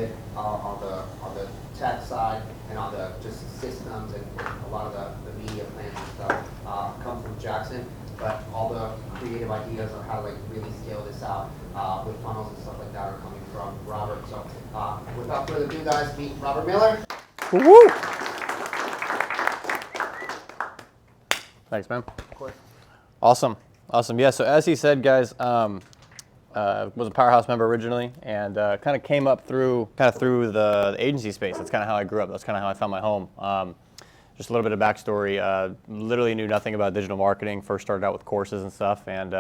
did on the tech side and on the just systems and a lot of the media plans and stuff come from Jackson. But all the creative ideas on how to really scale this out with funnels and stuff like that are coming from Robert. So without further ado, guys, meet Robert Miller. Woo-hoo. Thanks, man. Of course. Awesome. Yeah, so as he said, guys, was a Powerhouse member originally, and kind of came up through the agency space. That's kind of how I grew up. That's kind of how I found my home. Just a little bit of backstory. Literally knew nothing about digital marketing. First started out with courses and stuff, and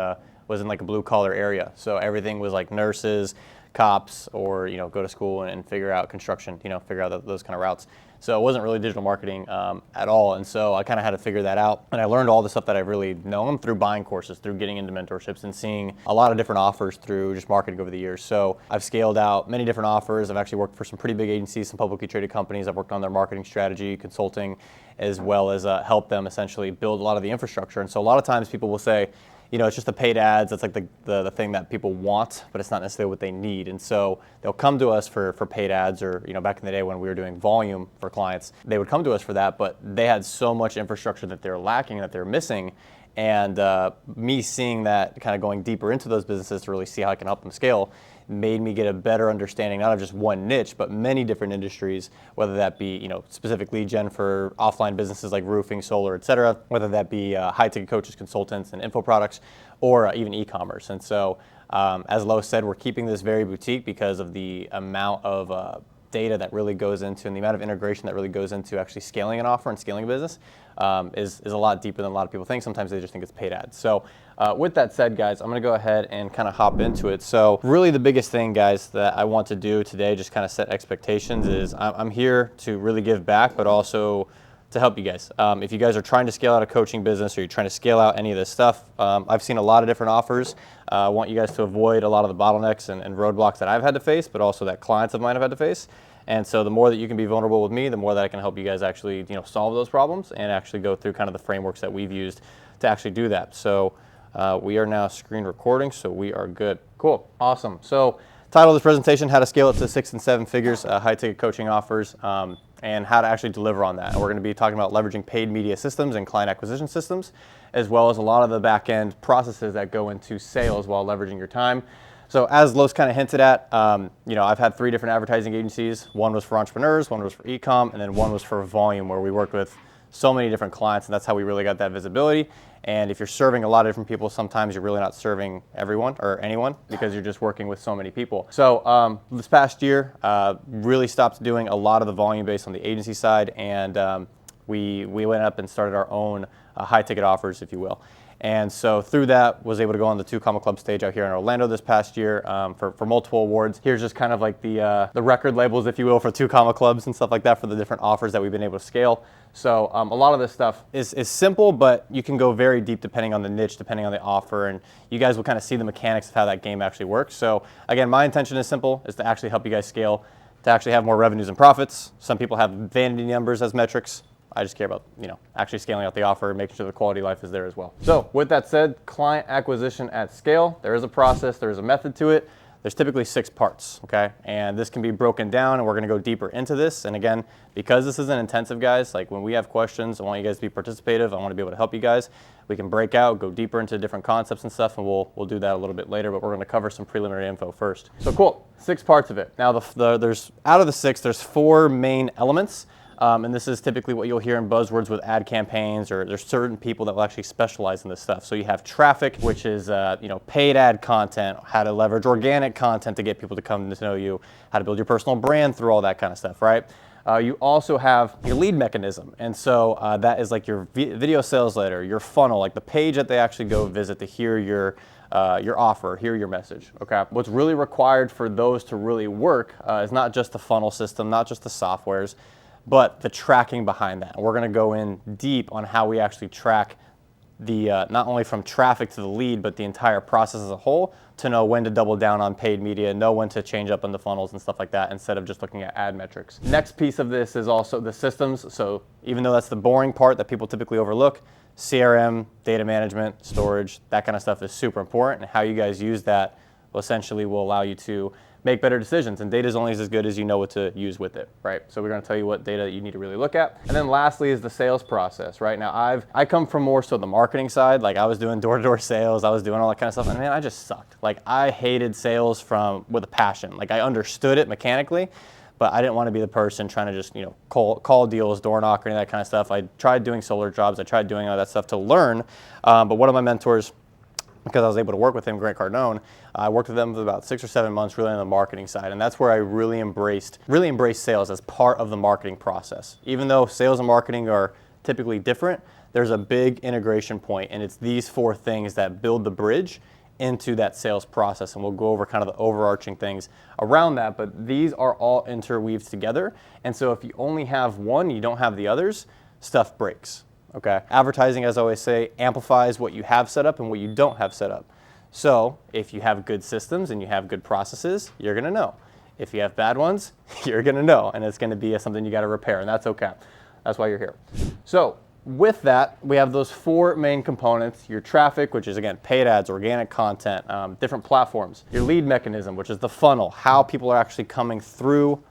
was in like a blue collar area. So everything was like nurses, cops, or go to school and figure out construction. Figure out those kind of routes. So it wasn't really digital marketing at all, and so I kind of had to figure that out. And I learned all the stuff that I've really known through buying courses, through getting into mentorships, and seeing a lot of different offers through just marketing over the years. So I've scaled out many different offers. I've actually worked for some pretty big agencies, some publicly traded companies. I've worked on their marketing strategy, consulting, as well as help them essentially build a lot of the infrastructure. And so a lot of times people will say, it's just the paid ads. That's like the thing that people want, but it's not necessarily what they need. And so they'll come to us for paid ads, or back in the day when we were doing volume for clients, they would come to us for that, but they had so much infrastructure that they're lacking, that they're missing. And me seeing that, kind of going deeper into those businesses to really see how I can help them scale, made me get a better understanding, not of just one niche, but many different industries, whether that be, specific lead gen for offline businesses like roofing, solar, et cetera, whether that be high-ticket coaches, consultants, and info products, or even e-commerce. And so, as Lo said, we're keeping this very boutique because of the amount of data that really goes into, and the amount of integration that really goes into actually scaling an offer and scaling a business is a lot deeper than a lot of people think. Sometimes they just think it's paid ads. So with that said, guys, I'm gonna go ahead and kind of hop into it. So really the biggest thing, guys, that I want to do today, just kind of set expectations, is I'm here to really give back, but also to help you guys. If you guys are trying to scale out a coaching business, or you're trying to scale out any of this stuff, I've seen a lot of different offers. I want you guys to avoid a lot of the bottlenecks and roadblocks that I've had to face, but also that clients of mine have had to face. And so the more that you can be vulnerable with me, the more that I can help you guys actually solve those problems and actually go through kind of the frameworks that we've used to actually do that. So we are now screen recording, so we are good. Cool, awesome. So title of this presentation, how to scale up to 6 and 7 figures, high-ticket coaching offers, and how to actually deliver on that. And we're going to be talking about leveraging paid media systems and client acquisition systems, as well as a lot of the back-end processes that go into sales while leveraging your time. So as Los kind of hinted at, I've had 3 different advertising agencies. One was for entrepreneurs, one was for e-com, and then one was for volume, where we worked with so many different clients, and that's how we really got that visibility. And if you're serving a lot of different people, sometimes you're really not serving everyone or anyone, because you're just working with so many people. So this past year, really stopped doing a lot of the volume based on the agency side, and we went up and started our own high-ticket offers, if you will. And so through that, was able to go on the 2 Comma Club stage out here in Orlando this past year for multiple awards. Here's just kind of like the record labels, if you will, for 2 Comma Clubs and stuff like that for the different offers that we've been able to scale. So a lot of this stuff is simple, but you can go very deep depending on the niche, depending on the offer, and you guys will kind of see the mechanics of how that game actually works. So again, my intention is simple, is to actually help you guys scale, to actually have more revenues and profits. Some people have vanity numbers as metrics. I just care about, actually scaling out the offer, making sure the quality of life is there as well. So with that said, client acquisition at scale, there is a process, there is a method to it. There's typically 6 parts, okay? And this can be broken down, and we're gonna go deeper into this. And again, because this isn't intensive, guys, like when we have questions, I want you guys to be participative. I wanna be able to help you guys. We can break out, go deeper into different concepts and stuff, and we'll do that a little bit later, but we're gonna cover some preliminary info first. So cool, 6 parts of it. Now, there's out of the 6, there's 4 main elements. And this is typically what you'll hear in buzzwords with ad campaigns, or there's certain people that will actually specialize in this stuff. So you have traffic, which is paid ad content, how to leverage organic content to get people to come to know you, how to build your personal brand through all that kind of stuff, right? You also have your lead mechanism, and so that is like your video sales letter, your funnel, like the page that they actually go visit to hear your offer, hear your message, okay? What's really required for those to really work is not just the funnel system, not just the softwares, but the tracking behind that. We're gonna go in deep on how we actually track the, not only from traffic to the lead, but the entire process as a whole, to know when to double down on paid media, know when to change up on the funnels and stuff like that, instead of just looking at ad metrics. Next piece of this is also the systems. So even though that's the boring part that people typically overlook, CRM, data management, storage, that kind of stuff is super important, and how you guys use that will essentially allow you to make better decisions. And data is only as good as you know what to use with it, right? So we're going to tell you what data you need to really look at. And then lastly is the sales process, right? Now I come from more so the marketing side. Like I was doing door-to-door sales, I was doing all that kind of stuff, and man, I just sucked. Like I hated sales with a passion. Like I understood it mechanically, but I didn't want to be the person trying to just, call deals, door knock, or any of that kind of stuff. I tried doing solar jobs. I tried doing all that stuff to learn. But one of my mentors, because I was able to work with him, Grant Cardone, I worked with him for about 6 or 7 months really on the marketing side. And that's where I really embraced sales as part of the marketing process. Even though sales and marketing are typically different, there's a big integration point, and it's these 4 things that build the bridge into that sales process, and we'll go over kind of the overarching things around that, but these are all interweaved together. And so if you only have one, you don't have the others, stuff breaks, okay? Advertising, as I always say, amplifies what you have set up and what you don't have set up. So if you have good systems and you have good processes, you're gonna know. If you have bad ones, you're gonna know, and it's gonna be something you gotta repair, and that's okay. That's why you're here. So with that, we have those 4 main components: your traffic, which is again paid ads, organic content, different platforms; your lead mechanism, which is the funnel, how people are actually coming through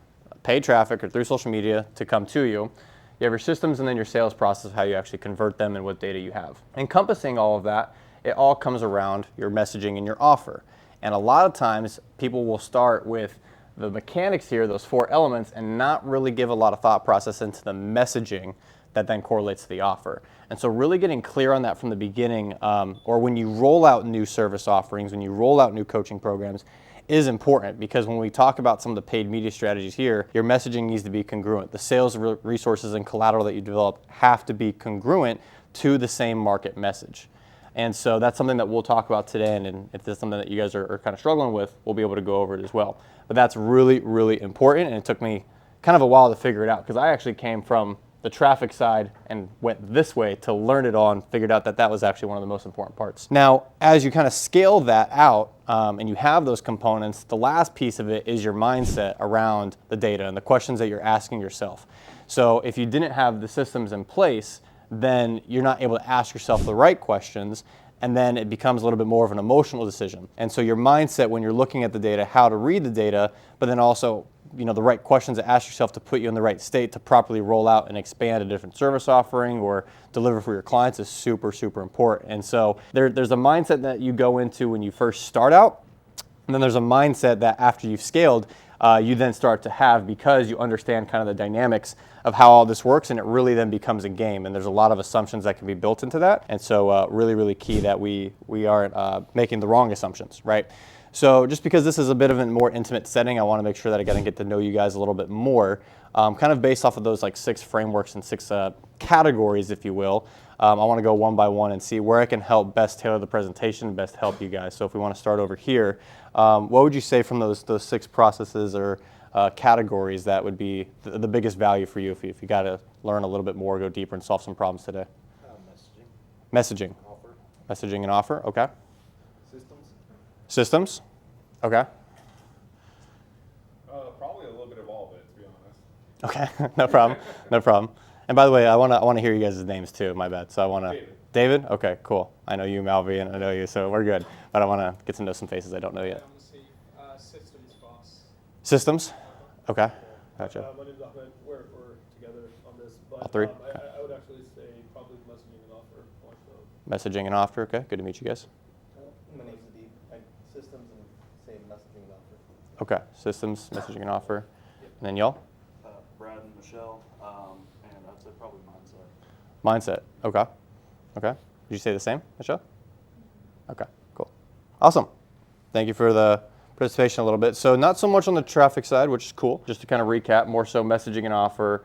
paid traffic or through social media to come to you. You have your systems, and then your sales process, how you actually convert them and what data you have. Encompassing all of that, it all comes around your messaging and your offer. And a lot of times people will start with the mechanics here, those 4 elements, and not really give a lot of thought process into the messaging that then correlates to the offer. And so really getting clear on that from the beginning, or when you roll out new service offerings, when you roll out new coaching programs, is important, because when we talk about some of the paid media strategies here, your messaging needs to be congruent. The sales resources and collateral that you develop have to be congruent to the same market message. And so that's something that we'll talk about today, and if there's something that you guys are kind of struggling with, we'll be able to go over it as well. But that's really, really important, and it took me kind of a while to figure it out, because I actually came from the traffic side and went this way to learn it all, and figured out that that was actually one of the most important parts. Now, as you kind of scale that out and you have those components, the last piece of it is your mindset around the data and the questions that you're asking yourself. So if you didn't have the systems in place, then you're not able to ask yourself the right questions, and then it becomes a little bit more of an emotional decision. And so your mindset when you're looking at the data, how to read the data, but then also the right questions to ask yourself to put you in the right state to properly roll out and expand a different service offering or deliver for your clients is super, super important. And so there's a mindset that you go into when you first start out, and then there's a mindset that after you've scaled, you then start to have, because you understand kind of the dynamics of how all this works, and it really then becomes a game. And there's a lot of assumptions that can be built into that. And so really, really key that we aren't making the wrong assumptions, right? So just because this is a bit of a more intimate setting, I want to make sure that I get to know you guys a little bit more, kind of based off of those 6 frameworks and 6 categories, if you will. I want to go one by one and see where I can help best tailor the presentation, best help you guys. So if we want to start over here, what would you say from those 6 processes or categories that would be the biggest value for you if you got to learn a little bit more, go deeper, and solve some problems today? Messaging. Offer. Messaging and offer, okay. Systems, okay. Probably a little bit of all of it, to be honest. Okay, no problem, no problem. And by the way, I want to hear you guys' names too. My bad. So I want to. David. Okay, cool. I know you, Malvi, and I know you, so we're good. But I want to get to know some faces I don't know yet. Systems boss. Systems. Okay, gotcha. My name's Ahmed. We're together on this. But, All 3. I would actually say probably messaging and offer more so. Messaging and offer. Okay, good to meet you guys. My name's Deep. Systems and same messaging and offer. Okay, systems, messaging and offer. And then y'all? Brad and Michelle, and I'd say probably mindset. Mindset, okay. Okay, did you say the same, Michelle? Okay, cool. Awesome. Thank you for the participation a little bit. So not so much on the traffic side, which is cool. Just to kind of recap, more so messaging and offer,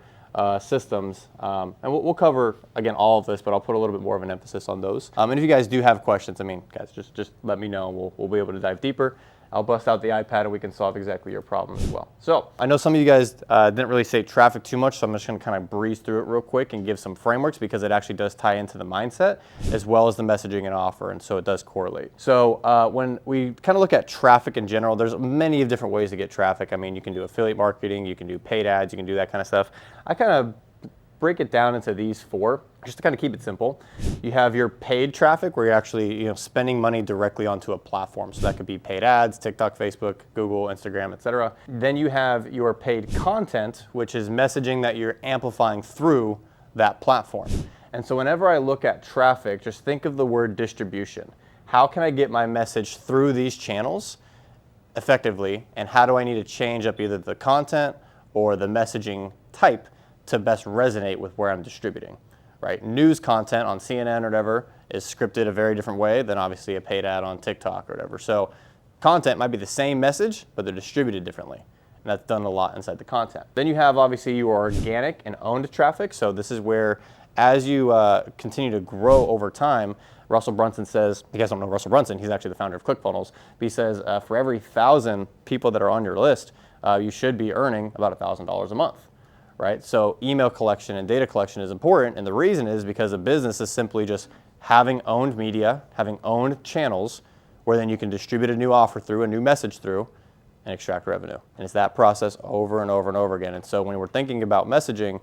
systems. And we'll cover, again, all of this, but I'll put a little bit more of an emphasis on those. And if you guys do have questions, guys, just let me know, and we'll be able to dive deeper. I'll bust out the iPad and we can solve exactly your problem as well. So I know some of you guys didn't really say traffic too much, so I'm just gonna kind of breeze through it real quick and give some frameworks, because it actually does tie into the mindset as well as the messaging and offer, and so it does correlate. So when we kind of look at traffic in general, there's many different ways to get traffic. You can do affiliate marketing, you can do paid ads, you can do that kind of stuff. I kind of break it down into these 4, just to kind of keep it simple. You have your paid traffic where you're actually spending money directly onto a platform. So that could be paid ads, TikTok, Facebook, Google, Instagram, etc. Then you have your paid content, which is messaging that you're amplifying through that platform. And so whenever I look at traffic, just think of the word distribution. How can I get my message through these channels effectively, and how do I need to change up either the content or the messaging type to best resonate with where I'm distributing, right? News content on CNN or whatever is scripted a very different way than obviously a paid ad on TikTok or whatever. So content might be the same message, but they're distributed differently. And that's done a lot inside the content. Then you have obviously your organic and owned traffic. So this is where, as you continue to grow over time, Russell Brunson says, you guys don't know Russell Brunson, he's actually the founder of ClickFunnels, but he says for every 1,000 people that are on your list, you should be earning about $1,000 a month, right? So email collection and data collection is important, and the reason is because a business is simply just having owned media, having owned channels, where then you can distribute a new offer through, a new message through, and extract revenue. And it's that process over and over and over again. And so when we're thinking about messaging,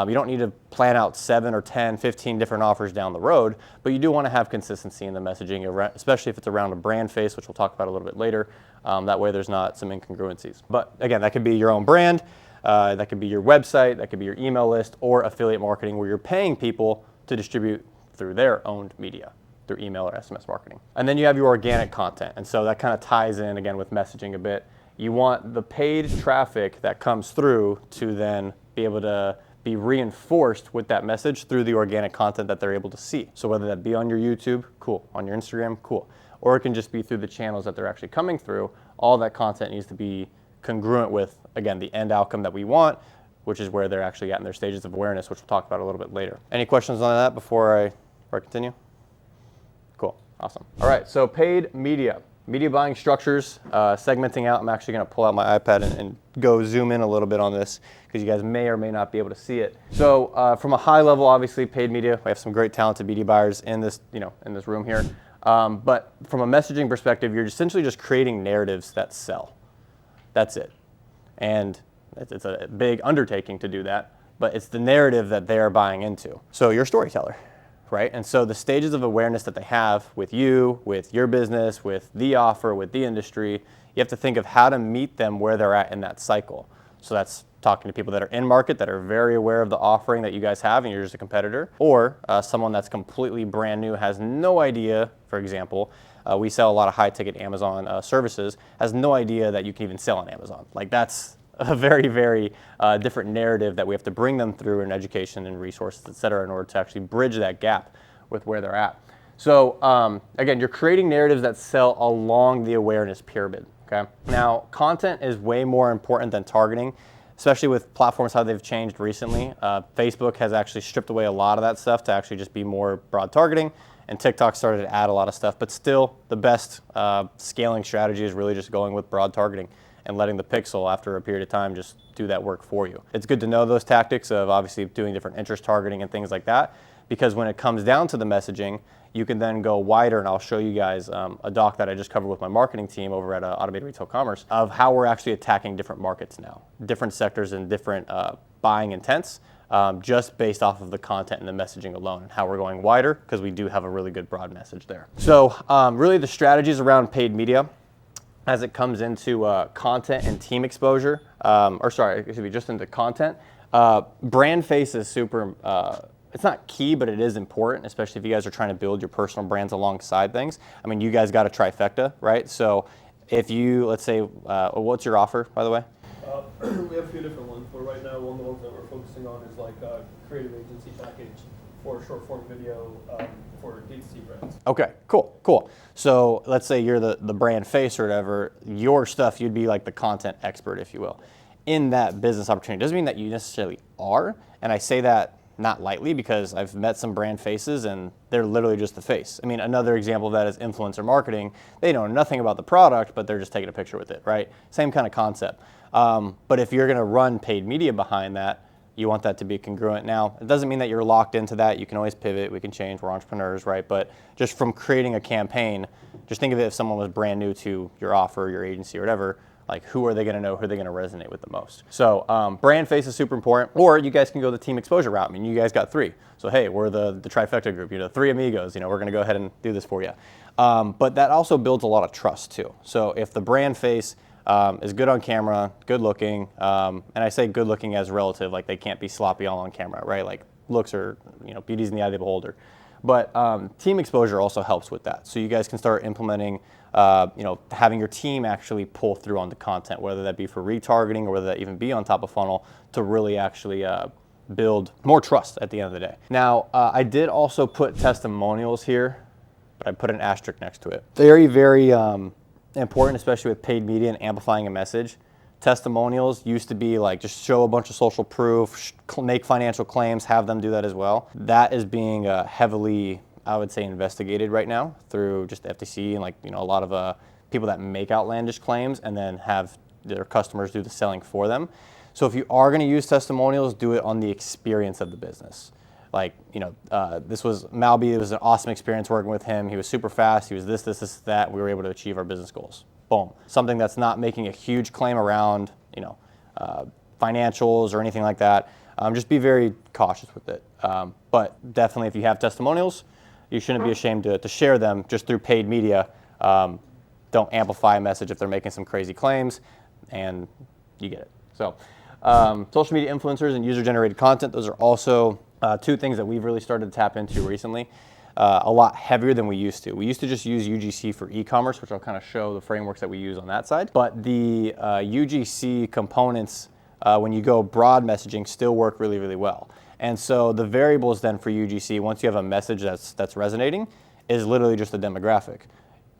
you don't need to plan out 7 or 10, 15 different offers down the road, but you do want to have consistency in the messaging, especially if it's around a brand face, which we'll talk about a little bit later. That way there's not some incongruencies. But again, that could be your own brand, that could be your website, that could be your email list, or affiliate marketing where you're paying people to distribute through their owned media, through email or SMS marketing. And then you have your organic content. And so that kind of ties in again with messaging a bit. You want the paid traffic that comes through to then be able to be reinforced with that message through the organic content that they're able to see. So whether that be on your YouTube, cool. On your Instagram, cool. Or it can just be through the channels that they're actually coming through. All that content needs to be congruent with, again, the end outcome that we want, which is where they're actually at in their stages of awareness, which we'll talk about a little bit later. Any questions on that before I continue? Cool, awesome. All right, so paid media. Media buying structures, segmenting out. I'm actually going to pull out my iPad and go zoom in a little bit on this because you guys may or may not be able to see it. So from a high level, obviously paid media, we have some great talented media buyers in this, in this room here. But from a messaging perspective, you're essentially just creating narratives that sell. That's it. And it's a big undertaking to do that, but it's the narrative that they're buying into. So you're a storyteller. Right? And so the stages of awareness that they have with you, with your business, with the offer, with the industry, you have to think of how to meet them where they're at in that cycle. So that's talking to people that are in market, that are very aware of the offering that you guys have and you're just a competitor, or someone that's completely brand new, has no idea, for example, we sell a lot of high ticket Amazon services, has no idea that you can even sell on Amazon. Like that's a very, very different narrative that we have to bring them through in education and resources, et cetera, in order to actually bridge that gap with where they're at. So again, you're creating narratives that sell along the awareness pyramid, okay? Now, content is way more important than targeting, especially with platforms how they've changed recently. Facebook has actually stripped away a lot of that stuff to actually just be more broad targeting, and TikTok started to add a lot of stuff, but still the best scaling strategy is really just going with broad targeting and letting the pixel, after a period of time, just do that work for you. It's good to know those tactics of obviously doing different interest targeting and things like that, because when it comes down to the messaging, you can then go wider, and I'll show you guys a doc that I just covered with my marketing team over at Automated Retail Commerce of how we're actually attacking different markets now, different sectors and different buying intents, just based off of the content and the messaging alone, and how we're going wider, because we do have a really good broad message there. So really the strategies around paid media, as it comes into content and team exposure, just into content. Brand face is super, it's not key, but it is important, especially if you guys are trying to build your personal brands alongside things. I mean, you guys got a trifecta, right? So if you, let's say, what's your offer, by the way? We have a few different ones, but right now one of the ones that we're focusing on is like a creative agency package for short form video for D2C brands. Okay, cool. So let's say you're the brand face or whatever, your stuff, you'd be like the content expert, if you will. In that business opportunity, doesn't mean that you necessarily are, and I say that not lightly because I've met some brand faces and they're literally just the face. I mean, another example of that is influencer marketing. They know nothing about the product, but they're just taking a picture with it, right? Same kind of concept. But if you're gonna run paid media behind that, you want that to be congruent. Now, it doesn't mean that you're locked into that. You can always pivot, we can change, we're entrepreneurs, right? But just from creating a campaign, just think of it if someone was brand new to your offer, your agency, or whatever, Like, who are they going to know? Who are they going to resonate with the most? So brand face is super important. Or you guys can go the team exposure route. I mean, you guys got 3. So hey, we're the trifecta group. 3 amigos. We're going to go ahead and do this for you. But that also builds a lot of trust too. So if the brand face is good on camera, good looking, and I say good looking as relative, like they can't be sloppy all on camera, right? Like looks are, beauty's in the eye of the beholder. But team exposure also helps with that. So you guys can start implementing, having your team actually pull through on the content, whether that be for retargeting or whether that even be on top of funnel, to really actually build more trust at the end of the day. Now, I did also put testimonials here, but I put an asterisk next to it. Very, very important, especially with paid media and amplifying a message. Testimonials used to be like just show a bunch of social proof, make financial claims, have them do that as well. That is being heavily, I would say, investigated right now through just the FTC and like a lot of people that make outlandish claims and then have their customers do the selling for them. So if you are going to use testimonials, do it on the experience of the business. Like, this was Malby. It was an awesome experience working with him. He was super fast. He was this, that. We were able to achieve our business goals. Boom. Something that's not making a huge claim around, financials or anything like that. Just be very cautious with it. But definitely, if you have testimonials, you shouldn't be ashamed to share them just through paid media. Don't amplify a message if they're making some crazy claims, and you get it. So, social media influencers and user-generated content, those are also 2 things that we've really started to tap into recently. A lot heavier than we used to. We used to just use UGC for e-commerce, which I'll kind of show the frameworks that we use on that side. But the UGC components, when you go broad messaging, still work really, really well. And so the variables then for UGC, once you have a message that's resonating, is literally just a demographic.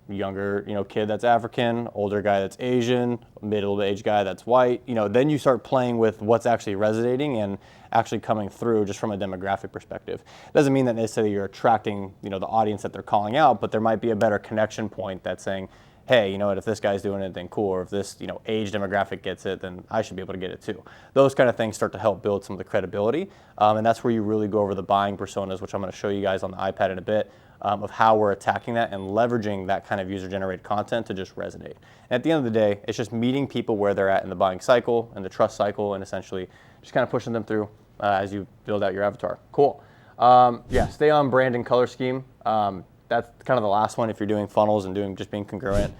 Younger, kid that's African, older guy that's Asian, middle-aged guy that's white. Then you start playing with what's actually resonating and actually coming through just from a demographic perspective. Doesn't mean that necessarily you're attracting, the audience that they're calling out, but there might be a better connection point that's saying, hey, you know what, if this guy's doing it, then cool. Or if this, age demographic gets it, then I should be able to get it too. Those kind of things start to help build some of the credibility. And that's where you really go over the buying personas, which I'm going to show you guys on the iPad in a bit, of how we're attacking that and leveraging that kind of user-generated content to just resonate. And at the end of the day, it's just meeting people where they're at in the buying cycle and the trust cycle, and essentially just kind of pushing them through as you build out your avatar. Cool. Yeah, stay on brand and color scheme. That's kind of the last one if you're doing funnels and just being congruent.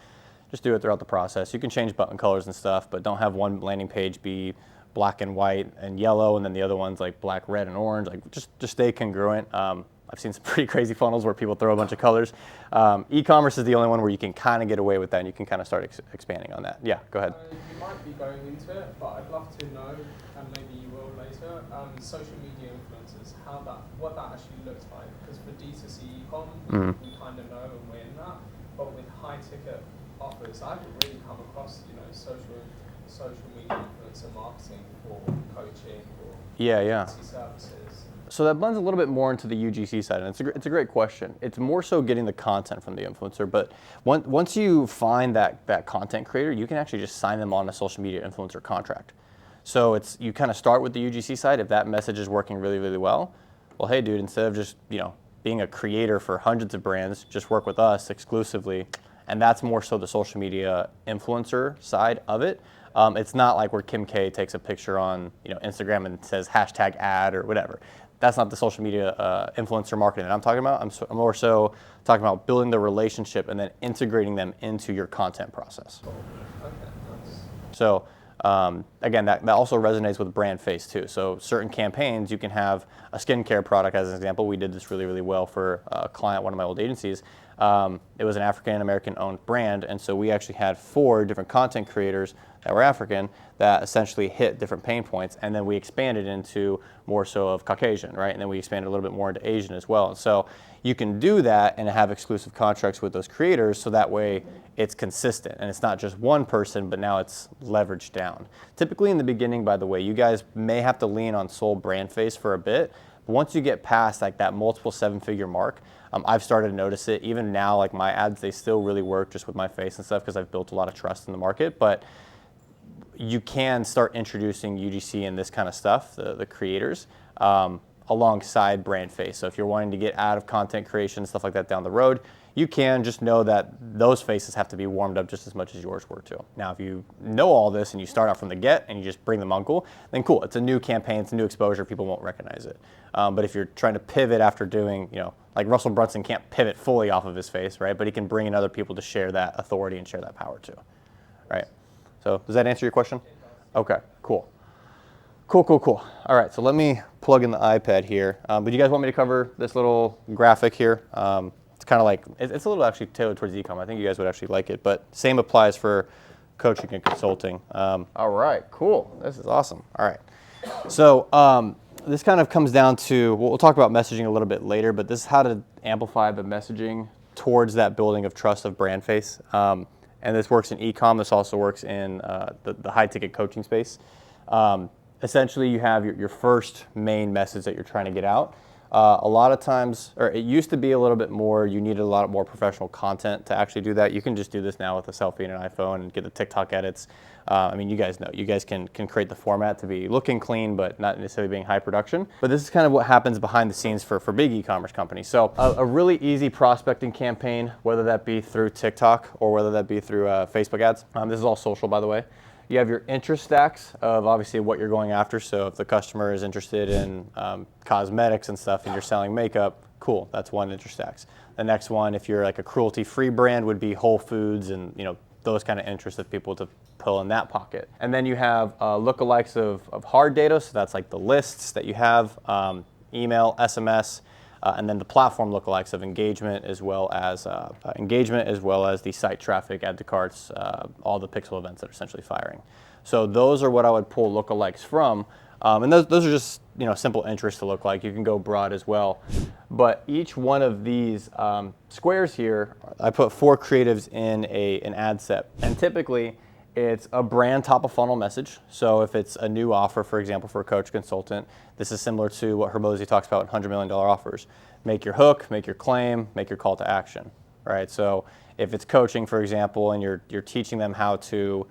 Just do it throughout the process. You can change button colors and stuff, but don't have one landing page be black and white and yellow, and then the other one's like black, red, and orange. Like just stay congruent. I've seen some pretty crazy funnels where people throw a bunch of colors. E-commerce is the only one where you can kind of get away with that, and you can kind of start expanding on that. Yeah, go ahead. You might be going into it, but I'd love to know, and maybe you will later, social media influencers, what that actually looks like. Because for D2C e-com, we kind of know and we're in that, but with high ticket offers, I haven't really come across, social media influencer marketing for coaching or D2C services. So that blends a little bit more into the UGC side, and it's a great question. It's more so getting the content from the influencer, but once you find that content creator, you can actually just sign them on a social media influencer contract. So you kind of start with the UGC side. If that message is working really, really well, hey dude, instead of just being a creator for hundreds of brands, just work with us exclusively, and that's more so the social media influencer side of it. It's not like where Kim K takes a picture on Instagram and says #ad or whatever. That's not the social media influencer marketing that I'm talking about. I'm more so talking about building the relationship and then integrating them into your content process. So again, that also resonates with brand face too. So certain campaigns, you can have a skincare product as an example. We did this really, really well for a client, one of my old agencies. It was an African-American owned brand, and so we actually had 4 different content creators that were African that essentially hit different pain points, and then we expanded into more so of Caucasian, right? And then we expanded a little bit more into Asian as well. And so you can do that and have exclusive contracts with those creators, so that way it's consistent and it's not just one person, but now it's leveraged down. Typically in the beginning, by the way, you guys may have to lean on sole brand face for a bit. But once you get past like that multiple 7-figure mark, I've started to notice it. Even now, like my ads, they still really work just with my face and stuff because I've built a lot of trust in the market. But you can start introducing UGC and this kind of stuff, the creators, alongside brand face. So if you're wanting to get out of content creation, stuff like that down the road, you can just know that those faces have to be warmed up just as much as yours were too. Now, if you know all this and you start out from the get and you just bring them uncle, then cool, it's a new campaign, it's a new exposure, people won't recognize it. But if you're trying to pivot after doing, like Russell Brunson can't pivot fully off of his face, right? But he can bring in other people to share that authority and share that power too, right? So does that answer your question? Okay, cool. Cool. All right, so let me plug in the iPad here. But you guys want me to cover this little graphic here? It's kind of like, it's a little actually tailored towards e-com. I think you guys would actually like it, but same applies for coaching and consulting. All right, cool. This is awesome. All right. So this kind of comes down to, we'll talk about messaging a little bit later, but this is how to amplify the messaging towards that building of trust of brand face. And this works in e-com. This also works in the high-ticket coaching space. Essentially, you have your first main message that you're trying to get out. A lot of times, or it used to be a little bit more, you needed a lot more professional content to actually do that. You can just do this now with a selfie and an iPhone and get the TikTok edits. I mean, you guys know, you guys can create the format to be looking clean, but not necessarily being high production. But this is kind of what happens behind the scenes for big e-commerce companies. So a really easy prospecting campaign, whether that be through TikTok or whether that be through Facebook ads. This is all social, by the way. You have your interest stacks of obviously what you're going after. So if the customer is interested in cosmetics and stuff and you're selling makeup, cool, that's one interest stacks. The next one, if you're like a cruelty-free brand, would be Whole Foods and those kind of interests of people to pull in that pocket. And then you have lookalikes of hard data. So that's like the lists that you have, email, SMS, and then the platform lookalikes of engagement as well as the site traffic, add to carts, all the pixel events that are essentially firing. So those are what I would pull lookalikes from, and those are just simple interests to look like. You can go broad as well, but each one of these squares here, I put 4 creatives in an ad set, and typically it's a brand top of funnel message. So if it's a new offer, for example, for a coach consultant, this is similar to what Hermosi talks about in $100 million offers. Make your hook, make your claim, make your call to action, right? So if it's coaching, for example, and you're teaching them how to,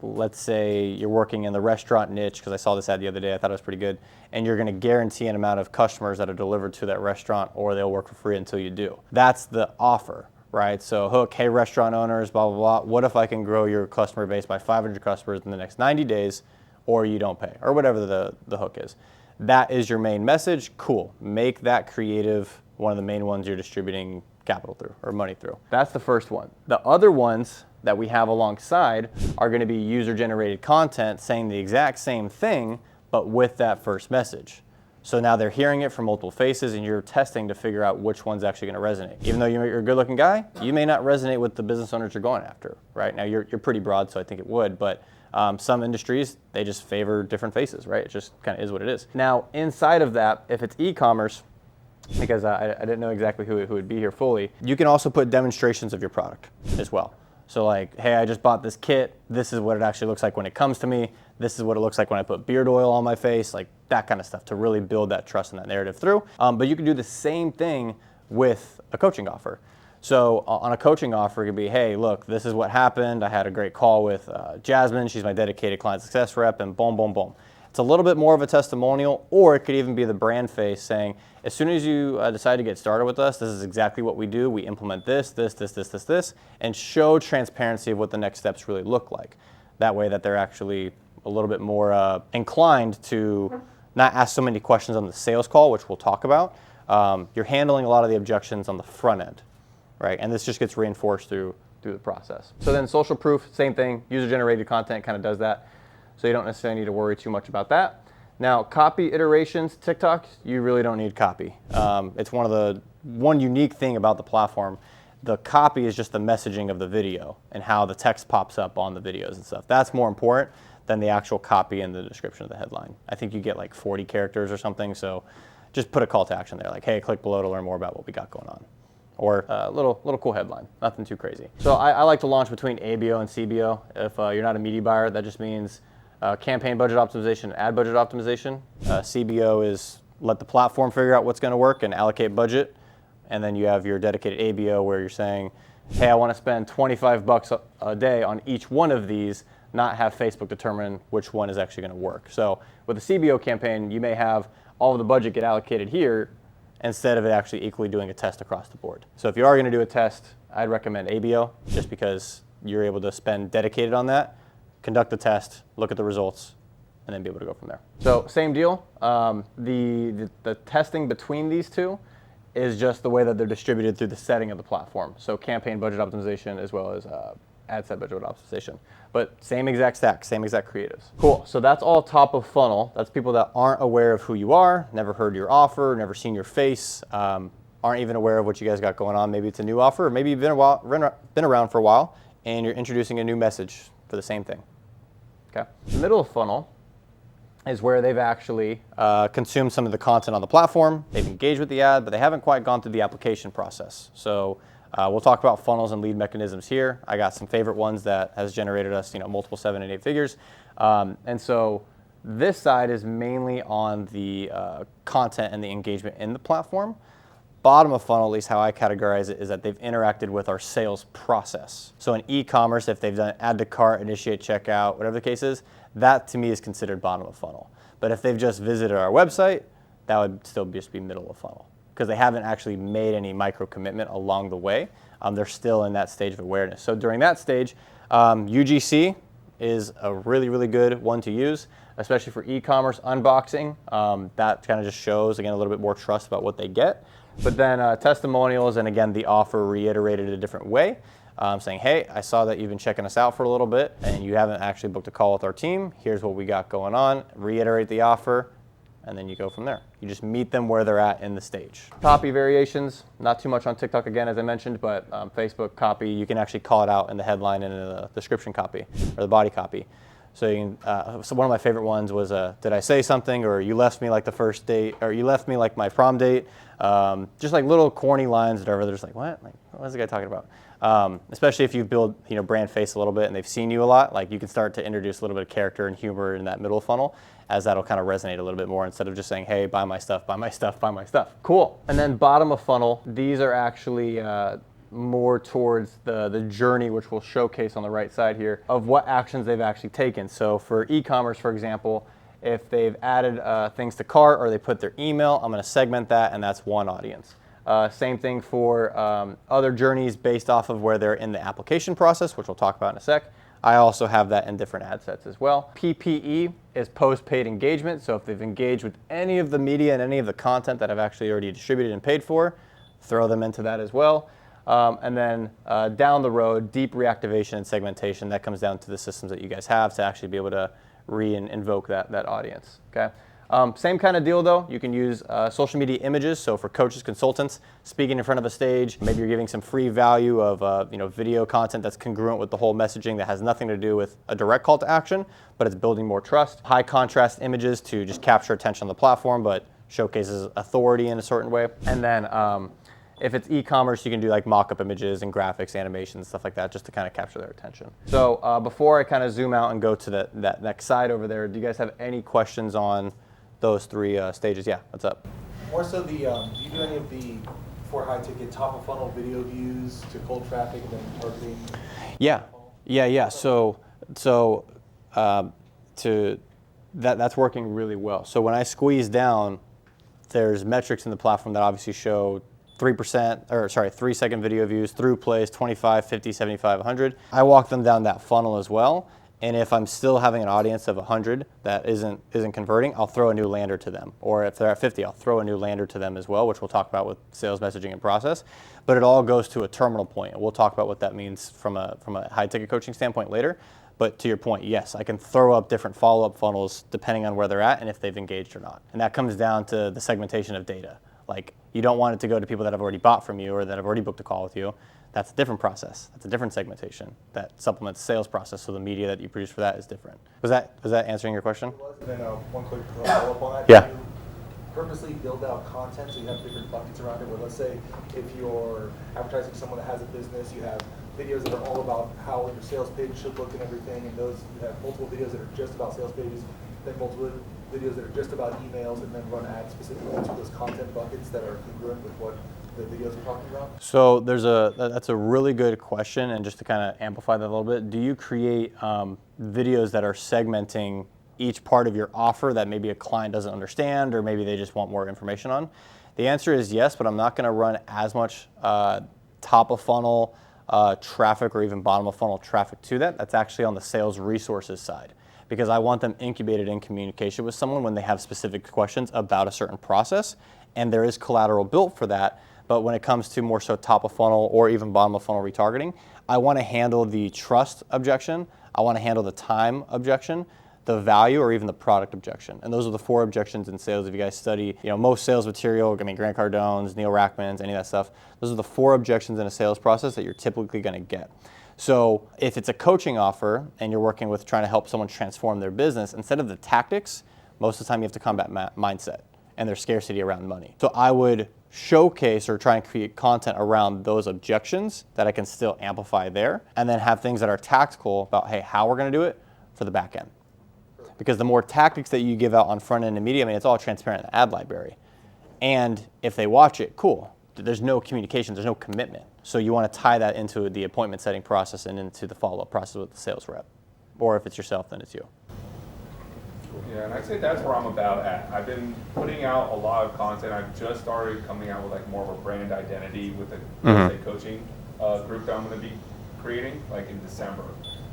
let's say you're working in the restaurant niche, because I saw this ad the other day, I thought it was pretty good, and you're gonna guarantee an amount of customers that are delivered to that restaurant or they'll work for free until you do. That's the offer. Right, so hook, hey restaurant owners, blah, blah, blah. What if I can grow your customer base by 500 customers in the next 90 days, or you don't pay, or whatever the hook is. That is your main message, cool. Make that creative one of the main ones you're distributing capital through, or money through. That's the first one. The other ones that we have alongside are gonna be user-generated content saying the exact same thing, but with that first message. So now they're hearing it from multiple faces and you're testing to figure out which one's actually gonna resonate. Even though you're a good looking guy, you may not resonate with the business owners you're going after, right? Now you're pretty broad, so I think it would, but some industries, they just favor different faces, right? It just kind of is what it is. Now inside of that, if it's e-commerce, because I didn't know exactly who would be here fully, you can also put demonstrations of your product as well. So like, hey, I just bought this kit. This is what it actually looks like when it comes to me. This is what it looks like when I put beard oil on my face, like that kind of stuff to really build that trust and that narrative through. But you can do the same thing with a coaching offer. So on a coaching offer, it could be, hey, look, this is what happened. I had a great call with Jasmine. She's my dedicated client success rep, and boom, boom, boom. It's a little bit more of a testimonial, or it could even be the brand face saying, as soon as you decide to get started with us, this is exactly what we do. We implement this, and show transparency of what the next steps really look like. That way that they're actually a little bit more inclined to not ask so many questions on the sales call, which we'll talk about. You're handling a lot of the objections on the front end, right? And this just gets reinforced through the process. So then social proof, same thing. User-generated content kind of does that. So you don't necessarily need to worry too much about that. Now, copy iterations, TikTok, you really don't need copy. It's one unique thing about the platform. The copy is just the messaging of the video and how the text pops up on the videos and stuff. That's more important than the actual copy and the description of the headline. I think you get like 40 characters or something, so just put a call to action there, like, hey, click below to learn more about what we got going on. Or a little cool headline, nothing too crazy. So I like to launch between ABO and CBO. If you're not a media buyer, that just means campaign budget optimization, ad budget optimization. CBO is let the platform figure out what's gonna work and allocate budget. And then you have your dedicated ABO where you're saying, hey, I wanna spend 25 bucks a day on each one of these. not have Facebook determine which one is actually going to work. So with a CBO campaign, you may have all of the budget get allocated here instead of it actually equally doing a test across the board. So if you are going to do a test, I'd recommend ABO just because you're able to spend dedicated on that, conduct the test, look at the results, and then be able to go from there. So same deal. The testing between these two is just the way that they're distributed through the setting of the platform. So campaign budget optimization as well as ad set budget optimization. But same exact stack, same exact creatives. Cool, so that's all top of funnel. That's people that aren't aware of who you are, never heard your offer, never seen your face, aren't even aware of what you guys got going on. Maybe it's a new offer, or maybe you've been around for a while and you're introducing a new message for the same thing. Okay. The middle of funnel is where they've actually consumed some of the content on the platform. They've engaged with the ad, but they haven't quite gone through the application process. So we'll talk about funnels and lead mechanisms here. I got some favorite ones that has generated us, multiple 7 and 8 figures. And so this side is mainly on the content and the engagement in the platform. Bottom of funnel, at least how I categorize it, is that they've interacted with our sales process. So in e-commerce, if they've done add to cart, initiate checkout, whatever the case is, that to me is considered bottom of funnel. But if they've just visited our website, that would still just be middle of funnel because they haven't actually made any micro commitment along the way. They're still in that stage of awareness. So during that stage, UGC is a really, really good one to use, especially for e-commerce unboxing. That kind of just shows, again, a little bit more trust about what they get. But then testimonials, and again, the offer reiterated a different way, saying, hey, I saw that you've been checking us out for a little bit and you haven't actually booked a call with our team. Here's what we got going on. Reiterate the offer, and then you go from there. You just meet them where they're at in the stage. Copy variations, not too much on TikTok again, as I mentioned, but Facebook copy, you can actually call it out in the headline and in the description copy or the body copy. So you can, so one of my favorite ones was, did I say something, or you left me like the first date, or you left me like my prom date. Just like little corny lines that are just like, what? Like, what is the guy talking about? Especially if you build, brand face a little bit and they've seen you a lot, like you can start to introduce a little bit of character and humor in that middle funnel, as that'll kind of resonate a little bit more instead of just saying, hey, buy my stuff, buy my stuff, buy my stuff. Cool. And then bottom of funnel, these are actually more towards the journey, which we'll showcase on the right side here, of what actions they've actually taken. So for e-commerce, for example, if they've added things to cart or they put their email, I'm going to segment that, and that's one audience. Same thing for other journeys based off of where they're in the application process, which we'll talk about in a sec. I also have that in different ad sets as well. PPE is post-paid engagement. So if they've engaged with any of the media and any of the content that I've actually already distributed and paid for, throw them into that as well. And then down the road, deep reactivation and segmentation, that comes down to the systems that you guys have to actually be able to invoke that audience, okay? Same kind of deal though. You can use social media images. So for coaches, consultants, speaking in front of a stage, maybe you're giving some free value of video content that's congruent with the whole messaging that has nothing to do with a direct call to action, but it's building more trust. High contrast images to just capture attention on the platform, but showcases authority in a certain way. And then if it's e-commerce, you can do like mock-up images and graphics, animations, stuff like that, just to kind of capture their attention. So before I kind of zoom out and go to that next side over there, do you guys have any questions on those three stages? Yeah, what's up? More so do you do any of the, for high ticket, top of funnel video views to cold traffic and then targeting? Yeah. So that's working really well. So when I squeeze down, there's metrics in the platform that obviously show 3-second video views, through plays, 25, 50, 75, 100. I walk them down that funnel as well. And if I'm still having an audience of 100 that isn't converting, I'll throw a new lander to them. Or if they're at 50, I'll throw a new lander to them as well, which we'll talk about with sales messaging and process. But it all goes to a terminal point. And we'll talk about what that means from a high ticket coaching standpoint later. But to your point, yes, I can throw up different follow-up funnels depending on where they're at and if they've engaged or not. And that comes down to the segmentation of data. Like, you don't want it to go to people that have already bought from you or that have already booked a call with you. That's a different process. That's a different segmentation that supplements the sales process, so the media that you produce for that is different. Was that answering your question? And then one quick follow-up on that. Yeah. Do you purposely build out content so you have different buckets around it, where let's say if you're advertising to someone that has a business, you have videos that are all about how your sales page should look and everything, and those, you have multiple videos that are just about sales pages, then multiple videos that are just about emails, and then run ads specifically to those content buckets that are congruent with what the videos we're talking about? So that's a really good question, and just to kind of amplify that a little bit, do you create videos that are segmenting each part of your offer that maybe a client doesn't understand or maybe they just want more information on? The answer is yes, but I'm not going to run as much top of funnel traffic or even bottom of funnel traffic to that. That's actually on the sales resources side, because I want them incubated in communication with someone when they have specific questions about a certain process, and there is collateral built for that. But when it comes to more so top of funnel or even bottom of funnel retargeting, I want to handle the trust objection, I want to handle the time objection, the value, or even the product objection. And those are the 4 objections in sales. If you guys study, most sales material, Grant Cardone's, Neil Rackman's, any of that stuff, those are the 4 objections in a sales process that you're typically going to get. So if it's a coaching offer and you're working with trying to help someone transform their business, instead of the tactics, most of the time you have to combat mindset and their scarcity around money. So I would showcase or try and create content around those objections that I can still amplify there, and then have things that are tactical about, hey, how we're going to do it for the back end. Because the more tactics that you give out on front end and media, it's all transparent in the ad library. And if they watch it, cool. There's no communication, there's no commitment. So you want to tie that into the appointment setting process and into the follow-up process with the sales rep. Or if it's yourself, then it's you. Yeah, and I'd say that's where I'm about at. I've been putting out a lot of content. I've just started coming out with like more of a brand identity with the real estate coaching group that I'm going to be creating like in December.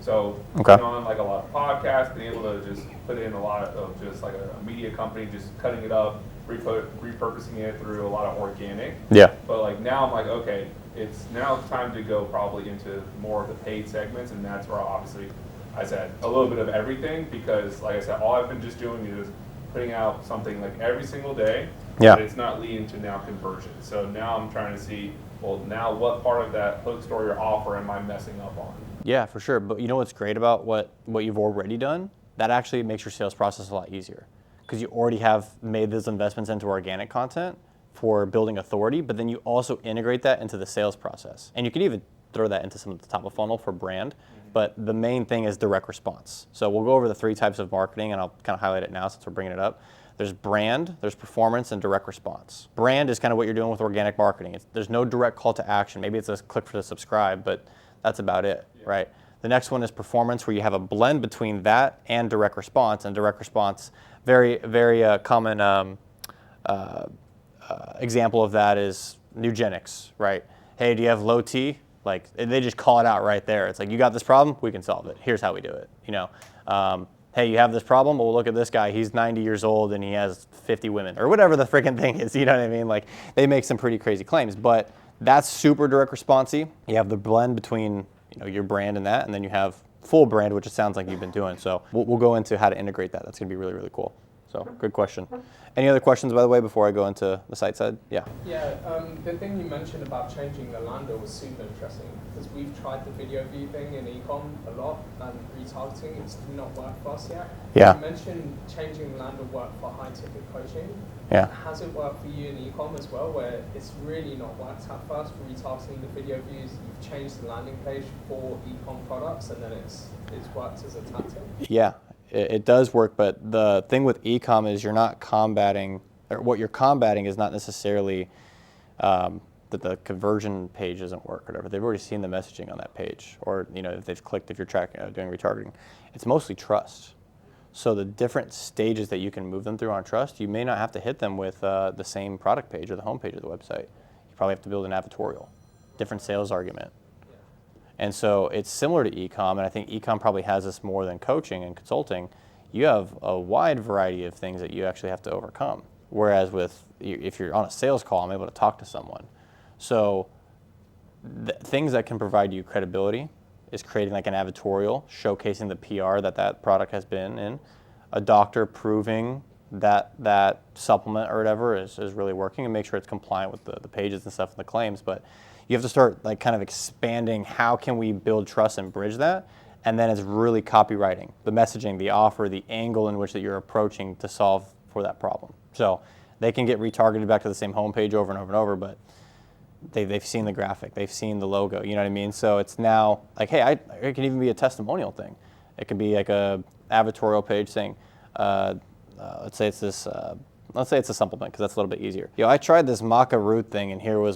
So putting on like a lot of podcasts, being able to just put in a lot of just like a media company, just cutting it up, repurposing it through a lot of organic. Yeah. But like now I'm like, okay, it's now time to go probably into more of the paid segments, and that's where obviously I said a little bit of everything, because like I said, all I've been just doing is putting out something like every single day. Yeah. But it's not leading to now conversion. So now I'm trying to see, well, now what part of that hook story or offer am I messing up on? Yeah, for sure. But you know what's great about what you've already done? That actually makes your sales process a lot easier, because you already have made those investments into organic content for building authority, but then you also integrate that into the sales process. And you can even throw that into some of the top of funnel for brand, but the main thing is direct response. So we'll go over the 3 types of marketing, and I'll kind of highlight it now since we're bringing it up. There's brand, there's performance, and direct response. Brand is kind of what you're doing with organic marketing. There's no direct call to action. Maybe it's a click for the subscribe, but that's about it, right? The next one is performance, where you have a blend between that and direct response. And direct response, very, very common example of that is Nugenics, right? Hey, do you have low T? Like, they just call it out right there. It's like, you got this problem? We can solve it. Here's how we do it, hey, you have this problem? Well, look at this guy. He's 90 years old and he has 50 women, or whatever the freaking thing is, you know what I mean? Like, they make some pretty crazy claims, but that's super direct response-y. You have the blend between your brand and that, and then you have full brand, which it sounds like you've been doing. So we'll go into how to integrate that. That's going to be really, really cool. So good question. Any other questions, by the way, before I go into the site side? Yeah. Yeah, the thing you mentioned about changing the lander was super interesting, because we've tried the video view thing in ecom a lot, and retargeting, it's not worked for us yet. Yeah. You mentioned changing the lander worked for high ticket coaching. Yeah. Has it worked for you in ecom as well, where it's really not worked at first for retargeting the video views? You've changed the landing page for ecom products, and then it's worked as a tactic? Yeah. It does work, but the thing with ecom is you're not combating, or what you're combating is not necessarily that the conversion page doesn't work or whatever. They've already seen the messaging on that page, or if they've clicked, if you're tracking, doing retargeting. It's mostly trust. So the different stages that you can move them through on trust, you may not have to hit them with the same product page or the home page of the website. You probably have to build an advertorial, different sales argument. And so it's similar to ecom, and I think ecom probably has this more than coaching and consulting. You have a wide variety of things that you actually have to overcome. Whereas if you're on a sales call, I'm able to talk to someone. So things that can provide you credibility is creating like an advertorial, showcasing the PR that product has been in, a doctor proving that supplement or whatever is really working, and make sure it's compliant with the pages and stuff and the claims. But you have to start like kind of expanding how can we build trust and bridge that, and then it's really copywriting, the messaging, the offer, the angle in which that you're approaching to solve for that problem. So they can get retargeted back to the same homepage over and over and over, but they've seen the graphic, they've seen the logo, you know what I mean? So it's now like, hey, it can even be a testimonial thing. It can be like a advertorial page saying, let's say it's this, let's say it's a supplement, because that's a little bit easier. I tried this maca root thing, and here were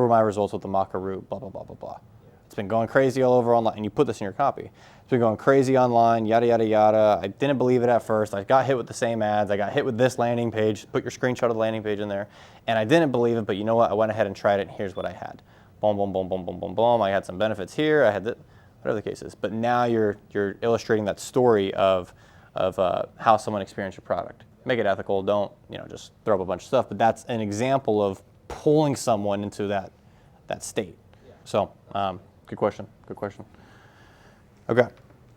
my results with the maca root, blah, blah, blah, blah, blah. It's been going crazy all over online, and you put this in your copy. It's been going crazy online, yada, yada, yada. I didn't believe it at first. I got hit with the same ads. I got hit with this landing page. Put your screenshot of the landing page in there. And I didn't believe it, but you know what? I went ahead and tried it, and here's what I had. Boom, boom, boom, boom, boom, boom, boom. I had some benefits here. I had whatever the case is. But now you're illustrating that story of how someone experienced your product. Make it ethical. Don't just throw up a bunch of stuff. But that's an example of pulling someone into that state. So, good question. Good question. Okay.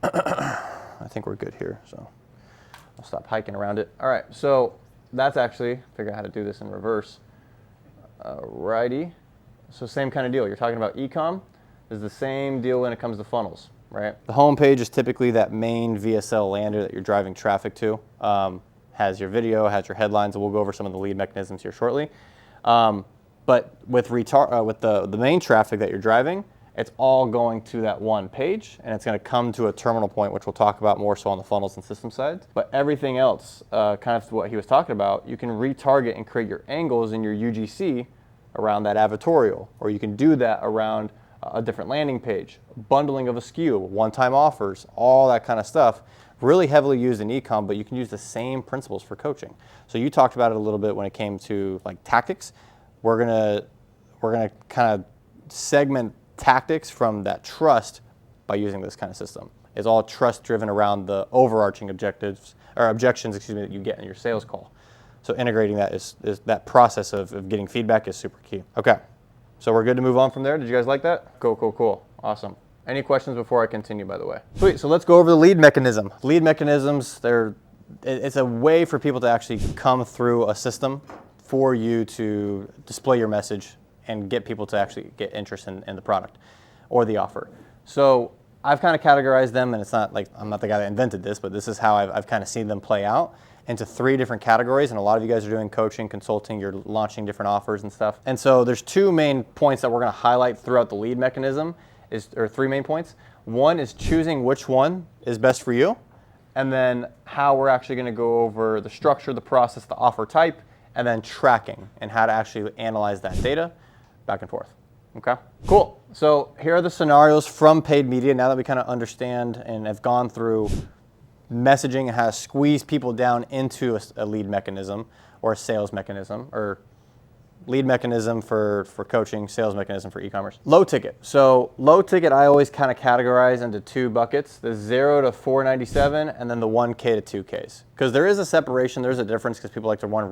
I think we're good here. So I'll stop hiking around it. All right. So that's actually figure out how to do this in reverse. Alrighty. So same kind of deal. You're talking about e-com. Is the same deal when it comes to funnels, right? The home page is typically that main VSL lander that you're driving traffic to. Has your video, has your headlines, and we'll go over some of the lead mechanisms here shortly. But with the main traffic that you're driving, it's all going to that one page, and it's going to come to a terminal point, which we'll talk about more so on the funnels and system side. But everything else, kind of what he was talking about, you can retarget and create your angles in your UGC around that advertorial, or you can do that around a different landing page, bundling of a SKU, one-time offers, all that kind of stuff. Really heavily used in e-com, but you can use the same principles for coaching. So you talked about it a little bit when it came to like tactics. We're gonna kind of segment tactics from that trust by using this kind of system. It's all trust driven around the overarching objectives or objections, that you get in your sales call. So integrating that is that process of getting feedback is super key. Okay, so we're good to move on from there. Did you guys like that? Cool, awesome. Any questions before I continue, by the way? Sweet, so let's go over the lead mechanism. Lead mechanisms, it's a way for people to actually come through a system for you to display your message and get people to actually get interest in the product or the offer. So I've kind of categorized them, and it's not like I'm not the guy that invented this, but this is how I've kind of seen them play out into 3 different categories. And a lot of you guys are doing coaching, consulting, you're launching different offers and stuff. And so there's 2 main points that we're going to highlight throughout the lead mechanism, or 3 main points. One is choosing which one is best for you, and then how we're actually going to go over the structure, the process, the offer type, and then tracking and how to actually analyze that data back and forth. Okay, cool. So here are the scenarios from paid media. Now that we kind of understand and have gone through messaging and how to squeeze people down into a lead mechanism or a sales mechanism, or lead mechanism for coaching, sales mechanism for e-commerce. Low ticket. So low ticket, I always kind of categorize into 2 buckets, the 0 to 497 and then the 1K to 2Ks. Because there is a separation, there's a difference because people like to run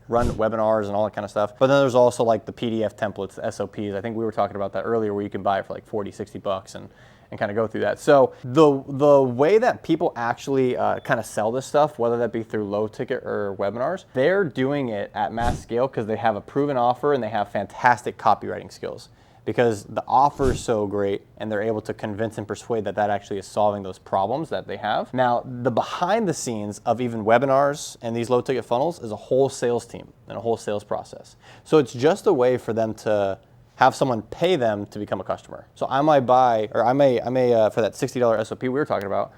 webinars and all that kind of stuff. But then there's also like the PDF templates, the SOPs. I think we were talking about that earlier, where you can buy it for like 40, 60 bucks and kind of go through that. So the way that people actually kind of sell this stuff, whether that be through low ticket or webinars, they're doing it at mass scale because they have a proven offer and they have fantastic copywriting skills, because the offer is so great and they're able to convince and persuade that actually is solving those problems that they have. Now, the behind the scenes of even webinars and these low ticket funnels is a whole sales team and a whole sales process. So it's just a way for them to have someone pay them to become a customer. So I might buy, or I may for that $60 SOP we were talking about,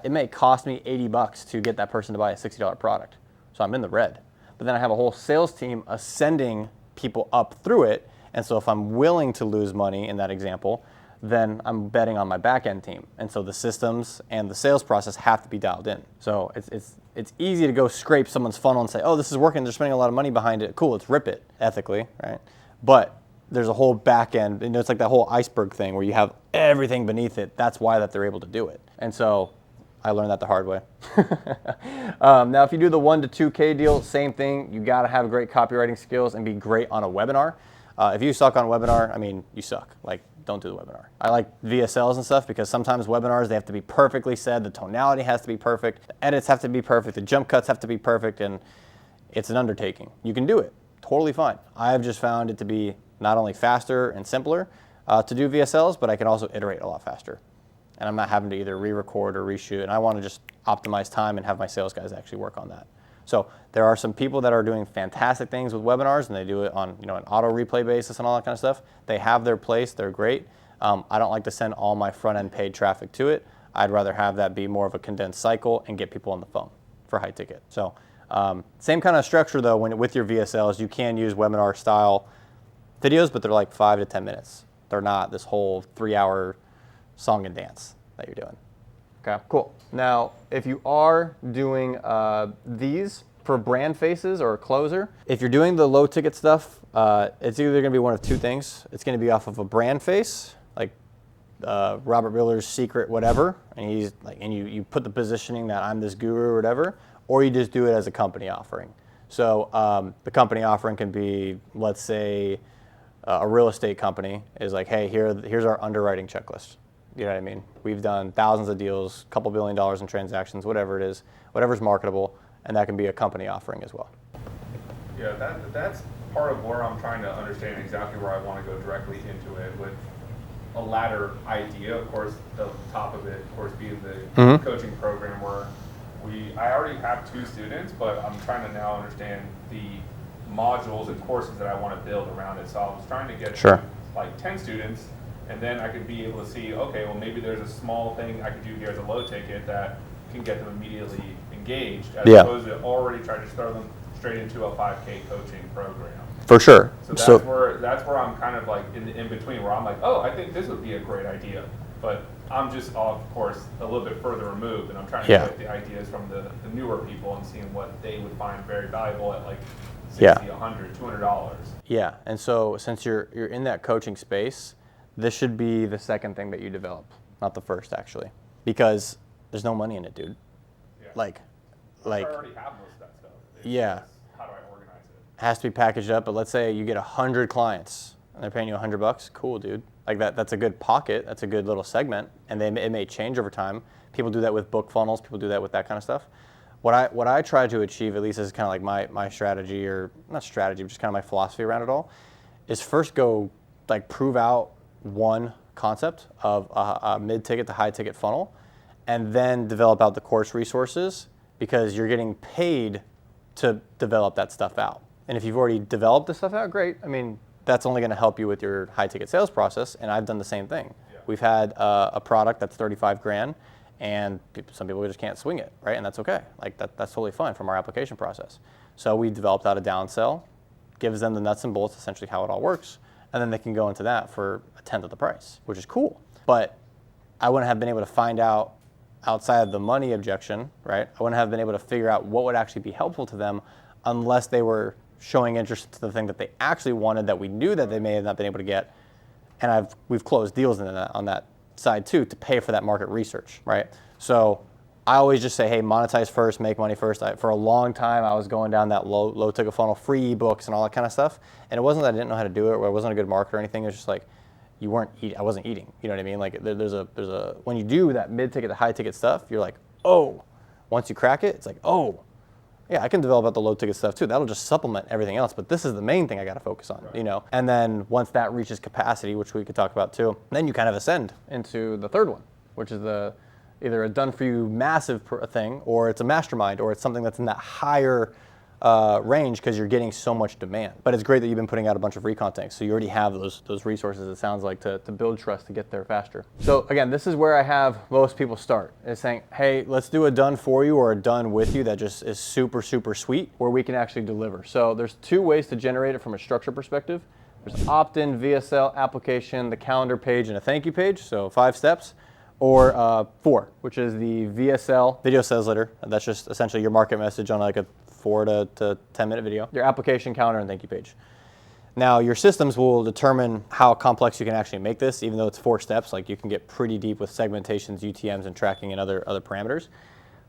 it may cost me 80 bucks to get that person to buy a $60 product. So I'm in the red. But then I have a whole sales team ascending people up through it. And so if I'm willing to lose money in that example, then I'm betting on my back end team. And so the systems and the sales process have to be dialed in. So it's easy to go scrape someone's funnel and say, oh, this is working, they're spending a lot of money behind it. Cool, let's rip it ethically, right? But there's a whole back end, it's like that whole iceberg thing where you have everything beneath it. That's why that they're able to do it. And so I learned that the hard way. Now, if you do the 1 to 2K deal, same thing. You got to have great copywriting skills and be great on a webinar. If you suck on a webinar, I mean, you suck. Like, don't do the webinar. I like VSLs and stuff because sometimes webinars, they have to be perfectly said. The tonality has to be perfect. The edits have to be perfect. The jump cuts have to be perfect. And it's an undertaking. You can do it. Totally fine. I've just found it to be not only faster and simpler to do VSLs, but I can also iterate a lot faster. And I'm not having to either re-record or reshoot. And I want to just optimize time and have my sales guys actually work on that. So there are some people that are doing fantastic things with webinars, and they do it on an auto replay basis and all that kind of stuff. They have their place. They're great. I don't like to send all my front-end paid traffic to it. I'd rather have that be more of a condensed cycle and get people on the phone for high ticket. So same kind of structure, though, with your VSLs. You can use webinar style videos, but they're like 5 to 10 minutes, They're not this whole 3-hour song and dance that you're doing. Okay, cool. Now, if you are doing these for brand faces or a closer, if you're doing the low ticket stuff, it's either going to be one of two things. It's going to be off of a brand face, like Robert Miller's Secret whatever, and he's like, and you put the positioning that I'm this guru or whatever, or you just do it as a company offering. So the company offering can be, let's say, a real estate company is like, hey, here's our underwriting checklist. You know what I mean? We've done thousands of deals, couple $1 billion in transactions, whatever it is, whatever's marketable, and that can be a company offering as well. Yeah, that's part of where I'm trying to understand exactly where I want to go directly into it with a ladder idea. Of course, the top of it, of course, being the coaching program where I already have 2 students, but I'm trying to now understand the modules and courses that I want to build around it. So I was trying to get to like 10 students, and then I could be able to see, okay, well maybe there's a small thing I could do here as a low ticket that can get them immediately engaged, as opposed to already try to throw them straight into a 5K coaching program. For sure. So that's where I'm kind of like in between, where I'm like, oh, I think this would be a great idea, but I'm just, of course, a little bit further removed, and I'm trying to get the ideas from the newer people and seeing what they would find very valuable at like $60, $100, $200. Yeah, and so since you're in that coaching space, this should be the second thing that you develop, not the first actually, because there's no money in it, dude. Yeah. Like, I already have most of that stuff. It's just, how do I organize it? It has to be packaged up, but let's say you get 100 clients and they're paying you $100. Cool, dude. Like that's a good pocket. That's a good little segment, and it may change over time. People do that with book funnels. People do that with that kind of stuff. What I try to achieve, at least is kind of like my strategy, or not strategy, but just kind of my philosophy around it all, is first go like prove out one concept of a mid-ticket to high-ticket funnel, and then develop out the course resources, because you're getting paid to develop that stuff out. And if you've already developed the stuff out, great. I mean, that's only going to help you with your high-ticket sales process, and I've done the same thing. Yeah. We've had a product that's 35 grand, and some people just can't swing it, right? And that's okay. Like that's totally fine from our application process. So we developed out a downsell, gives them the nuts and bolts, essentially how it all works, and then they can go into that for a tenth of the price, which is cool. But I wouldn't have been able to find out outside of the money objection, right? I wouldn't have been able to figure out what would actually be helpful to them unless they were showing interest to the thing that they actually wanted that we knew that they may have not been able to get. And we've closed deals on that side too to pay for that market research, right? So I always just say, hey, monetize first, make money first. For a long time, I was going down that low ticket funnel, free ebooks and all that kind of stuff. And it wasn't that I didn't know how to do it, or I wasn't a good marketer or anything. It was just like, I wasn't eating. You know what I mean? Like there's a when you do that mid ticket to high ticket stuff, you're like, oh, once you crack it, it's like, oh, yeah, I can develop out the low ticket stuff too. That'll just supplement everything else. But this is the main thing I got to focus on, you know? And then once that reaches capacity, which we could talk about too, then you kind of ascend into the third one, which is either a done for you massive thing, or it's a mastermind, or it's something that's in that higher range because you're getting so much demand. But it's great that you've been putting out a bunch of recontent, so you already have those resources, it sounds like, to build trust to get there faster. So again, this is where I have most people start, is saying, hey, let's do a done for you or a done with you that just is super, super sweet, where we can actually deliver. So there's 2 ways to generate it from a structure perspective. There's opt-in, VSL, application, the calendar page, and a thank you page, so 5 steps. Or 4, which is the VSL, video sales letter. That's just essentially your market message on like a 4 to 10 minute video. Your application, calendar, and thank you page. Now your systems will determine how complex you can actually make this, even though it's 4 steps. Like you can get pretty deep with segmentations, UTMs, and tracking and other parameters.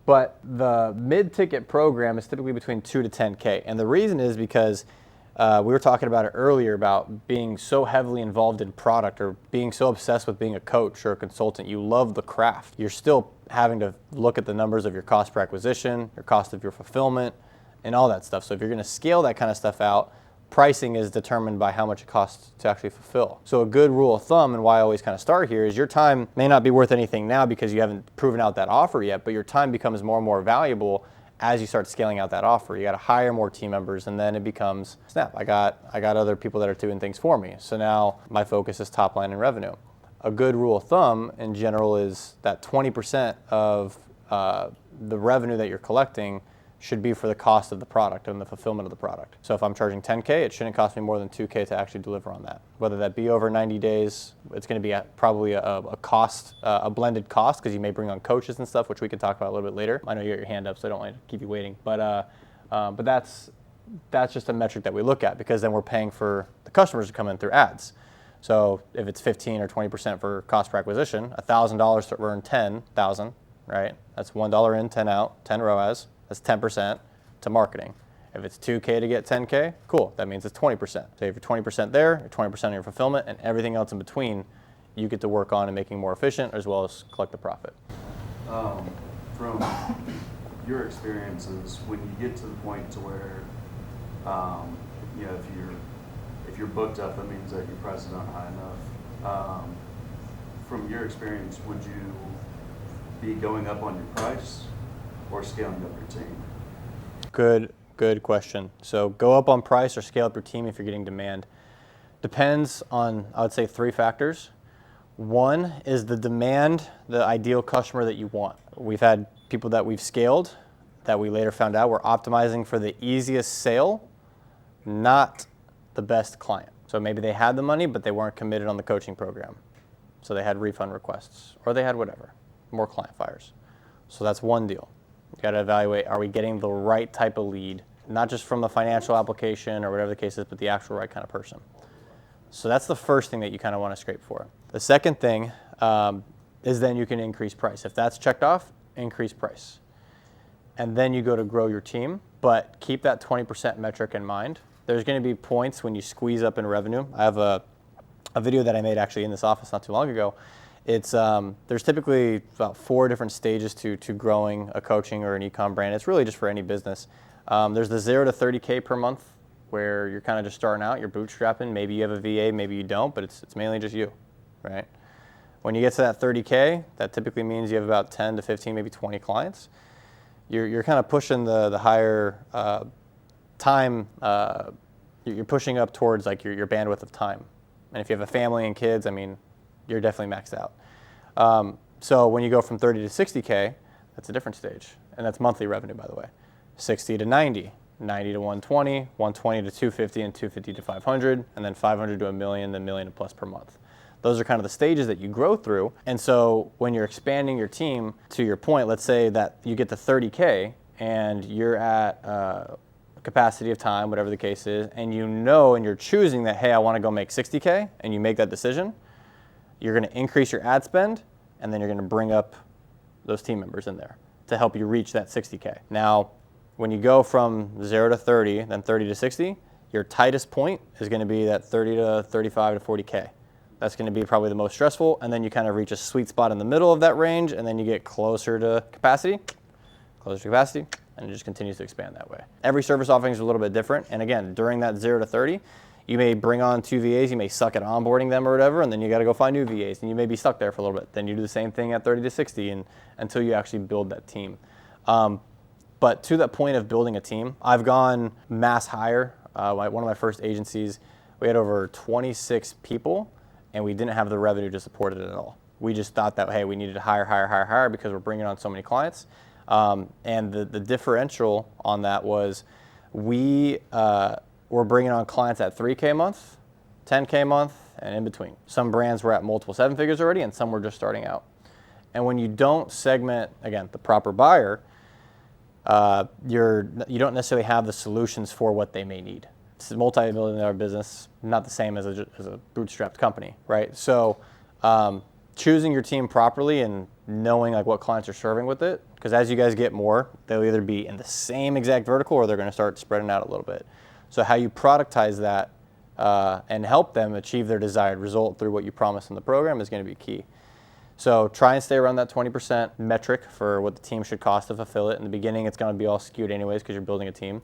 But the mid-ticket program is typically between 2 to 10K. And the reason is because we were talking about it earlier about being so heavily involved in product, or being so obsessed with being a coach or a consultant. You love the craft. You're still having to look at the numbers of your cost per acquisition, your cost of your fulfillment, and all that stuff. So if you're going to scale that kind of stuff out, pricing is determined by how much it costs to actually fulfill. So a good rule of thumb, and why I always kind of start here, is your time may not be worth anything now because you haven't proven out that offer yet, but your time becomes more and more valuable as you start scaling out that offer. You got to hire more team members, and then it becomes, snap, I got other people that are doing things for me. So now my focus is top line and revenue. A good rule of thumb in general is that 20% of the revenue that you're collecting should be for the cost of the product and the fulfillment of the product. So if I'm charging 10K, it shouldn't cost me more than 2K to actually deliver on that. Whether that be over 90 days, it's going to be probably a cost, a blended cost, because you may bring on coaches and stuff, which we can talk about a little bit later. I know you got your hand up, so I don't want to keep you waiting. But that's just a metric that we look at, because then we're paying for the customers to come in through ads. So if it's 15 or 20% for cost per acquisition, $1,000 to earn 10,000, right? That's $1 in, 10 out, 10 ROAS. That's 10% to marketing. If it's 2K to get 10K, cool. That means it's 20%. So if you're 20% there, you're 20% on your fulfillment, and everything else in between, you get to work on and making more efficient, as well as collect the profit. From your experiences, when you get to the point to where, you know, if you're booked up, that means that your prices aren't high enough. From your experience, would you be going up on your price or scaling up your team? Good question. So go up on price or scale up your team if you're getting demand. Depends on, I would say, 3 factors. One is the demand, the ideal customer that you want. We've had people that we've scaled that we later found out were optimizing for the easiest sale, not the best client. So maybe they had the money, but they weren't committed on the coaching program. So they had refund requests, or they had whatever, more client fires. So that's one deal. You got to evaluate, are we getting the right type of lead, not just from the financial application or whatever the case is, but the actual right kind of person. So that's the first thing that you kind of want to scrape for. The second thing is then you can increase price. If that's checked off, increase price. And then you go to grow your team, but keep that 20% metric in mind. There's going to be points when you squeeze up in revenue. I have a video that I made actually in this office not too long ago. It's there's typically about 4 different stages to growing a coaching or an e-com brand. It's really just for any business. There's the 0 to 30K per month, where you're kind of just starting out, you're bootstrapping. Maybe you have a VA, maybe you don't, but it's mainly just you, right? When you get to that 30K, that typically means you have about 10 to 15, maybe 20 clients. You're kind of pushing the higher time. You're pushing up towards like your bandwidth of time. And if you have a family and kids, I mean, you're definitely maxed out. So when you go from 30 to 60K, that's a different stage. And that's monthly revenue, by the way. 60 to 90, 90 to 120, 120 to 250, and 250 to 500, and then 500 to $1 million, then $1 million plus per month. Those are kind of the stages that you grow through. And so when you're expanding your team, to your point, let's say that you get to 30K and you're at capacity of time, whatever the case is, and you know and you're choosing that, hey, I want to go make 60K, and you make that decision, you're going to increase your ad spend, and then you're going to bring up those team members in there to help you reach that 60K. Now, when you go from 0 to 30, then 30 to 60, your tightest point is going to be that 30 to 35 to 40K. That's going to be probably the most stressful, and then you kind of reach a sweet spot in the middle of that range, and then you get closer to capacity, and it just continues to expand that way. Every service offering is a little bit different, and again, during that 0 to 30, you may bring on 2 VAs, you may suck at onboarding them or whatever, and then you got to go find new VAs, and you may be stuck there for a little bit. Then you do the same thing at 30 to 60 and until you actually build that team. But to that point of building a team, I've gone mass hire. One of my first agencies, we had over 26 people, and we didn't have the revenue to support it at all. We just thought that, hey, we needed to hire because we're bringing on so many clients. And the differential on that was we were bringing on clients at 3K a month, 10K a month, and in between. Some brands were at multiple 7 figures already, and some were just starting out. And when you don't segment, again, the proper buyer, you don't necessarily have the solutions for what they may need. It's a multi-million-dollar business, not the same as a bootstrapped company, right? So choosing your team properly and knowing like what clients are serving with it, because as you guys get more, they'll either be in the same exact vertical or they're going to start spreading out a little bit. So how you productize that and help them achieve their desired result through what you promise in the program is going to be key. So try and stay around that 20% metric for what the team should cost to fulfill it. In the beginning, it's going to be all skewed anyways because you're building a team.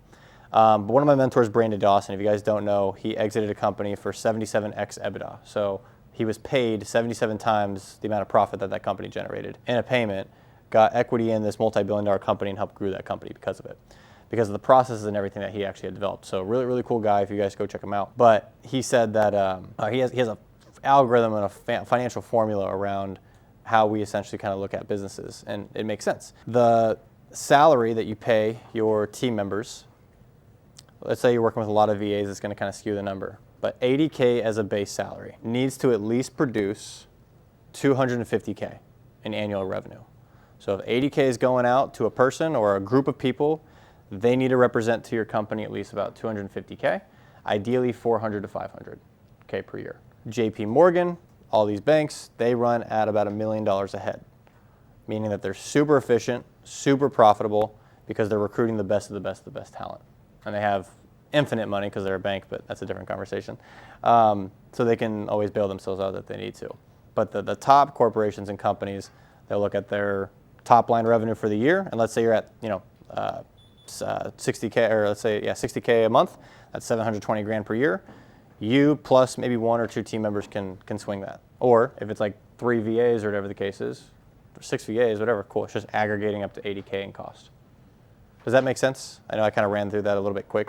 But one of my mentors, Brandon Dawson, if you guys don't know, he exited a company for 77x EBITDA. So he was paid 77 times the amount of profit that company generated in a payment, got equity in this multi-billion-dollar company and helped grow that company because of it, because of the processes and everything that he actually had developed. So really, really cool guy if you guys go check him out. But he said that he has an algorithm and a financial formula around how we essentially kind of look at businesses, and it makes sense. The salary that you pay your team members, let's say you're working with a lot of VAs, it's going to kind of skew the number. But $80K as a base salary needs to at least produce $250K in annual revenue. So if $80K is going out to a person or a group of people, they need to represent to your company at least about $250K, ideally $400 to $500K per year. JP Morgan, all these banks, they run at about $1 million a head, meaning that they're super efficient, super profitable, because they're recruiting the best of the best of the best talent. And they have infinite money because they're a bank, but that's a different conversation. So they can always bail themselves out if they need to. But the top corporations and companies, they'll look at their top line revenue for the year, and let's say you're at 60K, or let's say 60K a month. That's 720 grand per year. You plus maybe 1 or 2 team members can swing that. Or if it's like 3 VAs or whatever the case is, or 6 VAs, whatever, cool. It's just aggregating up to 80K in cost. Does that make sense? I know I kind of ran through that a little bit quick.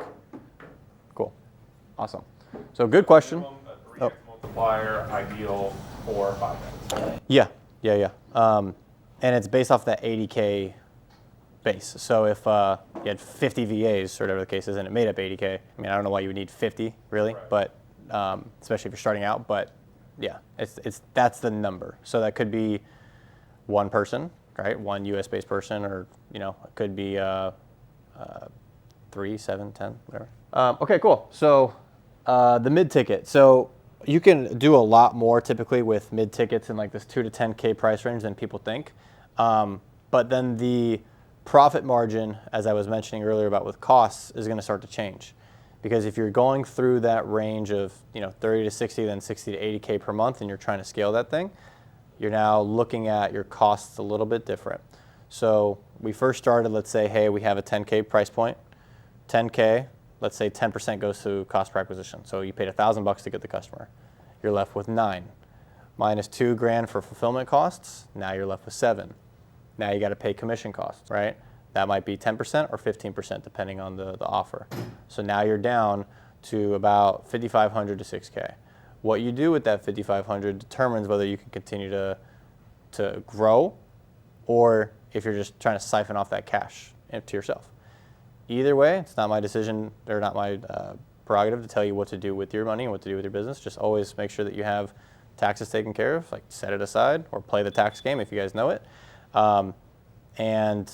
Cool. Awesome. So good question. Minimum, a 3x multiplier, ideal 4 or 5x. Yeah. And it's based off that 80K base. So if you had 50 VAs or whatever the case is, and it made up 80K, I mean, I don't know why you would need 50 really, Right. but especially if you're starting out. But yeah, that's the number. So that could be one person, right? One US-based person, or it could be 3, 7, 10, whatever. Okay, cool. So the mid-ticket. So you can do a lot more typically with mid-tickets in like this 2 to 10K price range than people think. But then the profit margin, as I was mentioning earlier about with costs, is going to start to change. Because if you're going through that range of 30 to 60, then 60 to 80K per month, and you're trying to scale that thing, you're now looking at your costs a little bit different. So we first started, let's say, hey, we have a 10K price point. 10K, let's say 10% goes to cost per acquisition. So you paid $1,000 to get the customer. You're left with 9. Minus $2 grand for fulfillment costs, now you're left with 7. Now you got to pay commission costs, right? That might be 10% or 15% depending on the offer. So now you're down to about 5,500 to 6K. What you do with that 5,500 determines whether you can continue to grow, or if you're just trying to siphon off that cash to yourself. Either way, it's not my decision, or not my prerogative to tell you what to do with your money and what to do with your business. Just always make sure that you have taxes taken care of, like set it aside or play the tax game if you guys know it. And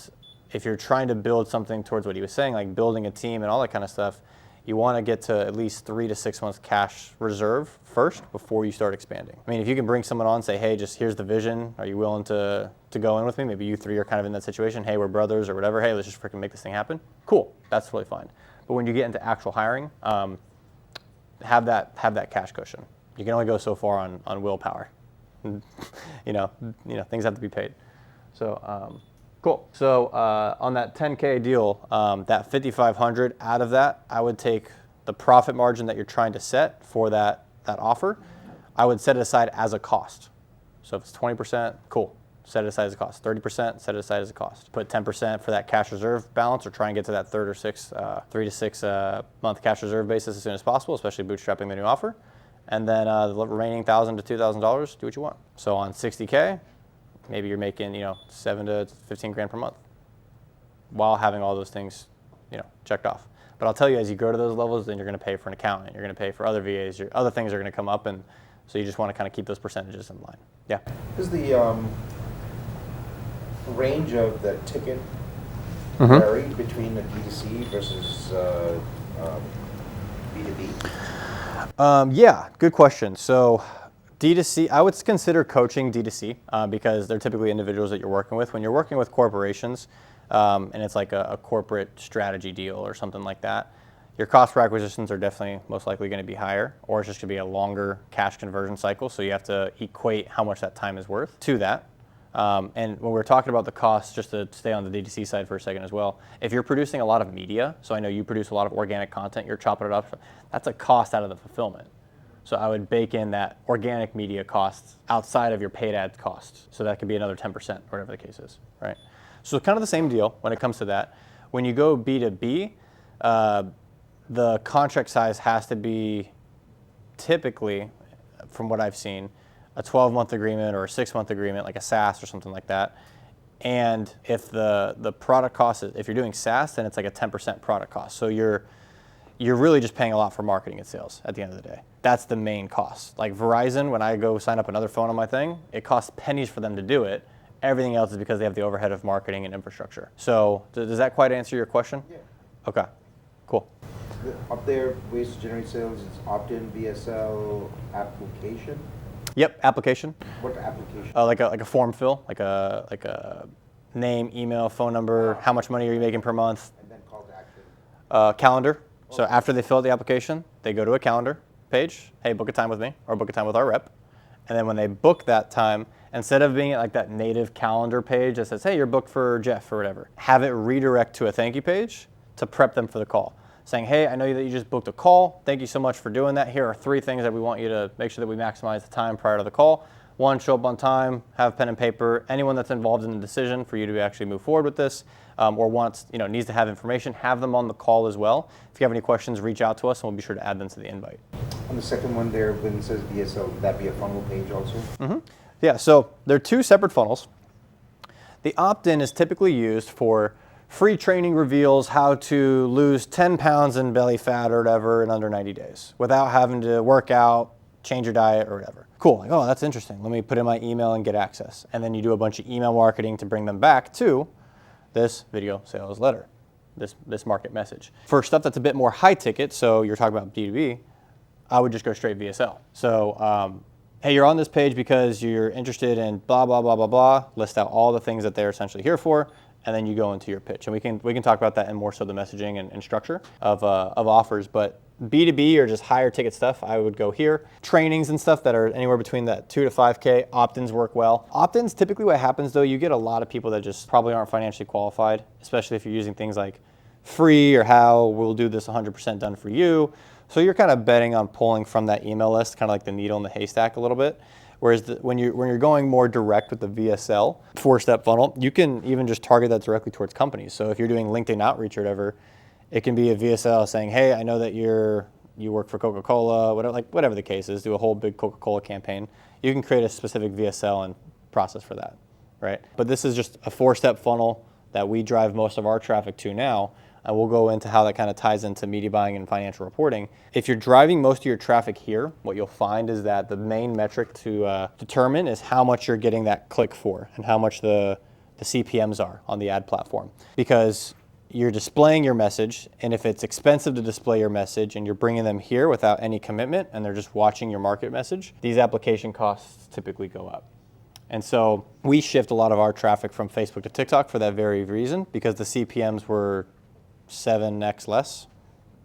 if you're trying to build something towards what he was saying, like building a team and all that kind of stuff, you want to get to at least 3 to 6 months cash reserve first before you start expanding. I mean, if you can bring someone on and say, hey, just here's the vision. Are you willing to go in with me? Maybe you 3 are kind of in that situation. Hey, we're brothers or whatever. Hey, let's just freaking make this thing happen. Cool. That's really fine. But when you get into actual hiring, have that cash cushion. You can only go so far on willpower. Things have to be paid. So cool. So on that 10K deal, that 5,500 out of that, I would take the profit margin that you're trying to set for that offer. I would set it aside as a cost. So if it's 20%, cool. Set it aside as a cost. 30%, set it aside as a cost. Put 10% for that cash reserve balance, or try and get to that 3 to 6 month cash reserve basis as soon as possible, especially bootstrapping the new offer. And then the remaining $1,000 to $2,000, do what you want. So on 60K, maybe you're making 7 to 15 grand per month, while having all those things checked off. But I'll tell you, as you grow to those levels, then you're going to pay for an accountant, you're going to pay for other VAs, other things are going to come up, and so you just want to kind of keep those percentages in line. Yeah. Does the range of the ticket vary between the D2C versus B2B? Yeah, good question. So D2C, I would consider coaching D2C because they're typically individuals that you're working with. When you're working with corporations, and it's like a corporate strategy deal or something like that, your cost per acquisitions are definitely most likely going to be higher, or it's just going to be a longer cash conversion cycle. So you have to equate how much that time is worth to that. And when we're talking about the costs, just to stay on the D2C side for a second as well, if you're producing a lot of media, so I know you produce a lot of organic content, you're chopping it up, that's a cost out of the fulfillment. So I would bake in that organic media costs outside of your paid ad costs. So that could be another 10%, whatever the case is, right? So kind of the same deal when it comes to that. When you go B2B, the contract size has to be typically, from what I've seen, a 12-month agreement or a 6-month agreement, like a SaaS or something like that. And if the product cost is, if you're doing SaaS, then it's like a 10% product cost. So you're really just paying a lot for marketing and sales at the end of the day. That's the main cost. Like Verizon, when I go sign up another phone on my thing, it costs pennies for them to do it. Everything else is because they have the overhead of marketing and infrastructure. So does that quite answer your question? Yeah. Okay, cool. Up there, ways to generate sales, it's opt-in, VSL, application. Yep, application. What application? Like a form fill, like a name, email, phone number, how much money are you making per month, And then call to action. calendar. So after they fill out the application, they go to a calendar page. Hey, book a time with me, or book a time with our rep. And then when they book that time, instead of being like that native calendar page that says, hey, you're booked for Jeff or whatever, have it redirect to a thank you page to prep them for the call. Saying, hey, I know that you just booked a call. Thank you so much for doing that. Here are 3 things that we want you to make sure that we maximize the time prior to the call. 1, show up on time, have pen and paper. Anyone that's involved in the decision for you to actually move forward with this, or needs to have information, have them on the call as well. If you have any questions, reach out to us, and we'll be sure to add them to the invite. On the second one there, when it says VSL, would that be a funnel page also? Mm-hmm. Yeah, so they're 2 separate funnels. The opt-in is typically used for free training reveals how to lose 10 pounds in belly fat or whatever in under 90 days without having to work out, change your diet or whatever. Cool, like, oh, that's interesting. Let me put in my email and get access. And then you do a bunch of email marketing to bring them back to this video sales letter, this market message. For stuff that's a bit more high ticket, so you're talking about B2B, I would just go straight VSL. So, hey, you're on this page because you're interested in blah, blah, blah, blah, blah, list out all the things that they're essentially here for, and then you go into your pitch. And we can talk about that in more so the messaging and structure of offers. But B2B or just higher ticket stuff, I would go here. Trainings and stuff that are anywhere between that 2 to 5K, opt-ins work well. Opt-ins, typically what happens though, you get a lot of people that just probably aren't financially qualified, especially if you're using things like free or how we'll do this 100% done for you. So you're kind of betting on pulling from that email list, kind of like the needle in the haystack a little bit. Whereas when you're going more direct with the VSL 4-step funnel, you can even just target that directly towards companies. So if you're doing LinkedIn outreach or whatever, it can be a VSL saying, hey, I know that you work for Coca-Cola, whatever the case is, do a whole big Coca-Cola campaign. You can create a specific VSL and process for that, right? But this is just a 4-step funnel that we drive most of our traffic to now. And we'll go into how that kind of ties into media buying and financial reporting. If you're driving most of your traffic here, what you'll find is that the main metric to determine is how much you're getting that click for and how much the CPMs are on the ad platform. Because you're displaying your message, and if it's expensive to display your message and you're bringing them here without any commitment and they're just watching your market message, these application costs typically go up. And so we shift a lot of our traffic from Facebook to TikTok for that very reason, because the CPMs were 7x less,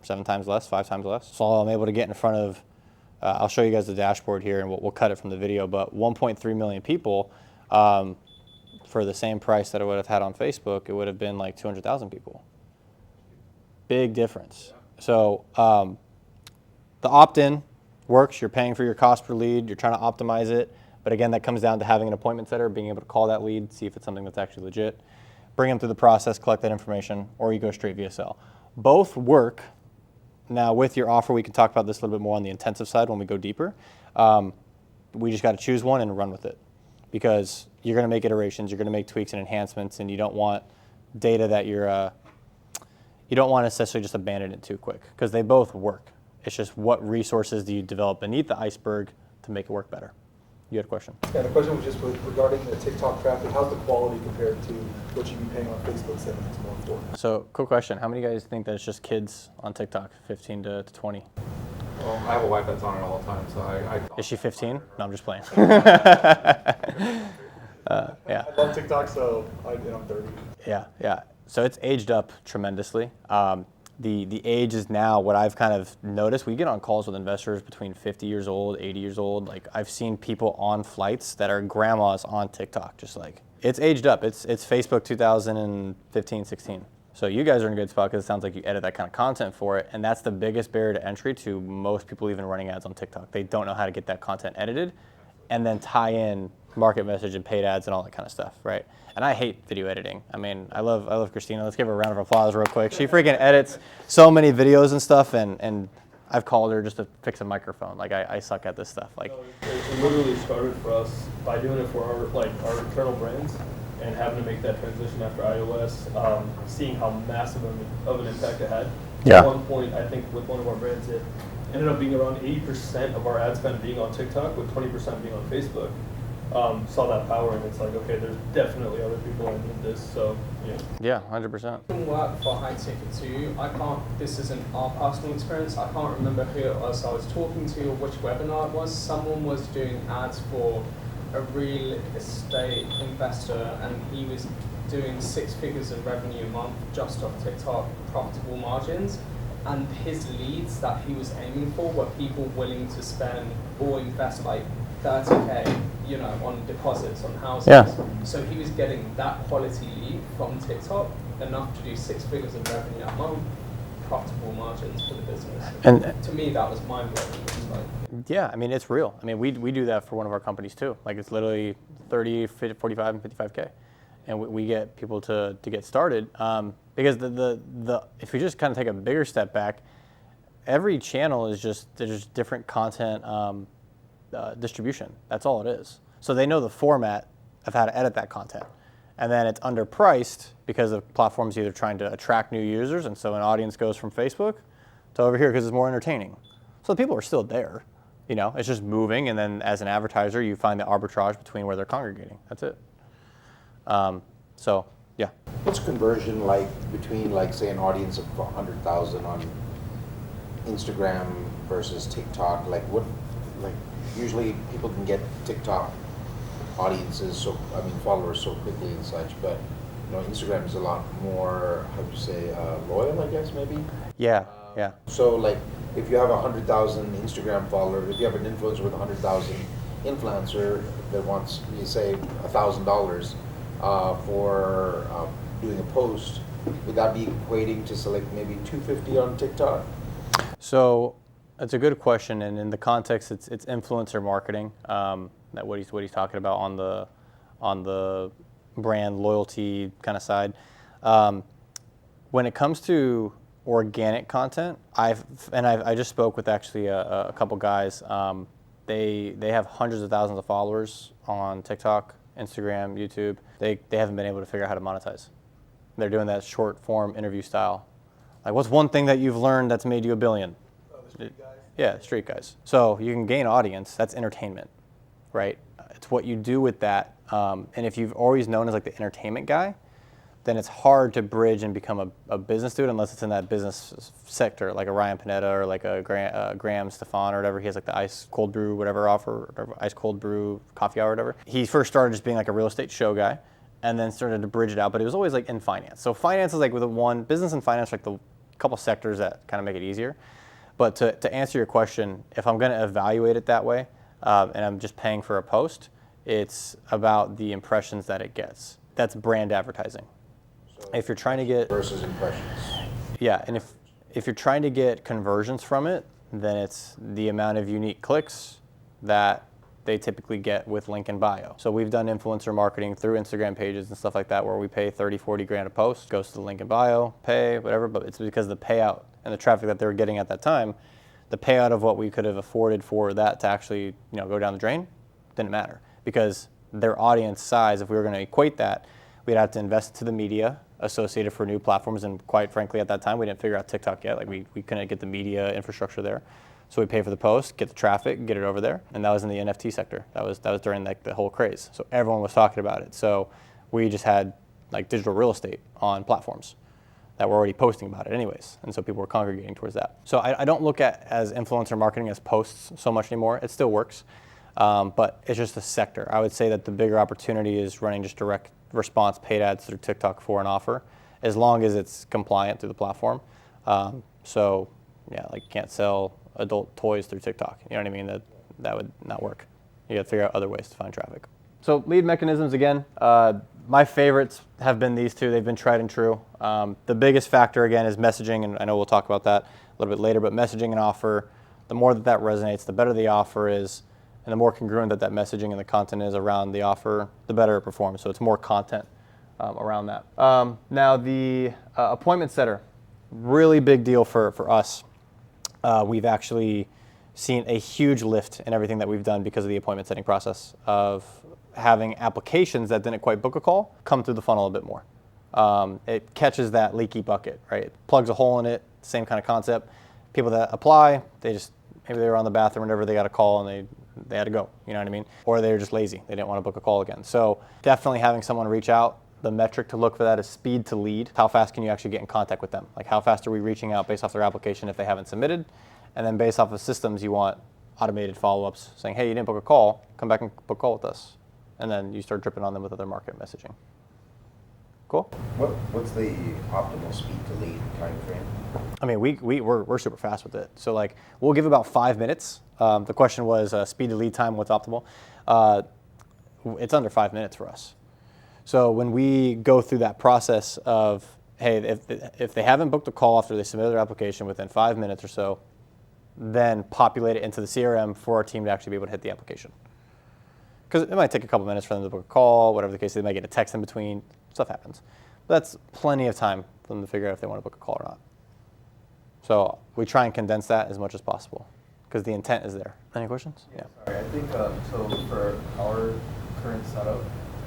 7 times less, 5 times less. So I'm able to get in front of, I'll show you guys the dashboard here and we'll cut it from the video, but 1.3 million people, for the same price that I would have had on Facebook, it would have been like 200,000 people. Big difference. So the opt-in works, you're paying for your cost per lead, you're trying to optimize it, but again, that comes down to having an appointment setter, being able to call that lead, see if it's something that's actually legit, bring them through the process, collect that information, or you go straight VSL. Both work. Now with your offer, we can talk about this a little bit more on the intensive side when we go deeper. We just got to choose one and run with it, because you're going to make iterations, you're going to make tweaks and enhancements, and you don't want data that you don't want to necessarily just abandon it too quick, because they both work. It's just what resources do you develop beneath the iceberg to make it work better. You had a question? Yeah, the question was just regarding the TikTok traffic. How's the quality compared to what you'd be paying on Facebook 7x more for? So, quick question. How many of you guys think that it's just kids on TikTok, 15 to 20? Well, I have a wife that's on it all the time, so I Is she 15? No, I'm just playing. Yeah. I love TikTok, so I'm 30. Yeah. So it's aged up tremendously. The age is now what I've kind of noticed. We get on calls with investors between 50 years old, 80 years old. Like, I've seen people on flights that are grandmas on TikTok, just like, it's aged up. It's Facebook 2015, 16. So you guys are in a good spot because it sounds like you edit that kind of content for it. And that's the biggest barrier to entry to most people even running ads on TikTok. They don't know how to get that content edited and then tie in market message and paid ads and all that kind of stuff, right? And I hate video editing. I mean, I love Christina. Let's give her a round of applause real quick. She freaking edits so many videos and stuff, and I've called her just to fix a microphone. Like, I suck at this stuff. Like, It literally started for us by doing it for our internal brands, and having to make that transition after iOS, seeing how massive of an impact it had. Yeah. At one point, I think with one of our brands, it ended up being around 80% of our ad spend being on TikTok, with 20% being on Facebook. Saw that power, and it's like, okay, there's definitely other people that need this, so, yeah. Yeah, 100%. Can work for high ticket too. This isn't our personal experience. I can't remember who it was I was talking to or which webinar it was. Someone was doing ads for a real estate investor, and he was doing 6 figures of revenue a month just off TikTok, profitable margins. And his leads that he was aiming for were people willing to spend or invest like 30K, you know, on deposits on houses. Yeah. So he was getting that quality lead from TikTok, enough to do 6 figures of revenue a month, profitable margins for the business. And to me, that was mind blowing. Like, yeah, I mean, it's real. I mean, we do that for one of our companies too. Like, it's literally 30, 50, 45, and 55K. And we get people to get started. Because if we just kind of take a bigger step back, every channel is there's just different content distribution. That's all it is. So they know the format of how to edit that content. And then it's underpriced because the platform's either trying to attract new users, and so an audience goes from Facebook to over here because it's more entertaining. So the people are still there. You know, it's just moving, and then as an advertiser, you find the arbitrage between where they're congregating. That's it. So, yeah. What's conversion like between, like, say, an audience of 100,000 on Instagram versus TikTok? Like, usually people can get TikTok audiences, followers so quickly and such, but, you know, Instagram is a lot more, how do you say, loyal, I guess, maybe? Yeah, yeah. So, like, if you have 100,000 Instagram followers, if you have an influencer with 100,000 influencer that wants, you say, $1,000 for doing a post, would that be equating to select maybe $250 on TikTok? So that's a good question, and in the context, it's influencer marketing. That what he's talking about on the brand loyalty kind of side. When it comes to organic content, I just spoke with actually a couple guys. They have hundreds of thousands of followers on TikTok, Instagram, YouTube. They haven't been able to figure out how to monetize. They're doing that short form interview style. Like, what's one thing that you've learned that's made you $1 billion? The street guys. Yeah, street guys. So you can gain audience. That's entertainment, right? It's what you do with that. And if you've always known as like the entertainment guy, then it's hard to bridge and become a business dude unless it's in that business sector, like a Ryan Panetta or like a Graham Stefan or whatever. He has like the ice cold brew whatever offer, or ice cold brew coffee hour or whatever. He first started just being like a real estate show guy, and then started to bridge it out. But it was always like in finance. So finance is like with business and finance are like the couple sectors that kind of make it easier. But to answer your question, if I'm going to evaluate it that way, and I'm just paying for a post, it's about the impressions that it gets. That's brand advertising. If you're trying to get versus impressions. Yeah, and if you're trying to get conversions from it, then it's the amount of unique clicks that they typically get with link in bio. So we've done influencer marketing through Instagram pages and stuff like that where we pay 30, 40 grand a post, goes to the link in bio, pay, whatever, but it's because the payout and the traffic that they were getting at that time, the payout of what we could have afforded for that to actually, go down the drain didn't matter because their audience size, if we were going to equate that, we'd have to invest into the media associated for new platforms, and quite frankly, at that time, we didn't figure out TikTok yet. Like we couldn't get the media infrastructure there, so we pay for the post, get the traffic, get it over there, and that was in the NFT sector. That was during like the whole craze, so everyone was talking about it. So we just had like digital real estate on platforms that were already posting about it anyways, and so people were congregating towards that. So I don't look at as influencer marketing as posts so much anymore. It still works, but it's just a sector. I would say that the bigger opportunity is running just direct response paid ads through TikTok for an offer, as long as it's compliant through the platform. So yeah, like you can't sell adult toys through TikTok. You know what I mean? That would not work. You got to figure out other ways to find traffic. So lead mechanisms again. My favorites have been these two. They've been tried and true. The biggest factor again is messaging, and I know we'll talk about that a little bit later. But messaging and offer, the more that resonates, the better the offer is. And the more congruent that messaging and the content is around the offer, the better it performs. So it's more content around that. Now the appointment setter, really big deal for us. We've actually seen a huge lift in everything that we've done because of the appointment setting process of having applications that didn't quite book a call come through the funnel a bit more. It catches that leaky bucket, right? It plugs a hole in it, same kind of concept. People that apply, maybe they were on the bathroom or whatever, they got a call and they had to go, you know what I mean? Or they were just lazy, they didn't want to book a call again. So definitely having someone reach out, the metric to look for that is speed to lead. How fast can you actually get in contact with them? Like how fast are we reaching out based off their application if they haven't submitted? And then based off of systems, you want automated follow-ups saying, hey, you didn't book a call, come back and book a call with us. And then you start dripping on them with other market messaging. Cool? What's the optimal speed to lead time frame? I mean, we're super fast with it. So like, we'll give about 5 minutes. The question was speed to lead time, what's optimal? It's under 5 minutes for us. So when we go through that process of, hey, if they haven't booked a call after they submitted their application within 5 minutes or so, then populate it into the CRM for our team to actually be able to hit the application. Because it might take a couple minutes for them to book a call, whatever the case, they might get a text in between, stuff happens. But that's plenty of time for them to figure out if they want to book a call or not. So we try and condense that as much as possible because the intent is there. Any questions? Yeah. Sorry, I think so for our current setup,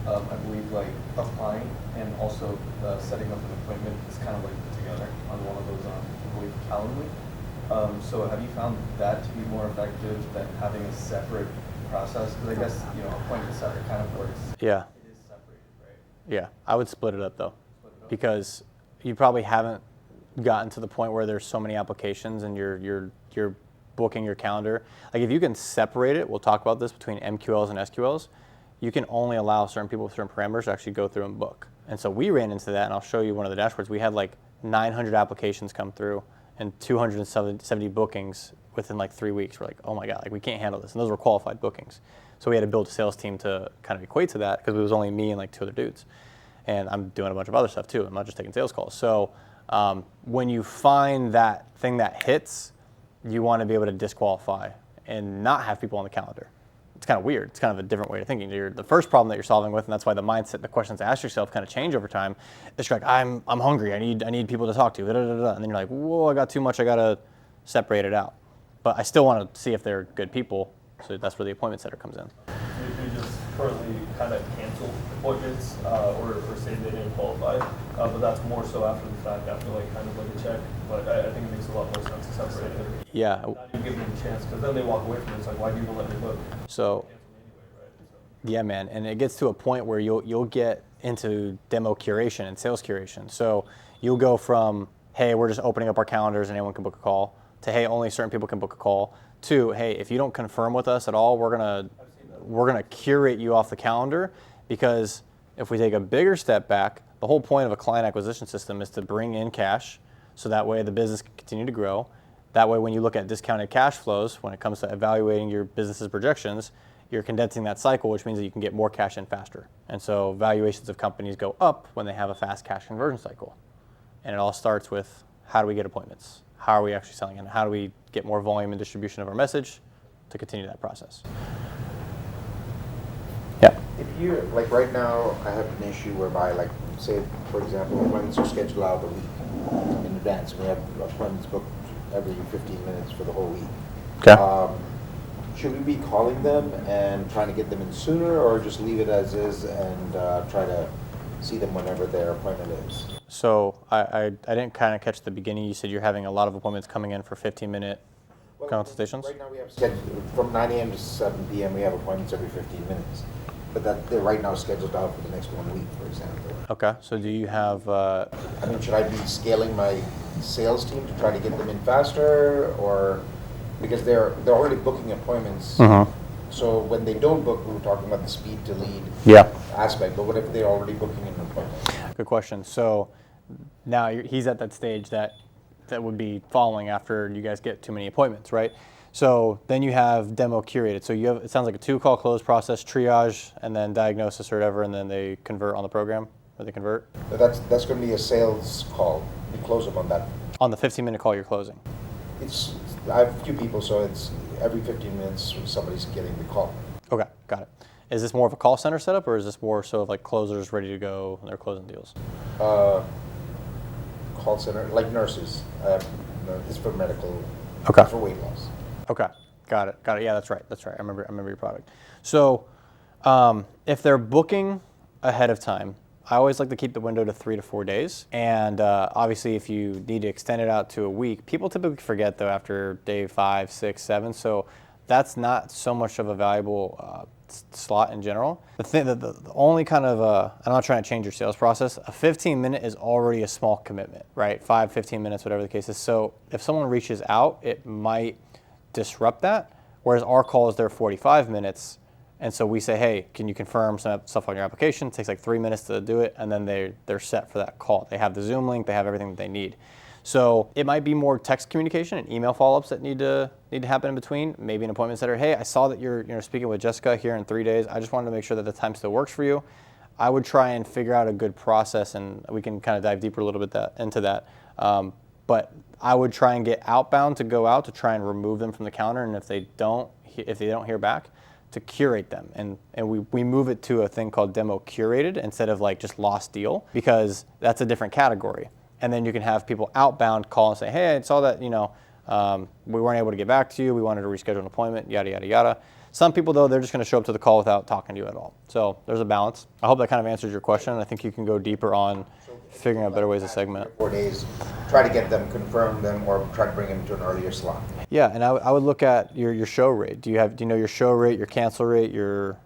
I believe like applying and also setting up an appointment is kind of like put together on one of those, I believe, Calendly. So have you found that to be more effective than having a separate process? Because I guess, appointment setter kind of works. Yeah. It is separated, right? Yeah, I would split it up though, because you probably haven't gotten to the point where there's so many applications and you're booking your calendar. Like if you can separate it, we'll talk about this between MQLs and SQLs, you can only allow certain people with certain parameters to actually go through and book. And so we ran into that, and I'll show you one of the dashboards. We had like 900 applications come through and 270 bookings within like 3 weeks. We're like, oh my God, like we can't handle this. And those were qualified bookings. So we had to build a sales team to kind of equate to that because it was only me and like 2 other dudes. And I'm doing a bunch of other stuff too. I'm not just taking sales calls. So when you find that thing that hits, you want to be able to disqualify and not have people on the calendar. It's kind of weird. It's kind of a different way of thinking. The first problem that you're solving with, and that's why the mindset, the questions to ask yourself kind of change over time, is you're like, I'm hungry. I need people to talk to. Da, da, da, da. And then you're like, whoa, I got too much. I got to separate it out. But I still want to see if they're good people. So that's where the appointment setter comes in. You just currently kind of cancel appointments or say they didn't qualify, but that's more so after the fact, after like kind of like a check. But I think it makes a lot more sense to separate it. Yeah. Not even give them a chance, because then they walk away from it. It's like, why do you even let me book? So, yeah, man, and it gets to a point where you'll get into demo curation and sales curation. So you'll go from, hey, we're just opening up our calendars and anyone can book a call, to hey, only certain people can book a call, to hey, if you don't confirm with us at all, we're gonna curate you off the calendar, because if we take a bigger step back, the whole point of a client acquisition system is to bring in cash, so that way the business can continue to grow. That way, when you look at discounted cash flows, when it comes to evaluating your business's projections, you're condensing that cycle, which means that you can get more cash in faster. And so valuations of companies go up when they have a fast cash conversion cycle. And it all starts with, how do we get appointments? How are we actually selling? And how do we get more volume and distribution of our message to continue that process? Yeah. If you, like right now, I have an issue whereby, like, say, for example, appointments are scheduled out a week in advance. We have appointments booked every 15 minutes for the whole week. Okay. Should we be calling them and trying to get them in sooner, or just leave it as is and try to see them whenever their appointment is? So I didn't kind of catch the beginning. You said you're having a lot of appointments coming in for 15-minute consultations? Right now we have scheduled from 9 a.m. to 7 p.m. We have appointments every 15 minutes. But they're right now scheduled out for the next 1 week, for example. Okay, so do you have... I mean, should I be scaling my sales team to try to get them in faster, or... Because they're already booking appointments. Mm-hmm. So when they don't book, we were talking about the speed to lead aspect, but what if they're already booking an appointment? Good question. So now he's at that stage that would be following after you guys get too many appointments, right? So then you have demo curated. So you have, it sounds like a 2-call close process, triage, and then diagnosis or whatever, and then they convert on the program, or they convert? But that's going to be a sales call. You close them on that. On the 15-minute call you're closing? I have a few people, so it's every 15 minutes somebody's getting the call. Okay, got it. Is this more of a call center setup, or is this more so of like closers ready to go and they're closing deals? Call center, like nurses. It's for medical, okay. For weight loss. Okay, got it. Yeah, that's right. I remember your product. So If they're booking ahead of time, I always like to keep the window to 3 to 4 days. And obviously, if you need to extend it out to a week, people typically forget though after day 5, 6, 7. So that's not so much of a valuable slot in general. The only kind of, I'm not trying to change your sales process, a 15-minute is already a small commitment, right? 5, 15 minutes, whatever the case is. So if someone reaches out, it might disrupt that. Whereas our calls, they're 45 minutes. And so we say, hey, can you confirm some stuff on your application? It takes like 3 minutes to do it, and then they're set for that call. They have the Zoom link, they have everything that they need. So it might be more text communication and email follow-ups that need to happen in between. Maybe an appointment setter, hey, I saw that you're speaking with Jessica here in 3 days. I just wanted to make sure that the time still works for you. I would try and figure out a good process, and we can kind of dive deeper a little bit into that. But I would try and get outbound to go out to try and remove them from the calendar, and if they don't hear back, to curate them, and we move it to a thing called demo curated instead of like just lost deal, because that's a different category. And then you can have people outbound call and say, hey, I saw that we weren't able to get back to you, we wanted to reschedule an appointment, yada yada yada. Some people though, they're just going to show up to the call without talking to you at all. So there's a balance. I hope that kind of answers your question. I think you can go deeper on figuring out better ways to segment. 4 days, try to get them, confirm them, or try to bring them to an earlier slot. Yeah, and I would look at your show rate. Do you know your show rate, your cancel rate, your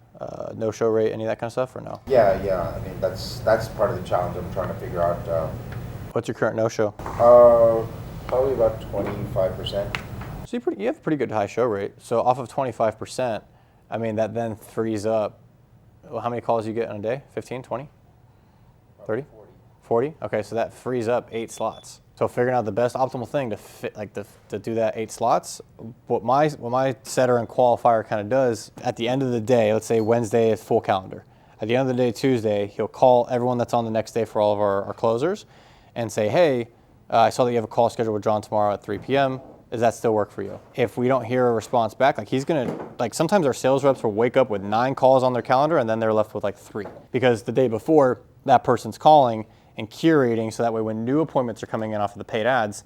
no show rate, any of that kind of stuff, or no? Yeah. I mean, that's part of the challenge I'm trying to figure out. What's your current no show? Probably about 25%. So you have a pretty good high show rate. So off of 25%, I mean, that then frees up, well, how many calls do you get in a day? 15, 20, 30? 40? Okay, so that frees up 8 slots. So figuring out the best optimal thing to fit, like to do that 8 slots, what my setter and qualifier kind of does, at the end of the day, let's say Wednesday is full calendar. At the end of the day, Tuesday, he'll call everyone that's on the next day for all of our closers and say, hey, I saw that you have a call scheduled with John tomorrow at 3 p.m. Does that still work for you? If we don't hear a response back, like he's gonna, like sometimes our sales reps will wake up with 9 calls on their calendar and then they're left with like 3. Because the day before, that person's calling and curating, so that way when new appointments are coming in off of the paid ads,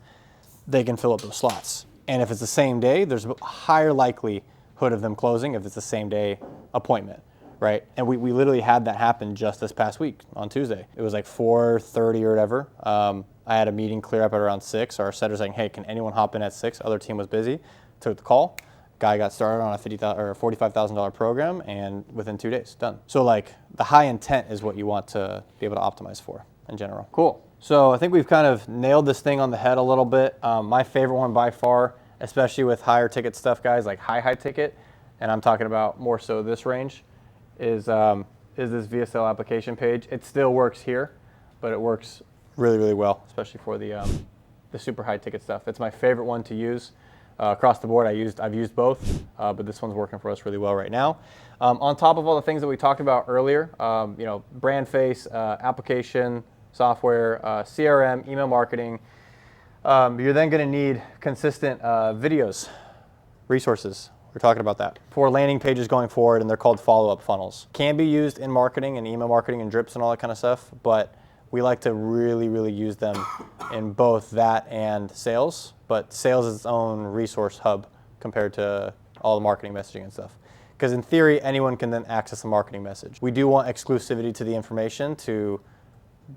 they can fill up those slots. And if it's the same day, there's a higher likelihood of them closing if it's the same day appointment, right? And we literally had that happen just this past week on Tuesday. It was like 4:30 or whatever. I had a meeting clear up at around 6. Our setter's saying, hey, can anyone hop in at 6? Other team was busy. Took the call. Guy got started on a $45,000 program, and within 2 days, done. So like the high intent is what you want to be able to optimize for in general. Cool. So I think we've kind of nailed this thing on the head a little bit. My favorite one by far, especially with higher ticket stuff, guys, like high ticket, and I'm talking about more so this range, is this VSL application page. It still works here, but it works really, really well, especially for the super high ticket stuff. It's my favorite one to use. Across the board, I've used both, but this one's working for us really well right now. On top of all the things that we talked about earlier, brand face, application, software, CRM, email marketing, you're then going to need consistent videos, resources. We're talking about that for landing pages going forward, and they're called follow-up funnels. Can be used in marketing and email marketing and drips and all that kind of stuff, but we like to really, really use them in both that and sales. But sales is its own resource hub compared to all the marketing messaging and stuff. Because in theory, anyone can then access a marketing message. We do want exclusivity to the information to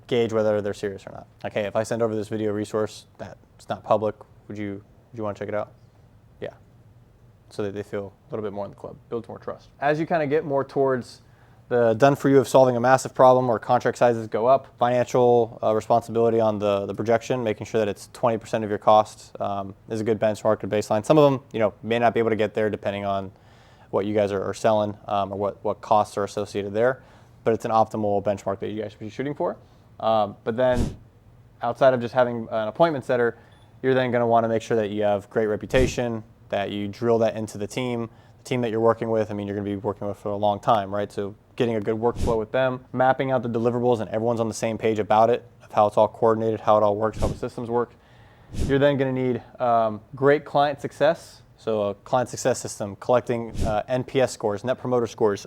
gauge whether they're serious or not. Like, hey, if I send over this video resource that's not public, would you want to check it out? Yeah. So that they feel a little bit more in the club, builds more trust. As you kind of get more towards the done for you of solving a massive problem, or contract sizes go up, financial responsibility on the projection, making sure that it's 20% of your cost is a good benchmark to baseline. Some of them, may not be able to get there depending on what you guys are selling or what costs are associated there, but it's an optimal benchmark that you guys should be shooting for. But then outside of just having an appointment setter, you're then going to want to make sure that you have great reputation, that you drill that into the team that you're working with. I mean, you're going to be working with for a long time, right? So getting a good workflow with them, mapping out the deliverables, and everyone's on the same page about it, of how it's all coordinated, how it all works, how the systems work. You're then going to need great client success. So a client success system, collecting NPS scores, net promoter scores,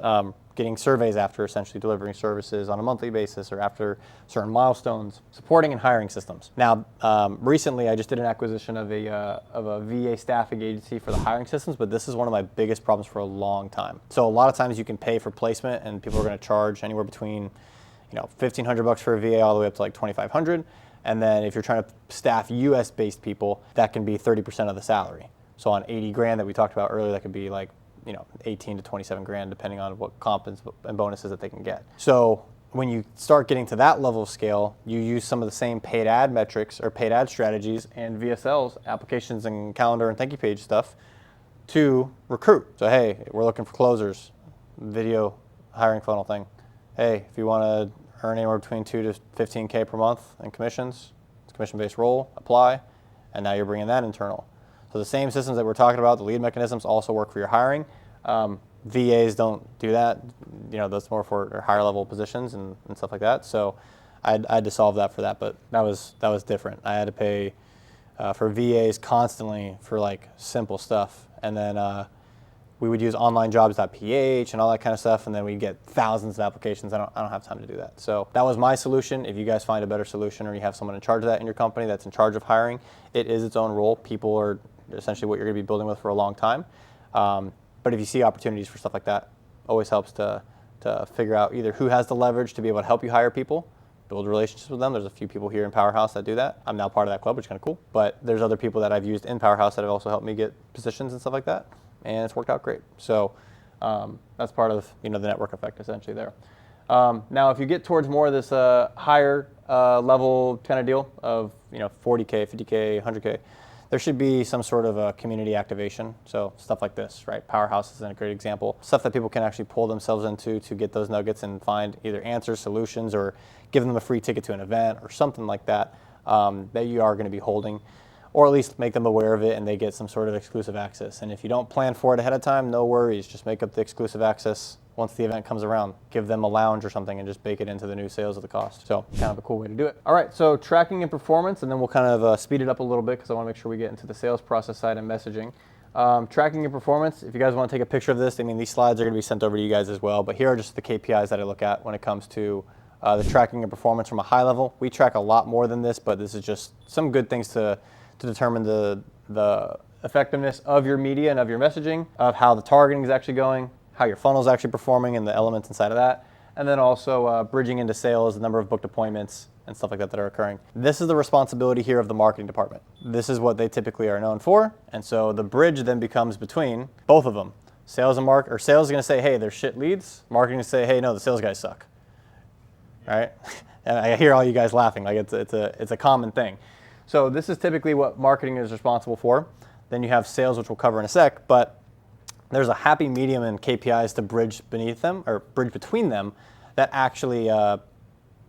getting surveys after essentially delivering services on a monthly basis or after certain milestones, supporting and hiring systems. Now, recently I just did an acquisition of a VA staffing agency for the hiring systems, but this is one of my biggest problems for a long time. So a lot of times you can pay for placement and people are going to charge anywhere between, you know, $1,500 for a VA all the way up to like $2,500. And then if you're trying to staff US-based people, that can be 30% of the salary. So on 80 grand that we talked about earlier, that could be like, you know, 18 to 27 grand, depending on what comp and bonuses that they can get. So when you start getting to that level of scale, you use some of the same paid ad metrics or paid ad strategies and VSLs, applications and calendar and thank you page stuff, to recruit. So hey, we're looking for closers, video hiring funnel thing. Hey, if you want to earn anywhere between 2 to 15K per month in commissions, it's a commission-based role, apply, and now you're bringing that internal. So the same systems that we're talking about, the lead mechanisms, also work for your hiring. VAs don't do that. You know, that's more for higher level positions and stuff like that. So I had to solve that for that, but that was different. I had to pay for VAs constantly for like simple stuff, and then we would use onlinejobs.ph and all that kind of stuff, and then we'd get thousands of applications. I don't have time to do that. So that was my solution. If you guys find a better solution or you have someone in charge of that in your company that's in charge of hiring, it is its own role. People are essentially what you're going to be building with for a long time. But if you see opportunities for stuff like that, always helps to figure out either who has the leverage to be able to help you hire people, build relationships with them. There's a few people here in Powerhouse that do that. I'm now part of that club, which is kind of cool. But there's other people that I've used in Powerhouse that have also helped me get positions and stuff like that, and it's worked out great. So that's part of, you know, the network effect essentially there. Now, if you get towards more of this higher level kind of deal of, you know, 40K, 50K, 100K, there should be some sort of a community activation. So stuff like this, right? Powerhouse is a great example. Stuff that people can actually pull themselves into to get those nuggets and find either answers, solutions, or give them a free ticket to an event or something like that that you are going to be holding, or at least make them aware of it and they get some sort of exclusive access. And if you don't plan for it ahead of time, no worries. Just make up the exclusive access once the event comes around. Give them a lounge or something and just bake it into the new sales of the cost. So kind of a cool way to do it. All right, so tracking and performance, and then we'll kind of speed it up a little bit because I want to make sure we get into the sales process side and messaging. Tracking and performance, if you guys want to take a picture of this, I mean, these slides are going to be sent over to you guys as well, but here are just the KPIs that I look at when it comes to the tracking and performance from a high level. We track a lot more than this, but this is just some good things to determine the effectiveness of your media and of your messaging, of how the targeting is actually going, how your funnel is actually performing and the elements inside of that, and then also bridging into sales, the number of booked appointments and stuff like that that are occurring. This is the responsibility here of the marketing department. This is what they typically are known for, and so the bridge then becomes between both of them. Sales and sales is going to say, hey, there's shit leads. Marketing is say, hey, no, the sales guys suck. Right? And I hear all you guys laughing, like it's a common thing. So this is typically what marketing is responsible for. Then you have sales, which we'll cover in a sec, but there's a happy medium in KPIs to bridge beneath them, or bridge between them, that actually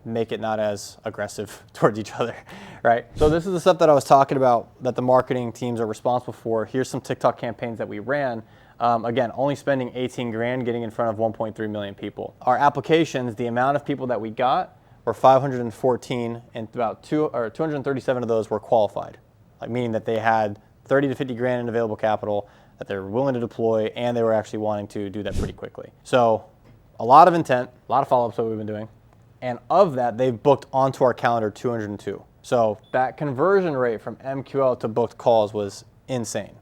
make it not as aggressive towards each other, right? So this is the stuff that I was talking about that the marketing teams are responsible for. Here's some TikTok campaigns that we ran. Again, only spending 18 grand, getting in front of 1.3 million people. Our applications, the amount of people that we got were 514, and about 237 of those were qualified, like meaning that they had 30 to 50 grand in available capital that they were willing to deploy, and they were actually wanting to do that pretty quickly. So a lot of intent, a lot of follow-ups that we've been doing, and of that, they've booked onto our calendar 202. So that conversion rate from MQL to booked calls was insane,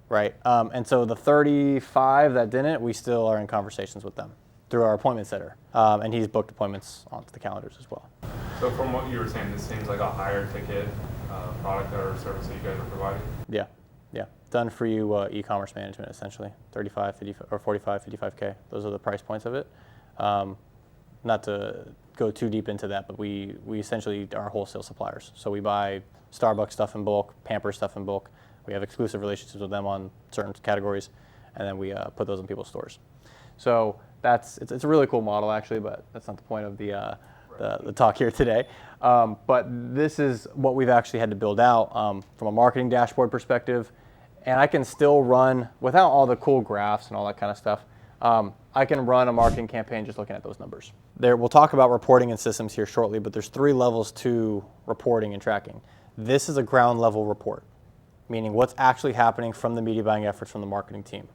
right? And so the 35 that didn't, we still are in conversations with them through our appointment setter, and he's booked appointments onto the calendars as well. So from what you were saying, this seems like a higher ticket product or service that you guys are providing? Yeah. Done for you e-commerce management, essentially. 35, 50, or 45, 55K. Those are the price points of it. Not to go too deep into that, but we essentially are wholesale suppliers. So we buy Starbucks stuff in bulk, Pampers stuff in bulk. We have exclusive relationships with them on certain categories, and then we put those in people's stores. So it's a really cool model, actually, but that's not the point of the talk here today. But this is what we've actually had to build out from a marketing dashboard perspective. And I can still run, without all the cool graphs and all that kind of stuff, I can run a marketing campaign just looking at those numbers. We'll talk about reporting and systems here shortly, but there's 3 levels to reporting and tracking. This is a ground level report, meaning what's actually happening from the media buying efforts from the marketing team.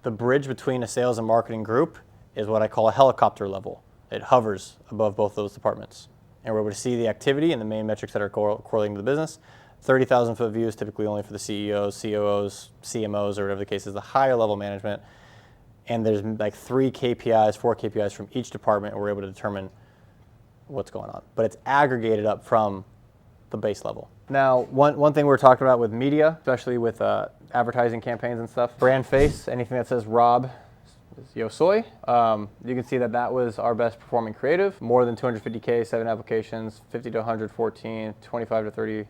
The bridge between a sales and marketing group is what I call a helicopter level. It hovers above both those departments. And we're able to see the activity and the main metrics that are correlating to the business. 30,000 foot views, typically only for the CEOs, COOs, CMOs, or whatever the case is, the higher level management. And there's like 4 KPIs from each department, and we're able to determine what's going on. But it's aggregated up from the base level. Now, one thing we're talking about with media, especially with advertising campaigns and stuff, brand face, anything that says Rob Yo Soy, you can see that that was our best performing creative. More than 250K, 7 applications, 50 to 100, 14, 25 to 30,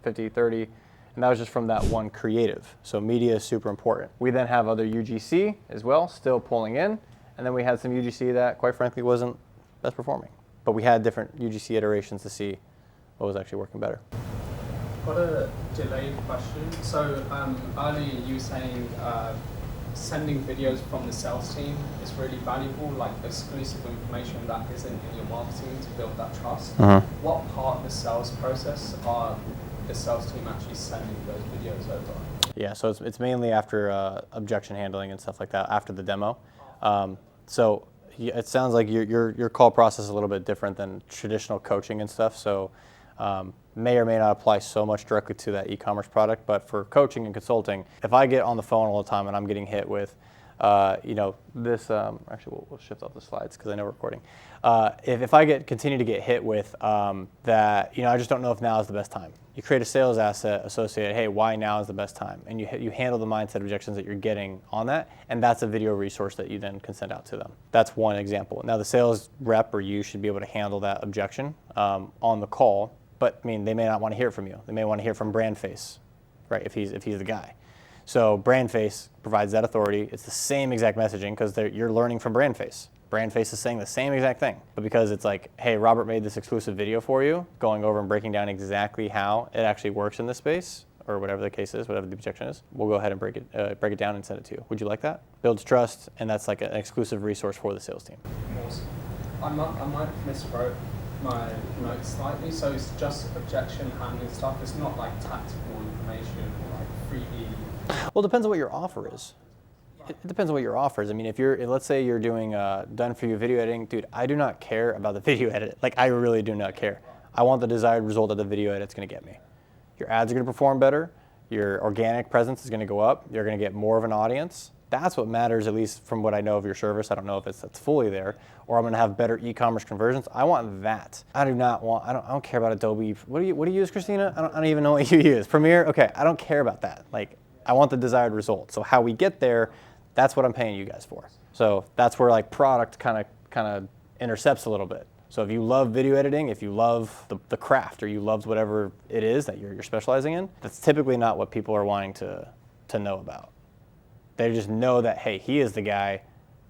50, 30. And that was just from that one creative. So media is super important. We then have other UGC as well, still pulling in. And then we had some UGC that, quite frankly, wasn't best performing. But we had different UGC iterations to see what was actually working better. Got a delayed question. So earlier you were saying sending videos from the sales team is really valuable, like exclusive information that isn't in your marketing to build that trust. What part of the sales process are the sales team actually sending those videos over? Yeah, so it's mainly after objection handling and stuff like that, after the demo. So it sounds like your call process is a little bit different than traditional coaching and stuff. So may or may not apply so much directly to that e-commerce product, but for coaching and consulting, if I get on the phone all the time and I'm getting hit with, this, actually we'll shift off the slides because I know we're recording. If I continue to get hit with that, I just don't know if now is the best time. You create a sales asset associated, hey, why now is the best time? And you handle the mindset objections that you're getting on that, and that's a video resource that you then can send out to them. That's one example. Now the sales rep or you should be able to handle that objection on the call, but they may not want to hear it from you. They may want to hear from brand face, right, if he's the guy. So brand face provides that authority. It's the same exact messaging because you're learning from brand face. Brand face is saying the same exact thing, but because it's like, hey, Robert made this exclusive video for you, going over and breaking down exactly how it actually works in this space, or whatever the case is, whatever the objection is, we'll go ahead and break it down and send it to you. Would you like that? Builds trust, and that's like an exclusive resource for the sales team. Awesome. I might miswrote my notes slightly, so it's just objection handling stuff. It's not like tactical information or like 3D. Well, it depends on what your offer is. It depends on what your offer is. I mean, let's say you're doing done for you video editing, dude, I do not care about the video edit. Like, I really do not care. I want the desired result that the video edit's going to get me. Your ads are going to perform better. Your organic presence is going to go up. You're going to get more of an audience. That's what matters, at least from what I know of your service. I don't know if that's fully there, or I'm going to have better e-commerce conversions. I want that. I don't care about Adobe. What do you use, Christina? I don't even know what you use. Premiere? Okay, I don't care about that. Like, I want the desired result. So how we get there, that's what I'm paying you guys for. So that's where like product kind of intercepts a little bit. So if you love video editing, if you love the craft, or you love whatever it is that you're specializing in, that's typically not what people are wanting to know about. They just know that, hey, he is the guy.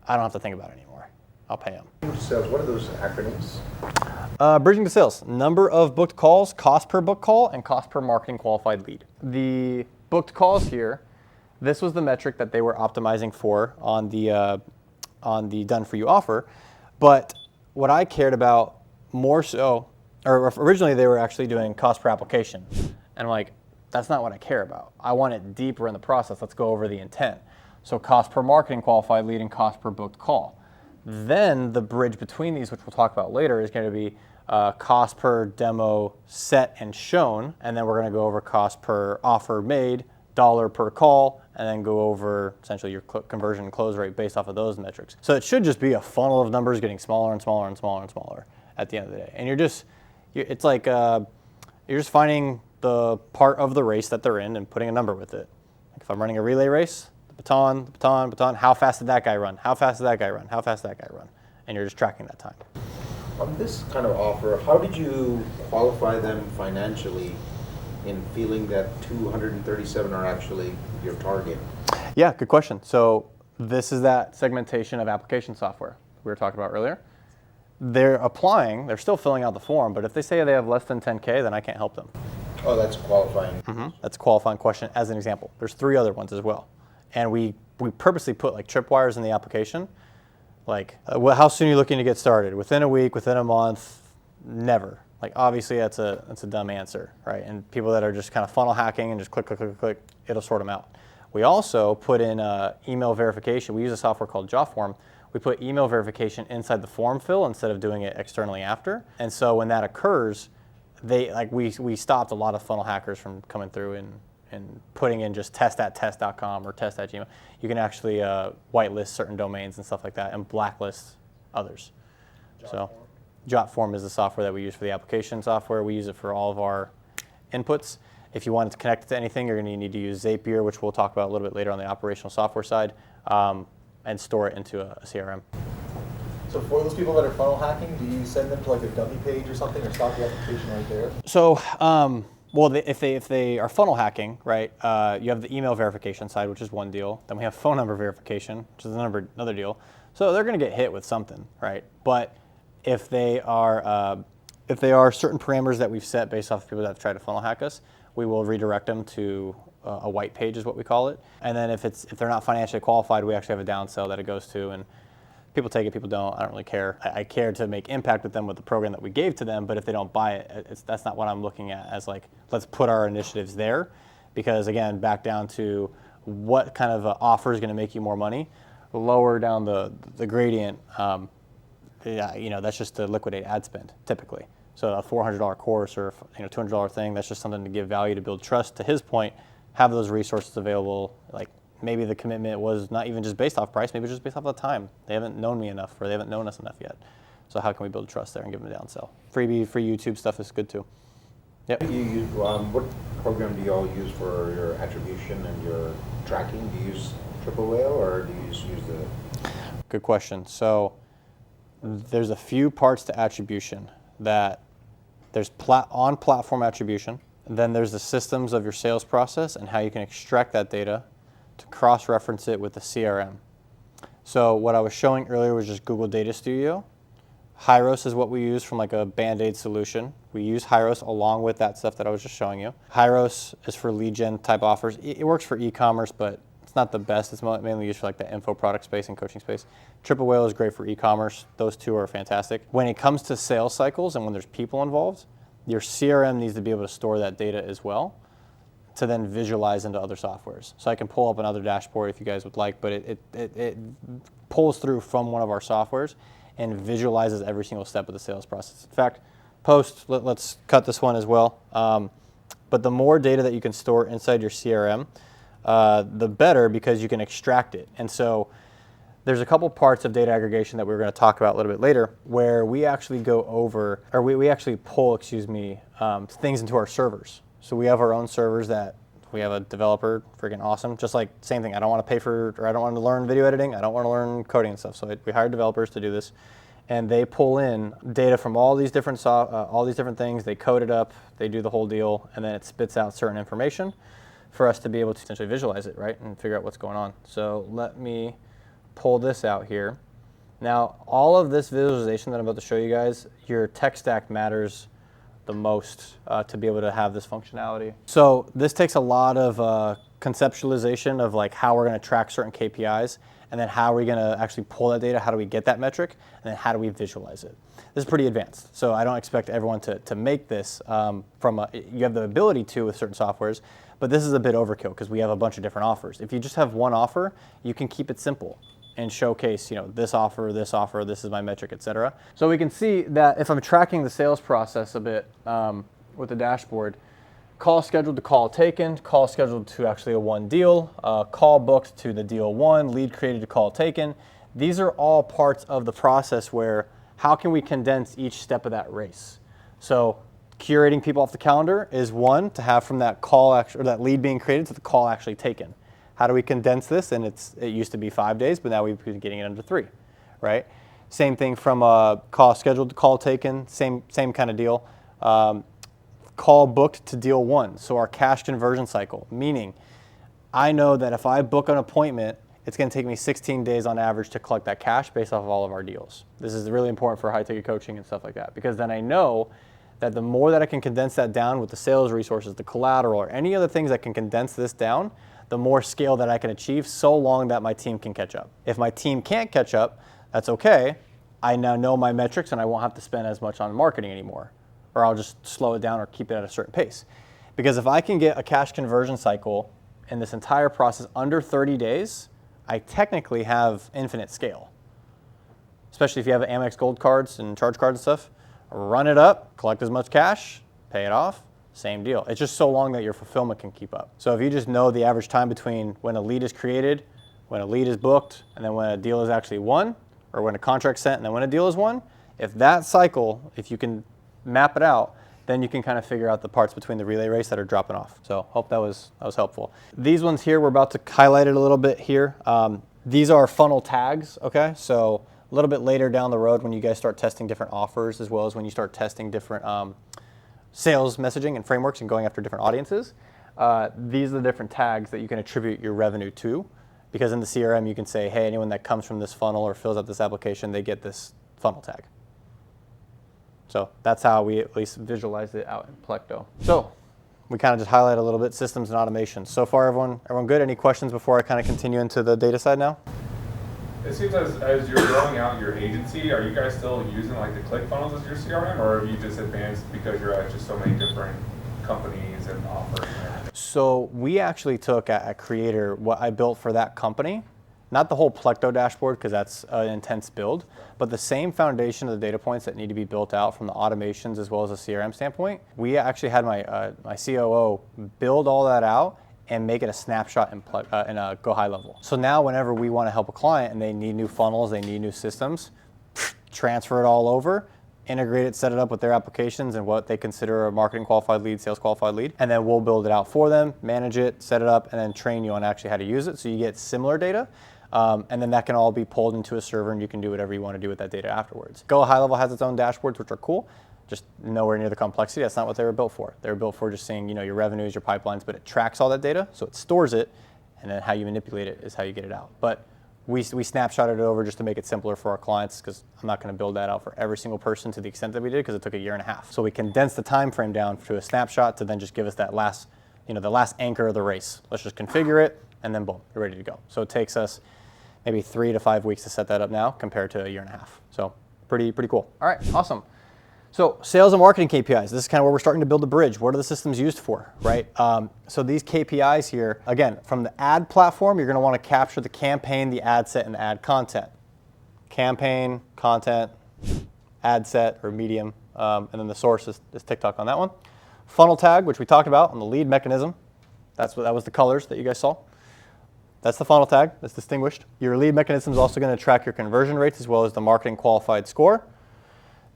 I don't have to think about it anymore. I'll pay him. Sales, what are those acronyms? Bridging to sales. Number of booked calls, cost per book call, and cost per marketing qualified lead. The booked calls here, this was the metric that they were optimizing for on the done for you offer. But what I cared about more so, or originally they were actually doing cost per application. And I'm like, that's not what I care about. I want it deeper in the process. Let's go over the intent. So cost per marketing qualified lead and cost per booked call. Then the bridge between these, which we'll talk about later, is going to be cost per demo set and shown. And then we're going to go over cost per offer made, dollar per call, and then go over essentially your conversion and close rate based off of those metrics. So it should just be a funnel of numbers getting smaller and smaller and smaller and smaller at the end of the day. And it's like you're just finding the part of the race that they're in and putting a number with it. Like if I'm running a relay race, the baton, how fast did that guy run? How fast did that guy run? How fast did that guy run? And you're just tracking that time. On this kind of offer, how did you qualify them financially in feeling that 237 are actually your target? Yeah, good question. So this is that segmentation of application software we were talking about earlier. They're applying, they're still filling out the form, but if they say they have less than 10K, then I can't help them. Oh, that's qualifying. Mm-hmm. That's a qualifying question as an example. There's 3 other ones as well. And we purposely put like tripwires in the application. Like, how soon are you looking to get started? Within a week, within a month, never. Like, obviously that's a dumb answer, right? And people that are just kind of funnel hacking and just click, click, click, click, it'll sort them out. We also put in email verification. We use a software called Jotform. we put email verification inside the form fill instead of doing it externally after. And so when that occurs, we stopped a lot of funnel hackers from coming through and putting in just test@test.com or test@gmail. You can actually whitelist certain domains and stuff like that and blacklist others. Jotform is the software that we use for the application software. We use it for all of our inputs. If you want it to connect it to anything, you're going to need to use Zapier, which we'll talk about a little bit later on the operational software side, and store it into a CRM. So for those people that are funnel hacking, do you send them to like a dummy page or something, or stop the application right there? So, if they are funnel hacking, right, you have the email verification side, which is one deal. Then we have phone number verification, which is another deal. So they're going to get hit with something, right? But if they are certain parameters that we've set based off of people that have tried to funnel hack us, we will redirect them to a white page, is what we call it. And then if they're not financially qualified, we actually have a downsell that it goes to, and people take it, people don't. I don't really care. I care to make impact with them with the program that we gave to them, but if they don't buy it, that's not what I'm looking at as like, let's put our initiatives there. Because again, back down to what kind of offer is going to make you more money, lower down the gradient, that's just to liquidate ad spend typically. So a $400 course or $200 thing, that's just something to give value, to build trust. To his point, have those resources available. Like maybe the commitment was not even just based off price, maybe just based off the time. They haven't known me enough, or they haven't known us enough yet. So how can we build trust there and give them a downsell? Free YouTube stuff is good too. Yep. What program do you all use for your attribution and your tracking? Do you use Triple Whale, or do you just use the... Good question. So there's a few parts to attribution. That there's on-platform attribution, and then there's the systems of your sales process and how you can extract that data to cross-reference it with the CRM. So what I was showing earlier was just Google Data Studio. Hyros is what we use from like a Band-Aid solution. We use Hyros along with that stuff that I was just showing you. Hyros is for lead gen type offers. It works for e-commerce, but it's not the best. It's mainly used for like the info product space and coaching space. Triple Whale is great for e-commerce. Those two are fantastic. When it comes to sales cycles and when there's people involved, your CRM needs to be able to store that data as well to then visualize into other softwares. So I can pull up another dashboard if you guys would like, but it pulls through from one of our softwares and visualizes every single step of the sales process. In fact, let's cut this one as well. But the more data that you can store inside your CRM, the better, because you can extract it. And so there's a couple parts of data aggregation that we're going to talk about a little bit later, where we actually go over, or we actually pull, things into our servers. So we have our own servers that we have a developer, freaking awesome. Just like same thing, I don't want to pay for, or I don't want to learn video editing, I don't want to learn coding and stuff. So we hire developers to do this, and they pull in data from all these different things. They code it up, they do the whole deal, and then it spits out certain information for us to be able to essentially visualize it, right, and figure out what's going on. So let me pull this out here. Now, all of this visualization that I'm about to show you guys, your tech stack matters the most to be able to have this functionality. So this takes a lot of conceptualization of like how we're going to track certain KPIs, and then how are we going to actually pull that data, how do we get that metric, and then how do we visualize it. This is pretty advanced, so I don't expect everyone to make this you have the ability to with certain softwares, but this is a bit overkill because we have a bunch of different offers. If you just have one offer, you can keep it simple and showcase, this offer, this is my metric, etc. So we can see that if I'm tracking the sales process a bit with the dashboard, call scheduled to call taken, call scheduled to actually a won deal, call booked to the deal won, lead created to call taken. These are all parts of the process where how can we condense each step of that race? So curating people off the calendar is one, to have from that call or that lead being created to the call actually taken. How do we condense this? And it used to be 5 days, but now we've been getting it under 3, right? Same thing from a call scheduled to call taken, same kind of deal. Call booked to deal won. So our cash conversion cycle, meaning I know that if I book an appointment, it's going to take me 16 days on average to collect that cash based off of all of our deals. This is really important for high-ticket coaching and stuff like that, because then I know that the more that I can condense that down with the sales resources, the collateral, or any other things that can condense this down, the more scale that I can achieve, so long that my team can catch up. If my team can't catch up, that's okay. I now know my metrics and I won't have to spend as much on marketing anymore, or I'll just slow it down or keep it at a certain pace. Because if I can get a cash conversion cycle in this entire process under 30 days, I technically have infinite scale. especially if you have Amex Gold cards and charge cards and stuff. Run it up, collect as much cash, pay it off, same deal. It's just so long that your fulfillment can keep up. So if you just know the average time between when a lead is created, when a lead is booked, and then when a deal is actually won, or when a contract's sent and then when a deal is won, if that cycle, if you can map it out, then you can kind of figure out the parts between the relay race that are dropping off. So hope that was helpful. These ones here, we're about to highlight it a little bit here. These are funnel tags, okay? So a little bit later down the road when you guys start testing different offers, as well as when you start testing different sales messaging and frameworks and going after different audiences, these are the different tags that you can attribute your revenue to. Because in the CRM, you can say, hey, anyone that comes from this funnel or fills out this application, they get this funnel tag. So that's how we at least visualize it out in Plecto. So we kind of just highlight a little bit systems and automation. So far, everyone good? Any questions before I kind of continue into the data side now? It seems as you're growing out your agency, are you guys still using like the ClickFunnels as your CRM, or have you just advanced because you're at just so many different companies and offers and everything? So we actually took at Creator what I built for that company, not the whole Plecto dashboard because that's an intense build, but the same foundation of the data points that need to be built out from the automations as well as a CRM standpoint. We actually had my COO build all that out and make it a snapshot in a Go High level. So now whenever we want to help a client and they need new funnels, they need new systems, transfer it all over, integrate it, set it up with their applications and what they consider a marketing qualified lead, sales qualified lead, and then we'll build it out for them, manage it, set it up, and then train you on actually how to use it so you get similar data. And then that can all be pulled into a server and you can do whatever you want to do with that data afterwards. Go High Level has its own dashboards, which are cool, just nowhere near the complexity. That's not what they were built for. They were built for just seeing, your revenues, your pipelines, but it tracks all that data, so it stores it, and then how you manipulate it is how you get it out. But we snapshotted it over just to make it simpler for our clients because I'm not going to build that out for every single person to the extent that we did because it took a year and a half. So we condensed the time frame down to a snapshot to then just give us that last, the last anchor of the race. Let's just configure it, and then boom, you're ready to go. So it takes us maybe 3 to 5 weeks to set that up now compared to a year and a half. So pretty cool. All right, awesome. So sales and marketing KPIs, this is kind of where we're starting to build the bridge. What are the systems used for, right? So these KPIs here, again, from the ad platform, you're gonna wanna capture the campaign, the ad set, and the ad content. Campaign, content, ad set, or medium, and then the source is TikTok on that one. Funnel tag, which we talked about on the lead mechanism. That was the colors that you guys saw. That's the funnel tag, that's distinguished. Your lead mechanism is also gonna track your conversion rates as well as the marketing qualified score.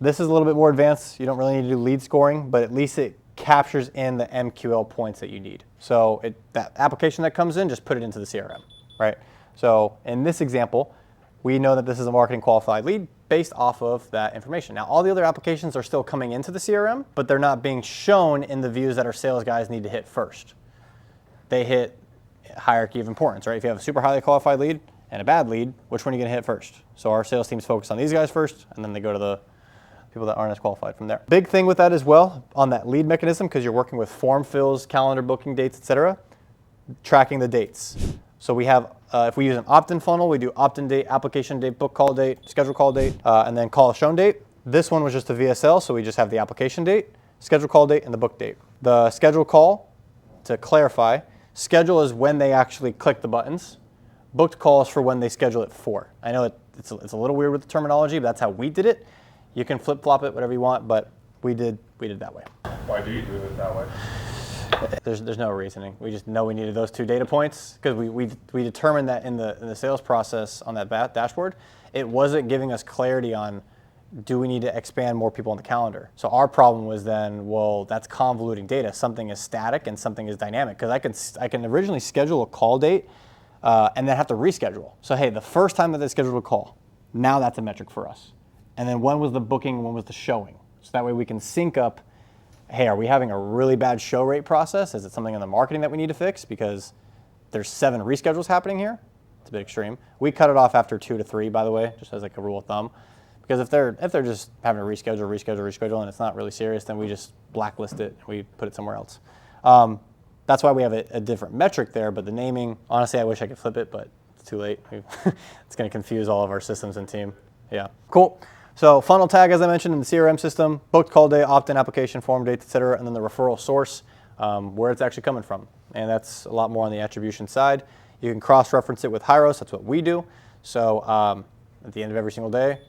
This is a little bit more advanced. You don't really need to do lead scoring, but at least it captures in the MQL points that you need. So that application that comes in, just put it into the CRM, right? So in this example, we know that this is a marketing qualified lead based off of that information. Now, all the other applications are still coming into the CRM, but they're not being shown in the views that our sales guys need to hit first. They hit hierarchy of importance, right? If you have a super highly qualified lead and a bad lead, which one are you gonna hit first? So our sales teams focus on these guys first, and then they go to the people that aren't as qualified from there. Big thing with that as well, on that lead mechanism, because you're working with form fills, calendar booking dates, etc., tracking the dates. So we have, if we use an opt-in funnel, we do opt-in date, application date, book call date, schedule call date, and then call shown date. This one was just a VSL, so we just have the application date, schedule call date, and the book date. The schedule call, to clarify, schedule is when they actually click the buttons. Booked call is for when they schedule it for. I know it's a little weird with the terminology, but that's how we did it. You can flip-flop it, whatever you want, but we did that way. Why do you do it that way? There's no reasoning. We just know we needed those 2 data points because we determined that in the sales process on that dashboard, it wasn't giving us clarity on do we need to expand more people on the calendar. So our problem was then, well, that's convoluting data. Something is static and something is dynamic because I can originally schedule a call date and then have to reschedule. So hey, the first time that they scheduled a call, now that's a metric for us. And then when was the booking, when was the showing? So that way we can sync up, hey, are we having a really bad show rate process? Is it something in the marketing that we need to fix? Because there's 7 reschedules happening here. It's a bit extreme. We cut it off after 2 to 3, by the way, just as like a rule of thumb. Because if they're just having to reschedule, and it's not really serious, then we just blacklist it, and we put it somewhere else. That's why we have a different metric there, but the naming, honestly, I wish I could flip it, but it's too late. It's gonna confuse all of our systems and team. Yeah, cool. So funnel tag, as I mentioned, in the CRM system, booked call date, opt-in application form dates, et cetera, and then the referral source, where it's actually coming from. And that's a lot more on the attribution side. You can cross-reference it with Hyros, that's what we do. So at the end of every single day,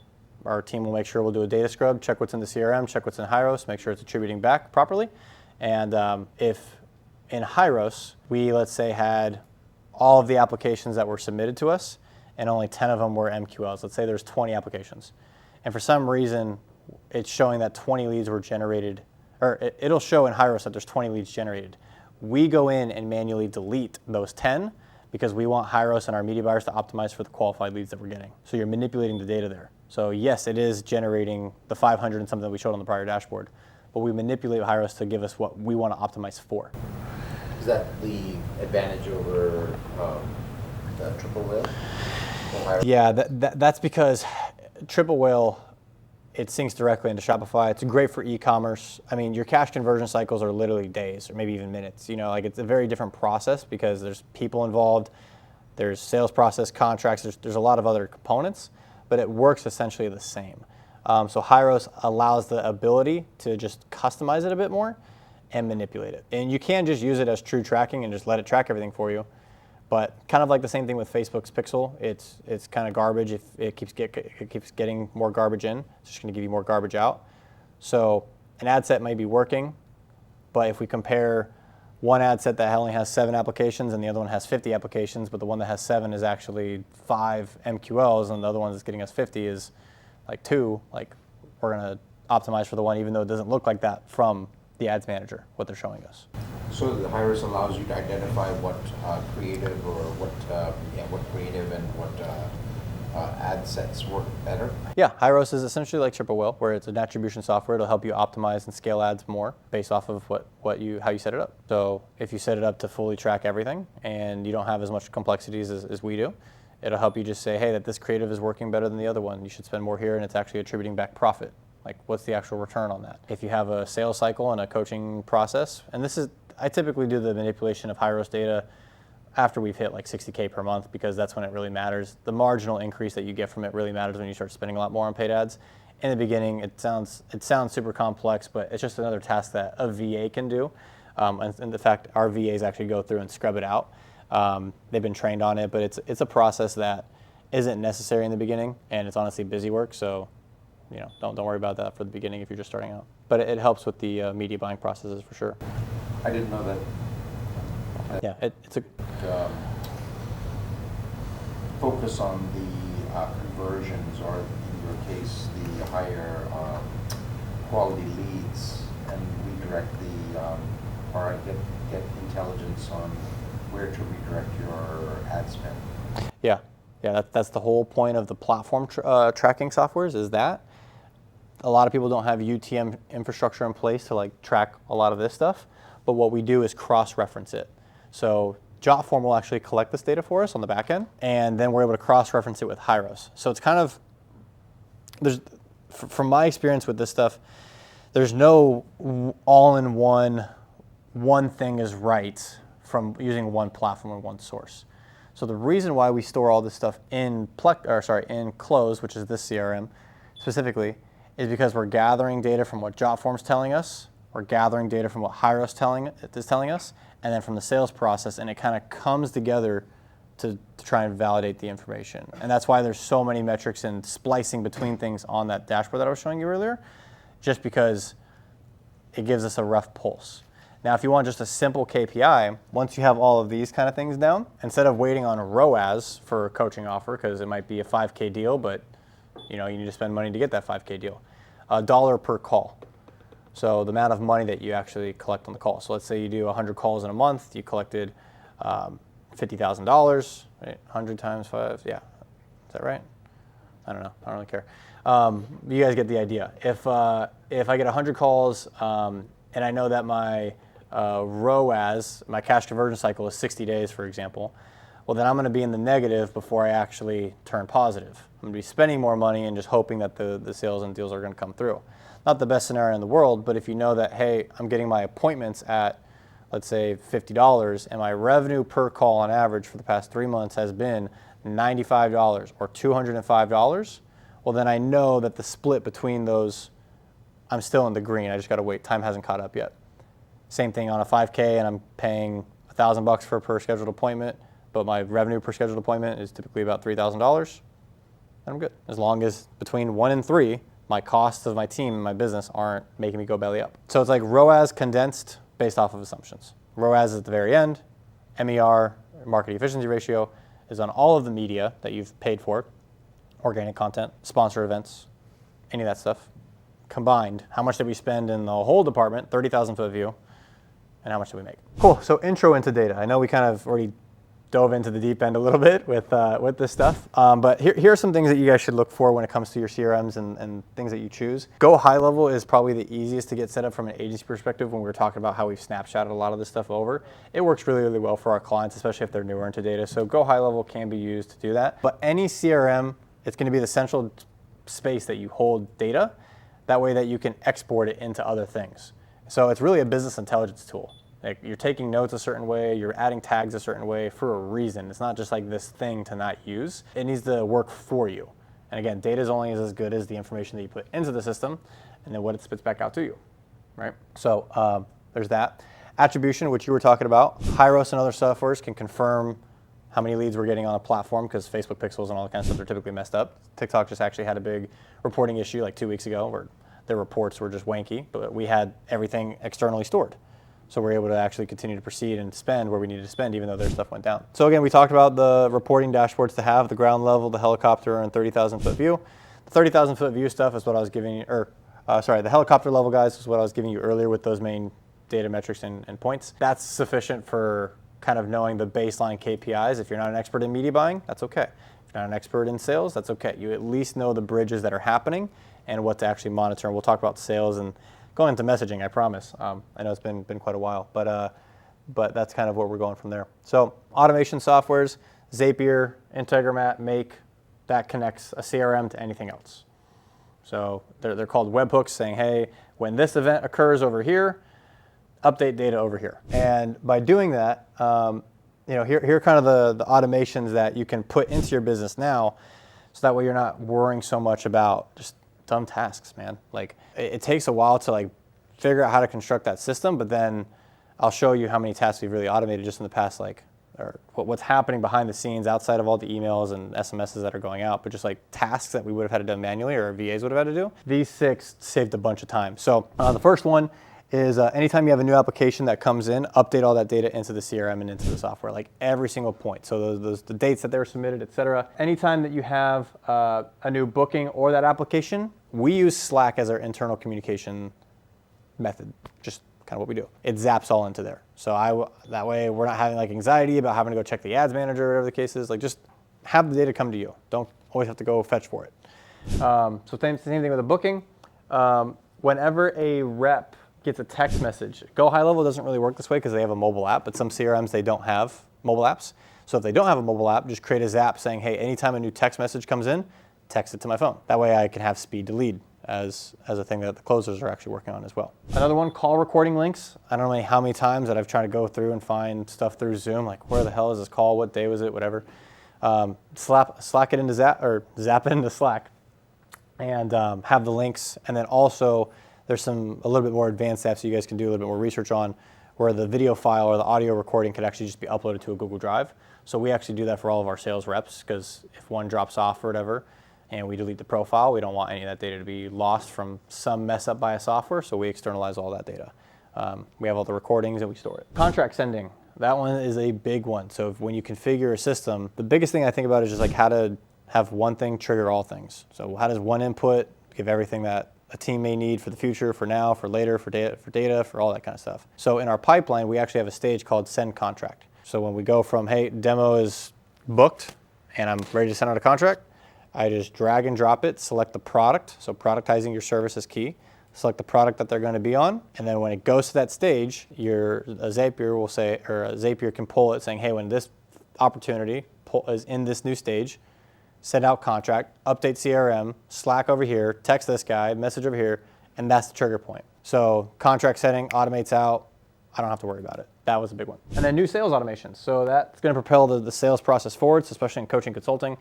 our team will make sure we'll do a data scrub, check what's in the CRM, check what's in Hyros, make sure it's attributing back properly. And if in Hyros, we, let's say, had all of the applications that were submitted to us, and only 10 of them were MQLs. Let's say there's 20 applications. And for some reason, it's showing that 20 leads were generated, or it'll show in Hyros that there's 20 leads generated. We go in and manually delete those 10 because we want Hyros and our media buyers to optimize for the qualified leads that we're getting. So you're manipulating the data there. So yes, it is generating the 500 and something that we showed on the prior dashboard, but we manipulate Hyros to give us what we want to optimize for. Is that the advantage over the triple whale? Yeah, that's because Triple Whale, it syncs directly into Shopify. It's great for e-commerce. I mean, your cash conversion cycles are literally days or maybe even minutes. You know, like it's a very different process because there's people involved, there's sales process, contracts, there's a lot of other components, but it works essentially the same. So Hyros allows the ability to just customize it a bit more and manipulate it. And you can just use it as true tracking and just let it track everything for you. But kind of like the same thing with Facebook's Pixel, it's kind of garbage if it keeps getting more garbage in. It's just going to give you more garbage out. So an ad set might be working, but if we compare one ad set that only has 7 applications and the other one has 50 applications, but the one that has 7 is actually 5 MQLs and the other one that's getting us 50 is like 2, like we're going to optimize for the one even though it doesn't look like that from the ads manager, what they're showing us. So the Hyros allows you to identify what creative or what creative and what ad sets work better? Yeah, Hyros is essentially like Triple Whale, where it's an attribution software. It'll help you optimize and scale ads more based off of how you set it up. So if you set it up to fully track everything and you don't have as much complexities as we do, it'll help you just say, hey, that this creative is working better than the other one. You should spend more here, and it's actually attributing back profit. Like, what's the actual return on that? If you have a sales cycle and a coaching process, and I typically do the manipulation of Hyros data after we've hit like 60K per month because that's when it really matters. The marginal increase that you get from it really matters when you start spending a lot more on paid ads. In the beginning, it sounds super complex, but it's just another task that a VA can do. And the fact our VAs actually go through and scrub it out. They've been trained on it, but it's a process that isn't necessary in the beginning, and it's honestly busy work. So, don't worry about that for the beginning if you're just starting out. But it helps with the media buying processes for sure. I didn't know that. Yeah, it's a Focus on the conversions, or in your case, the higher quality leads, and redirect or get intelligence on where to redirect your ad spend. Yeah, that's the whole point of the platform tracking softwares is that. A lot of people don't have UTM infrastructure in place to like track a lot of this stuff, but what we do is cross-reference it. So Jotform will actually collect this data for us on the back end, and then we're able to cross-reference it with Hyros. So it's kind of, from my experience with this stuff, there's no all-in-one thing is right from using one platform and one source. So the reason why we store all this stuff in Close, which is this CRM specifically, is because we're gathering data from what Jotform's telling us, we're gathering data from what Hyros is telling us, and then from the sales process, and it kind of comes together to try and validate the information. And that's why there's so many metrics and splicing between things on that dashboard that I was showing you earlier, just because it gives us a rough pulse. Now, if you want just a simple KPI, once you have all of these kind of things down, instead of waiting on a ROAS for a coaching offer, because it might be a 5K deal, but you need to spend money to get that 5K deal, $1 per call. So the amount of money that you actually collect on the call. So let's say you do 100 calls in a month, you collected $50,000, right? 100 times 5, yeah. Is that right? I don't know. I don't really care. You guys get the idea. If I get 100 calls and I know that my ROAS, my cash conversion cycle is 60 days, for example, well, then I'm going to be in the negative before I actually turn positive. I'm going to be spending more money and just hoping that the sales and deals are going to come through. Not the best scenario in the world, but if you know that, hey, I'm getting my appointments at, let's say, $50, and my revenue per call on average for the past 3 months has been $95 or $205, well, then I know that the split between those, I'm still in the green. I just got to wait. Time hasn't caught up yet. Same thing on a 5K, and I'm paying $1,000 for per scheduled appointment, but my revenue per scheduled appointment is typically about $3,000. then I'm good. As long as between 1 and 3, my costs of my team and my business aren't making me go belly up. So it's like ROAS condensed based off of assumptions. ROAS is at the very end. MER, marketing efficiency ratio, is on all of the media that you've paid for, organic content, sponsor events, any of that stuff. Combined, how much did we spend in the whole department, 30,000 foot view, and how much did we make? Cool, so intro into data. I know we kind of already dove into the deep end a little bit with this stuff, but here are some things that you guys should look for when it comes to your CRMs and things that you choose. Go high level is probably the easiest to get set up from an agency perspective when we were talking about how we've snapshotted a lot of this stuff over. It works really, really well for our clients, especially if they're newer into data. So go high level can be used to do that. But any CRM, it's going to be the central space that you hold data. That way that you can export it into other things. So it's really a business intelligence tool. Like you're taking notes a certain way, you're adding tags a certain way for a reason. It's not just like this thing to not use. It needs to work for you. And again, data is only as good as the information that you put into the system and then what it spits back out to you, right? So there's that. Attribution, which you were talking about. Hyros and other softwares can confirm how many leads we're getting on a platform because Facebook pixels and all that kind of stuff are typically messed up. TikTok just actually had a big reporting issue like 2 weeks ago where their reports were just wanky, but we had everything externally stored. So we're able to actually continue to proceed and spend where we needed to spend even though their stuff went down. So again, we talked about the reporting dashboards to have, the ground level, the helicopter, and 30,000 foot view. The 30,000 foot view stuff is what I was giving you, the helicopter level guys is what I was giving you earlier with those main data metrics and points. That's sufficient for kind of knowing the baseline KPIs. If you're not an expert in media buying, that's okay. If you're not an expert in sales, that's okay. You at least know the bridges that are happening and what to actually monitor. And we'll talk about sales and going into messaging, I promise. I know it's been quite a while, but that's kind of where we're going from there. So automation softwares, Zapier, Integromat, Make, that connects a CRM to anything else. So they're called webhooks saying, hey, when this event occurs over here, update data over here. And by doing that, here are kind of the automations that you can put into your business now, so that way you're not worrying so much about just dumb tasks, man. Like it takes a while to like figure out how to construct that system, but then I'll show you how many tasks we've really automated just in the past, or what's happening behind the scenes outside of all the emails and SMSs that are going out, but just like tasks that we would have had to do manually or our VAs would have had to do. These 6 saved a bunch of time. So the first one is anytime you have a new application that comes in, update all that data into the CRM and into the software, like every single point. So those the dates that they were submitted, et cetera. Anytime that you have a new booking or that application, we use Slack as our internal communication method, just kind of what we do. It zaps all into there. So that way we're not having like anxiety about having to go check the ads manager or whatever the case is. Like just have the data come to you. Don't always have to go fetch for it. So same thing with a booking. Whenever a rep gets a text message, Go High Level doesn't really work this way because they have a mobile app, but some CRMs, they don't have mobile apps. So if they don't have a mobile app, just create a zap saying, hey, anytime a new text message comes in, text it to my phone. That way I can have speed to lead as a thing that the closers are actually working on as well. Another one, call recording links. I don't know how many times that I've tried to go through and find stuff through Zoom, like where the hell is this call, what day was it, whatever. Slack it into zap it into Slack and have the links. And then also there's a little bit more advanced apps you guys can do a little bit more research on where the video file or the audio recording could actually just be uploaded to a Google Drive. So we actually do that for all of our sales reps because if one drops off or whatever and we delete the profile, we don't want any of that data to be lost from some mess up by a software, so we externalize all that data. We have all the recordings and we store it. Contract sending, that one is a big one. So when you configure a system, the biggest thing I think about is just like how to have one thing trigger all things. So how does one input give everything that a team may need for the future, for now, for later, for data, for all that kind of stuff. So in our pipeline, we actually have a stage called send contract. So when we go from, hey, demo is booked and I'm ready to send out a contract, I just drag and drop it, select the product. So productizing your service is key. Select the product that they're going to be on. And then when it goes to that stage, a Zapier will say, or a Zapier can pull it saying, hey, when this opportunity is in this new stage, send out contract, update CRM, Slack over here, text this guy, message over here, and that's the trigger point. So contract setting automates out. I don't have to worry about it. That was a big one. And then new sales automation. So that's going to propel the sales process forward, especially in coaching consulting.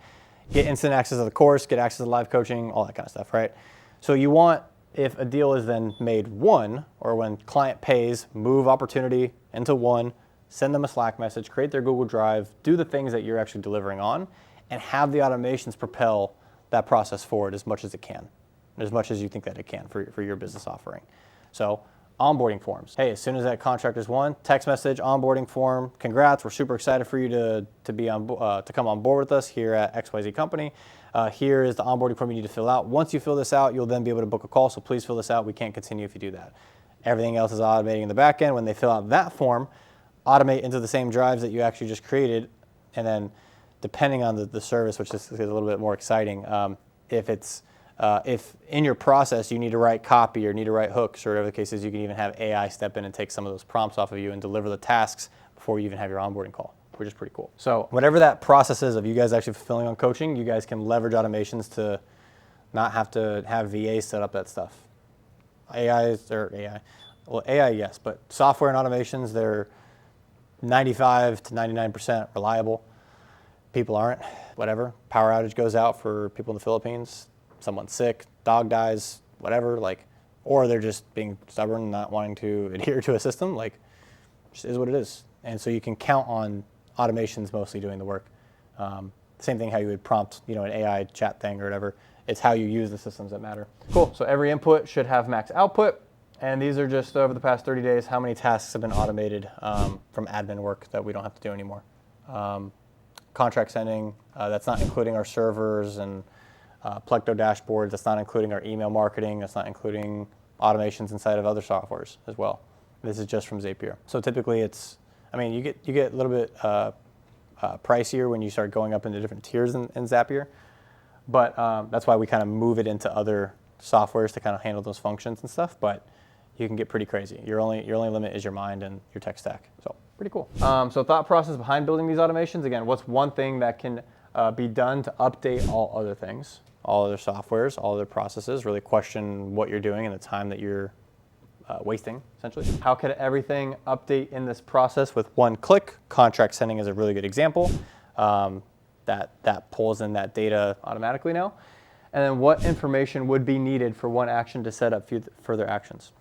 Get instant access to the course, get access to live coaching, all that kind of stuff, right? So you want, if a deal is then made one, or when client pays, move opportunity into one, send them a Slack message, create their Google Drive, do the things that you're actually delivering on, and have the automations propel that process forward as much as it can, as much as you think that it can for your business offering. So onboarding forms. Hey, as soon as that contract is won, text message, onboarding form, congrats, we're super excited for you to be on to come on board with us here at XYZ Company. Here is the onboarding form you need to fill out. Once you fill this out, you'll then be able to book a call, so please fill this out. We can't continue if you do that. Everything else is automating in the back end. When they fill out that form, automate into the same drives that you actually just created, and then depending on the service, which is a little bit more exciting, if in your process you need to write copy or need to write hooks or whatever the case is, you can even have AI step in and take some of those prompts off of you and deliver the tasks before you even have your onboarding call, which is pretty cool. So whatever that process is of you guys actually fulfilling on coaching, you guys can leverage automations to not have to have VAs set up that stuff. AI, yes, but software and automations, they're 95 to 99% reliable. People aren't, whatever. Power outage goes out for people in the Philippines, someone's sick, dog dies, whatever, like, or they're just being stubborn and not wanting to adhere to a system, like, just is what it is. And so you can count on automations mostly doing the work. Same thing how you would prompt, an AI chat thing or whatever. It's how you use the systems that matter. Cool, so every input should have max output. And these are just over the past 30 days, how many tasks have been automated from admin work that we don't have to do anymore. Contract sending, that's not including our servers and Plecto dashboards, that's not including our email marketing, that's not including automations inside of other softwares as well. This is just from Zapier. So typically you get a little bit pricier when you start going up into different tiers in Zapier, but that's why we kind of move it into other softwares to kind of handle those functions and stuff, but you can get pretty crazy. Your only limit is your mind and your tech stack. So pretty cool. So thought process behind building these automations. Again, what's one thing that can be done to update all other things, all other softwares, all other processes, really question what you're doing and the time that you're wasting, essentially. How could everything update in this process with one click? Contract sending is a really good example. That pulls in that data automatically now. And then what information would be needed for one action to set up further actions?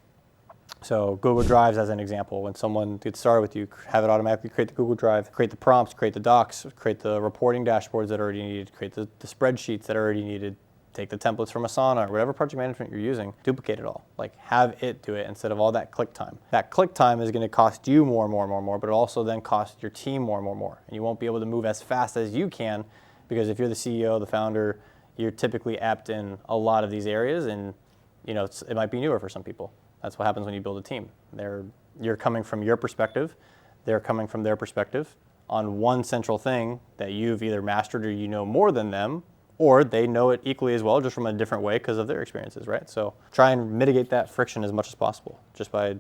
So Google Drives as an example, when someone gets started with you, have it automatically create the Google Drive, create the prompts, create the docs, create the reporting dashboards that are already needed, create the spreadsheets that are already needed, take the templates from Asana or whatever project management you're using, duplicate it all. Like have it do it instead of all that click time. That click time is going to cost you more, but it also then costs your team more. And you won't be able to move as fast as you can because if you're the CEO, the founder, you're typically apt in a lot of these areas and it might be newer for some people. That's what happens when you build a team. You're coming from your perspective, they're coming from their perspective on one central thing that you've either mastered or you know more than them, or they know it equally as well, just from a different way because of their experiences, right? So try and mitigate that friction as much as possible just by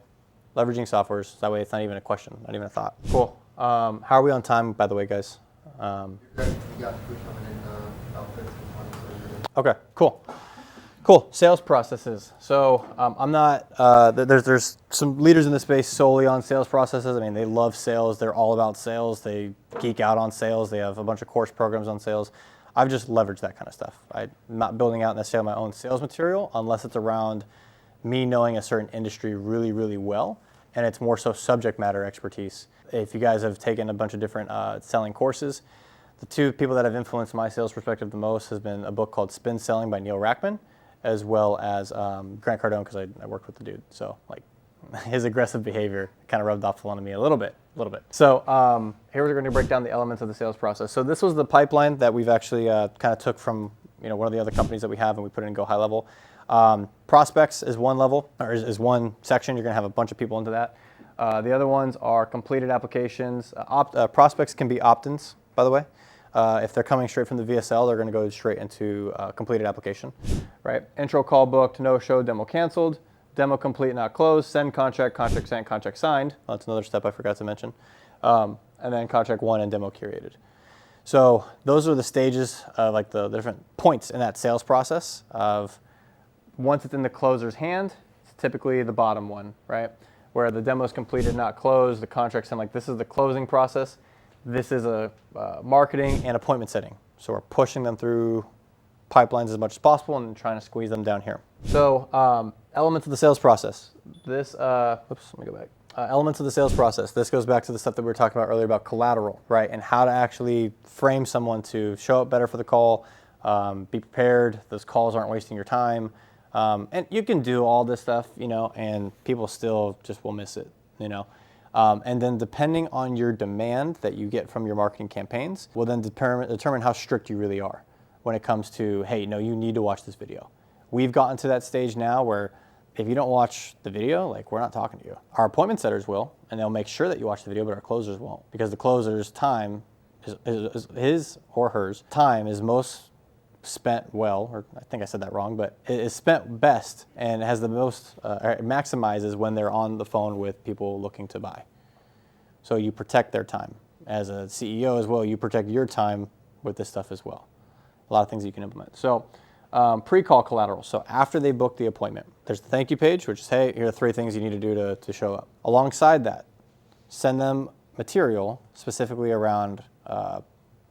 leveraging softwares. That way it's not even a question, not even a thought. Cool. How are we on time, by the way, guys? We got food coming in about 15, 20 minutes. Okay, cool. Sales processes. So I'm not, there's some leaders in the space solely on sales processes. I mean, they love sales. They're all about sales. They geek out on sales. They have a bunch of course programs on sales. I've just leveraged that kind of stuff. I'm not building out necessarily my own sales material unless it's around me knowing a certain industry really, really well. And it's more so subject matter expertise. If you guys have taken a bunch of different selling courses, the two people that have influenced my sales perspective the most has been a book called Spin Selling by Neil Rackman, as well as Grant Cardone, because I worked with the dude. So like his aggressive behavior kind of rubbed off on me a little bit. So here we're going to break down the elements of the sales process. So this was the pipeline that we've actually kind of took from one of the other companies that we have, and we put it in Go High Level. Prospects is one level, or is one section. You're going to have a bunch of people into that. The other ones are completed applications. Prospects can be opt-ins, by the way. If they're coming straight from the VSL, they're going to go straight into completed application, right? Intro call booked, no show, demo canceled, demo complete, not closed, send contract, contract sent, contract signed. That's another step I forgot to mention. And then contract won and demo curated. So those are the stages, like the different points in that sales process of once it's in the closer's hand, it's typically the bottom one, right? Where the demo is completed, not closed, the contract's in, like this is the closing process. This is a marketing and appointment setting. So we're pushing them through pipelines as much as possible and trying to squeeze them down here. So elements of the sales process. This, let me go back. Elements of the sales process. This goes back to the stuff that we were talking about earlier about collateral, right? And how to actually frame someone to show up better for the call, Be prepared. Those calls aren't wasting your time. And you can do all this stuff, you know, and people still just will miss it, you know. And then depending on your demand that you get from your marketing campaigns will then determine how strict you really are when it comes to, hey, no, you need to watch this video. We've gotten to that stage now where if you don't watch the video, like, we're not talking to you. Our appointment setters will, and they'll make sure that you watch the video, but our closers won't, because the closer's time, his or hers time is most spent well, or I think I said that wrong, but it is spent best and has the most, it maximizes when they're on the phone with people looking to buy. So you protect their time. As a CEO as well, you protect your time with this stuff as well. A lot of things you can implement. So pre-call collateral. So after they book the appointment, there's the thank you page, which is, hey, here are 3 things you need to do to show up. Alongside that, send them material specifically around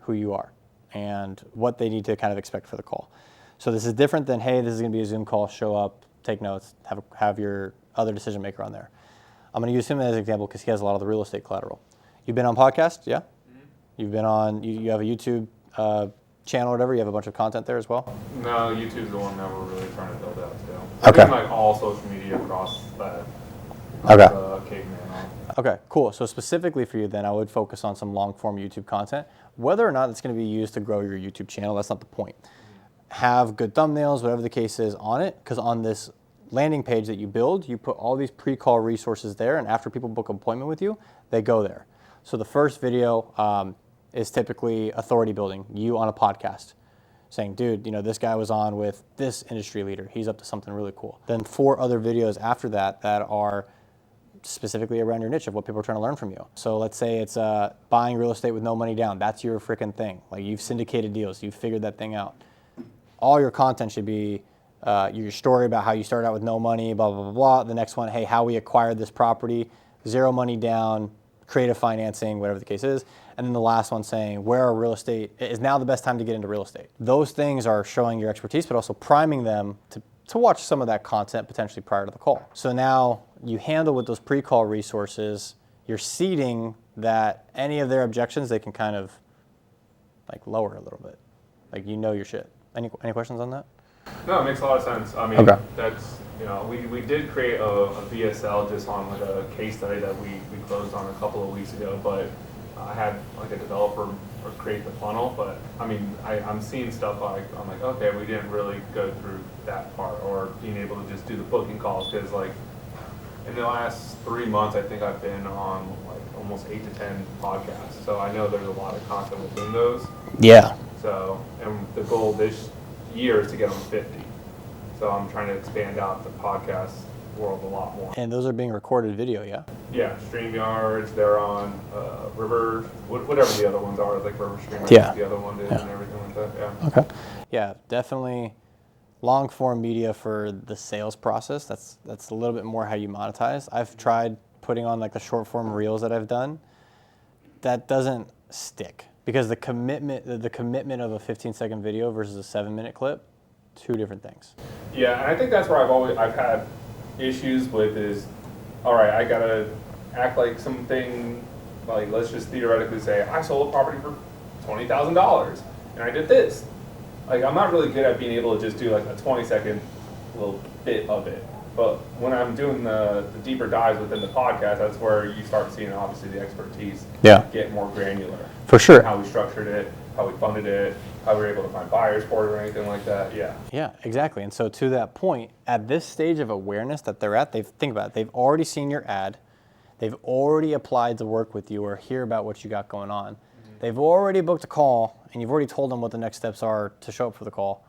who you are and what they need to kind of expect for the call. So this is different than, hey, this is going to be a Zoom call, show up, take notes, have your other decision maker on there. I'm going to use him as an example because he has a lot of the real estate collateral. You've been on podcasts, yeah? Mm-hmm. You've been on, you have a YouTube channel or whatever, you have a bunch of content there as well? No, YouTube's the one that we're really trying to build out too. Okay. Doing like all social media across that. Okay. Caveman. Okay, cool. So specifically for you then, I would focus on some long form YouTube content. Whether or not it's going to be used to grow your YouTube channel, that's not the point. Have good thumbnails, whatever the case is on it, because on this landing page that you build, you put all these pre-call resources there, and after people book an appointment with you, they go there. So the first video is typically authority building, you on a podcast, saying, dude, you know, this guy was on with this industry leader. He's up to something really cool. Then 4 other videos after that that are specifically around your niche of what people are trying to learn from you. So let's say it's buying real estate with no money down. That's your freaking thing. Like, you've syndicated deals. You've figured that thing out. All your content should be your story about how you started out with no money, blah, blah, blah, blah. The next one, hey, how we acquired this property, 0 money down, creative financing, whatever the case is. And then the last one saying where our real estate is now the best time to get into real estate. Those things are showing your expertise, but also priming them to watch some of that content potentially prior to the call. So now you handle with those pre-call resources, you're seeding that any of their objections, they can kind of like lower a little bit. Like, you know your shit. Any questions on that? No, it makes a lot of sense. I mean, Okay. That's, you know, we did create a VSL just on like a case study that we closed on a couple of weeks ago, but I had like a developer create the funnel, but I mean, I'm seeing stuff like, I'm like, okay, we didn't really go through that part, or being able to just do the booking calls, because like in the last 3 months, I think I've been on like almost 8 to 10 podcasts, so I know there's a lot of content within those. Yeah. So, and the goal this year is to get on 50. So I'm trying to expand out the podcast world a lot more. And those are being recorded video, yeah? Yeah, StreamYards, they're on River, whatever the other ones are, like River StreamYards, Yeah. the other one is, and everything like that, yeah. Okay. Yeah, definitely long form media for the sales process. That's a little bit more how you monetize. I've tried putting on like the short form reels that I've done. That doesn't stick because the commitment of a 15-second video versus a 7-minute clip, 2 different things. Yeah, and I think that's where I've had issues with is, all right, I gotta act like something, like let's just theoretically say I sold a property for $20,000 and I did this. Like, I'm not really good at being able to just do like a 20-second little bit of it. But when I'm doing the deeper dives within the podcast, that's where you start seeing obviously the expertise get more granular. For sure. How we structured it, how we funded it, how we were able to find buyers for it or anything like that, yeah. Yeah, exactly. And so to that point, at this stage of awareness that they're at, think about it, they've already seen your ad, they've already applied to work with you or hear about what you got going on. Mm-hmm. They've already booked a call and you've already told them what the next steps are to show up for the call.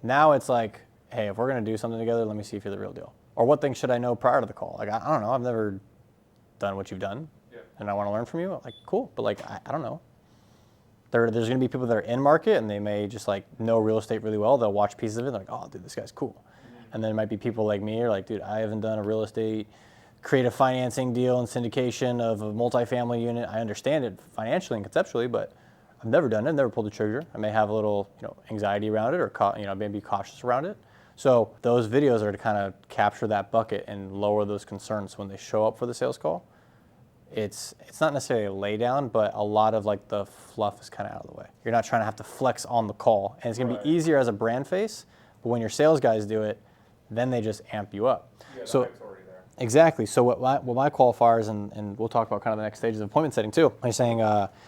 Now it's like, hey, if we're gonna do something together, let me see if you're the real deal. Or what things should I know prior to the call? Like, I don't know, I've never done what you've done and I wanna learn from you. Like, cool, but like, I don't know. There's going to be people that are in market and they may just like know real estate really well. They'll watch pieces of it. They're like, oh, dude, this guy's cool. Mm-hmm. And then it might be people like me, or like, dude, I haven't done a real estate creative financing deal and syndication of a multifamily unit. I understand it financially and conceptually, but I've never done it. Never pulled the trigger. I may have a little, anxiety around it, or maybe cautious around it. So those videos are to kind of capture that bucket and lower those concerns when they show up for the sales call. it's not necessarily a lay down, but a lot of like the fluff is kind of out of the way. You're not trying to have to flex on the call, and it's gonna be easier as a brand face. But when your sales guys do it, then they just amp you up. Yeah, the So hype's already there. exactly. So what my qualifiers, and we'll talk about kind of the next stages of appointment setting too. You're saying,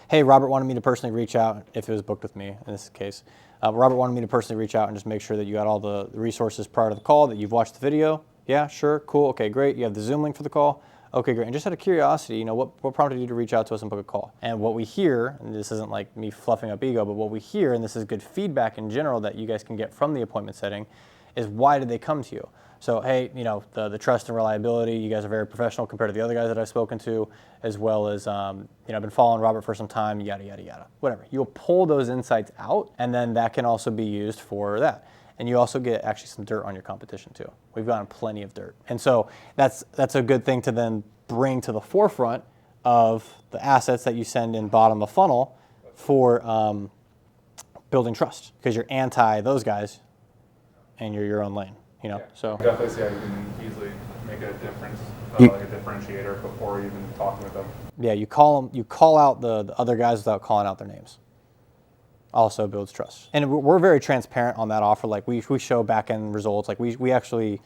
hey, Robert wanted me to personally reach out if it was booked with me in this case. Robert wanted me to personally reach out and just make sure that you got all the resources prior to the call, that you've watched the video. Yeah, sure, cool, okay, great. You have the Zoom link for the call. Okay, great. And just out of curiosity, what prompted you to reach out to us and book a call? And what we hear, and this isn't like me fluffing up ego, but what we hear, and this is good feedback in general that you guys can get from the appointment setting, is why did they come to you? So, hey, the trust and reliability, you guys are very professional compared to the other guys that I've spoken to, as well as, I've been following Robert for some time, yada, yada, yada, whatever. You'll pull those insights out, and then that can also be used for that. And you also get actually some dirt on your competition too. We've gotten plenty of dirt. And so that's a good thing to then bring to the forefront of the assets that you send in bottom of funnel for building trust, because you're anti those guys and you're your own lane. So Definitely see how you can easily make a difference, like a differentiator before even talking with them. Yeah, you call out the other guys without calling out their names. Also builds trust. And we're very transparent on that offer. Like we show back end results. Like we actually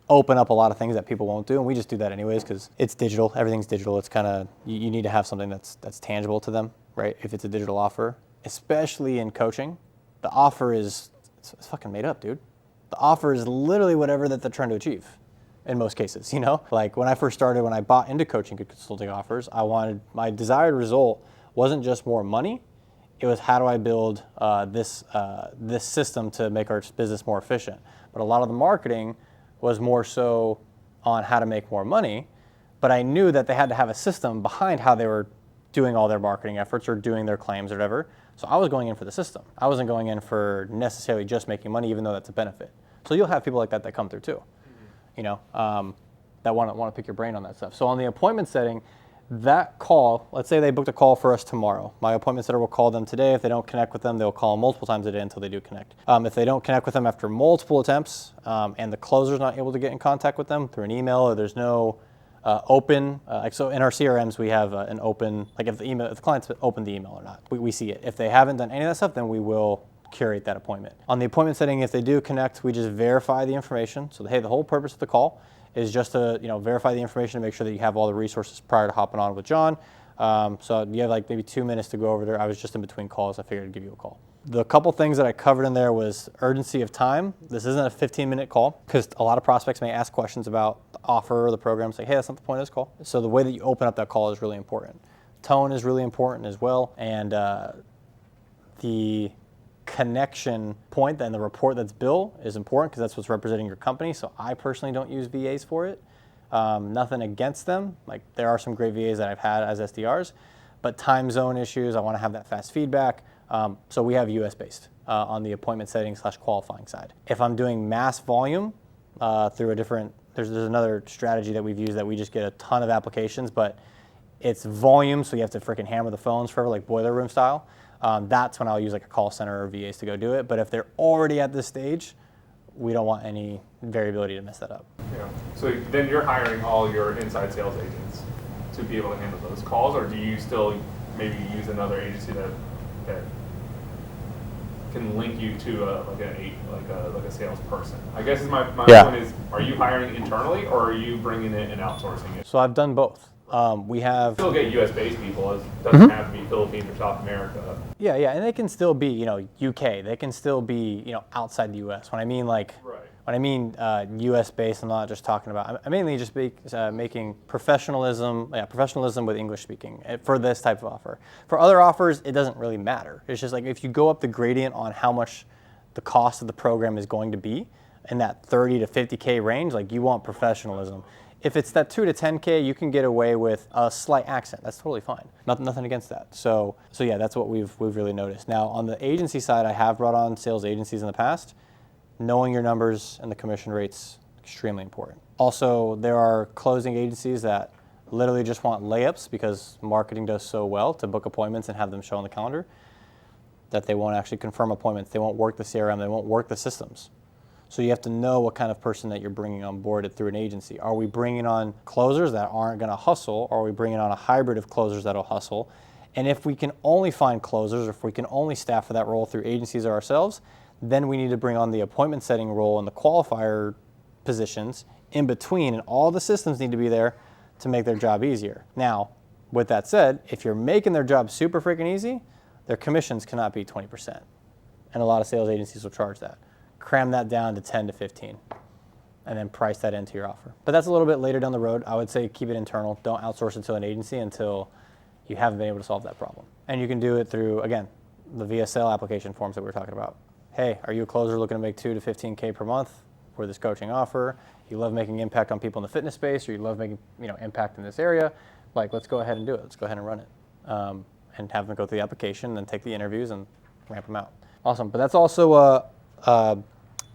open up a lot of things that people won't do, and we just do that anyways because it's digital. Everything's digital. It's kind of, you need to have something that's tangible to them, right? If it's a digital offer, especially in coaching, the offer it's fucking made up, dude. The offer is literally whatever that they're trying to achieve in most cases, Like when I first started, when I bought into coaching consulting offers, my desired result wasn't just more money. It was, how do I build this system to make our business more efficient? But a lot of the marketing was more so on how to make more money, but I knew that they had to have a system behind how they were doing all their marketing efforts or doing their claims or whatever. So I was going in for the system. I wasn't going in for necessarily just making money, even though that's a benefit. So you'll have people like that come through too, that want to pick your brain on that stuff. So on the appointment setting, that call, let's say they booked a call for us tomorrow. My appointment setter will call them today. If they don't connect with them, they'll call them multiple times a day until they do connect. If they don't connect with them after multiple attempts and the closer's not able to get in contact with them through an email, or there's no open, so in our CRMs we have an open, like if the client's opened the email or not, we see it. If they haven't done any of that stuff, then we will curate that appointment. On the appointment setting, if they do connect, we just verify the information. So hey, the whole purpose of the call is just to verify the information to make sure that you have all the resources prior to hopping on with John. So you have like maybe 2 minutes to go over there. I was just in between calls. I figured I'd give you a call. The couple things that I covered in there was urgency of time. This isn't a 15-minute call because a lot of prospects may ask questions about the offer or the program. Say, hey, that's not the point of this call. So the way that you open up that call is really important. Tone is really important as well. And the connection point and the report that's built is important because that's what's representing your company. So I personally don't use VAs for it. Nothing against them. Like there are some great VAs that I've had as SDRs, but time zone issues, I want to have that fast feedback. So we have US based on the appointment setting / qualifying side. If I'm doing mass volume through a different, there's another strategy that we've used that we just get a ton of applications, but it's volume, so you have to freaking hammer the phones forever, like boiler room style. That's when I'll use like a call center or VAs to go do it. But if they're already at this stage, we don't want any variability to mess that up. Yeah. So then you're hiring all your inside sales agents to be able to handle those calls, or do you still maybe use another agency that can link you to a salesperson? I guess my point is, are you hiring internally or are you bringing it and outsourcing it? So I've done both. We have still get US-based people. It doesn't have to be Philippines or South America. Yeah, and they can still be, UK. They can still be, outside the US. When I mean US-based, I'm not just talking about. I'm mainly just making professionalism with English speaking for this type of offer. For other offers, it doesn't really matter. It's just like if you go up the gradient on how much the cost of the program is going to be in that 30 to 50K range, like you want professionalism. If it's that 2 to 10K, you can get away with a slight accent. That's totally fine. Nothing against that. So yeah, that's what we've really noticed. Now on the agency side, I have brought on sales agencies in the past. Knowing your numbers and the commission rates, extremely important. Also, there are closing agencies that literally just want layups because marketing does so well to book appointments and have them show on the calendar that they won't actually confirm appointments. They won't work the CRM. They won't work the systems. So you have to know what kind of person that you're bringing on board through an agency. Are we bringing on closers that aren't going to hustle? Or are we bringing on a hybrid of closers that'll hustle? And if we can only find closers, or if we can only staff for that role through agencies or ourselves, then we need to bring on the appointment setting role and the qualifier positions in between, and all the systems need to be there to make their job easier. Now, with that said, if you're making their job super freaking easy, their commissions cannot be 20%. And a lot of sales agencies will charge that. Cram that down to 10 to 15 and then price that into your offer. But that's a little bit later down the road. I would say keep it internal. Don't outsource it to an agency until you haven't been able to solve that problem. And you can do it through, again, the VSL application forms that we were talking about. Hey, are you a closer looking to make 2 to 15K per month for this coaching offer? You love making impact on people in the fitness space, or you love making impact in this area. Like, let's go ahead and do it. Let's go ahead and run it. And have them go through the application, then take the interviews and ramp them out. Awesome. But that's also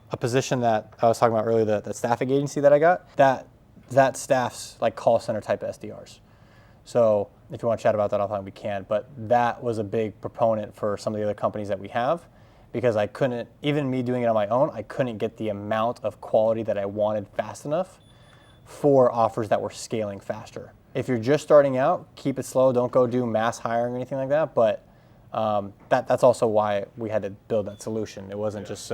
a position that I was talking about earlier, that staffing agency that I got, that staffs like call center type SDRs. So if you want to chat about that offline, we can. But that was a big proponent for some of the other companies that we have, because I couldn't, even me doing it on my own, I couldn't get the amount of quality that I wanted fast enough for offers that were scaling faster. If you're just starting out, keep it slow. Don't go do mass hiring or anything like that. But that's also why we had to build that solution. It wasn't just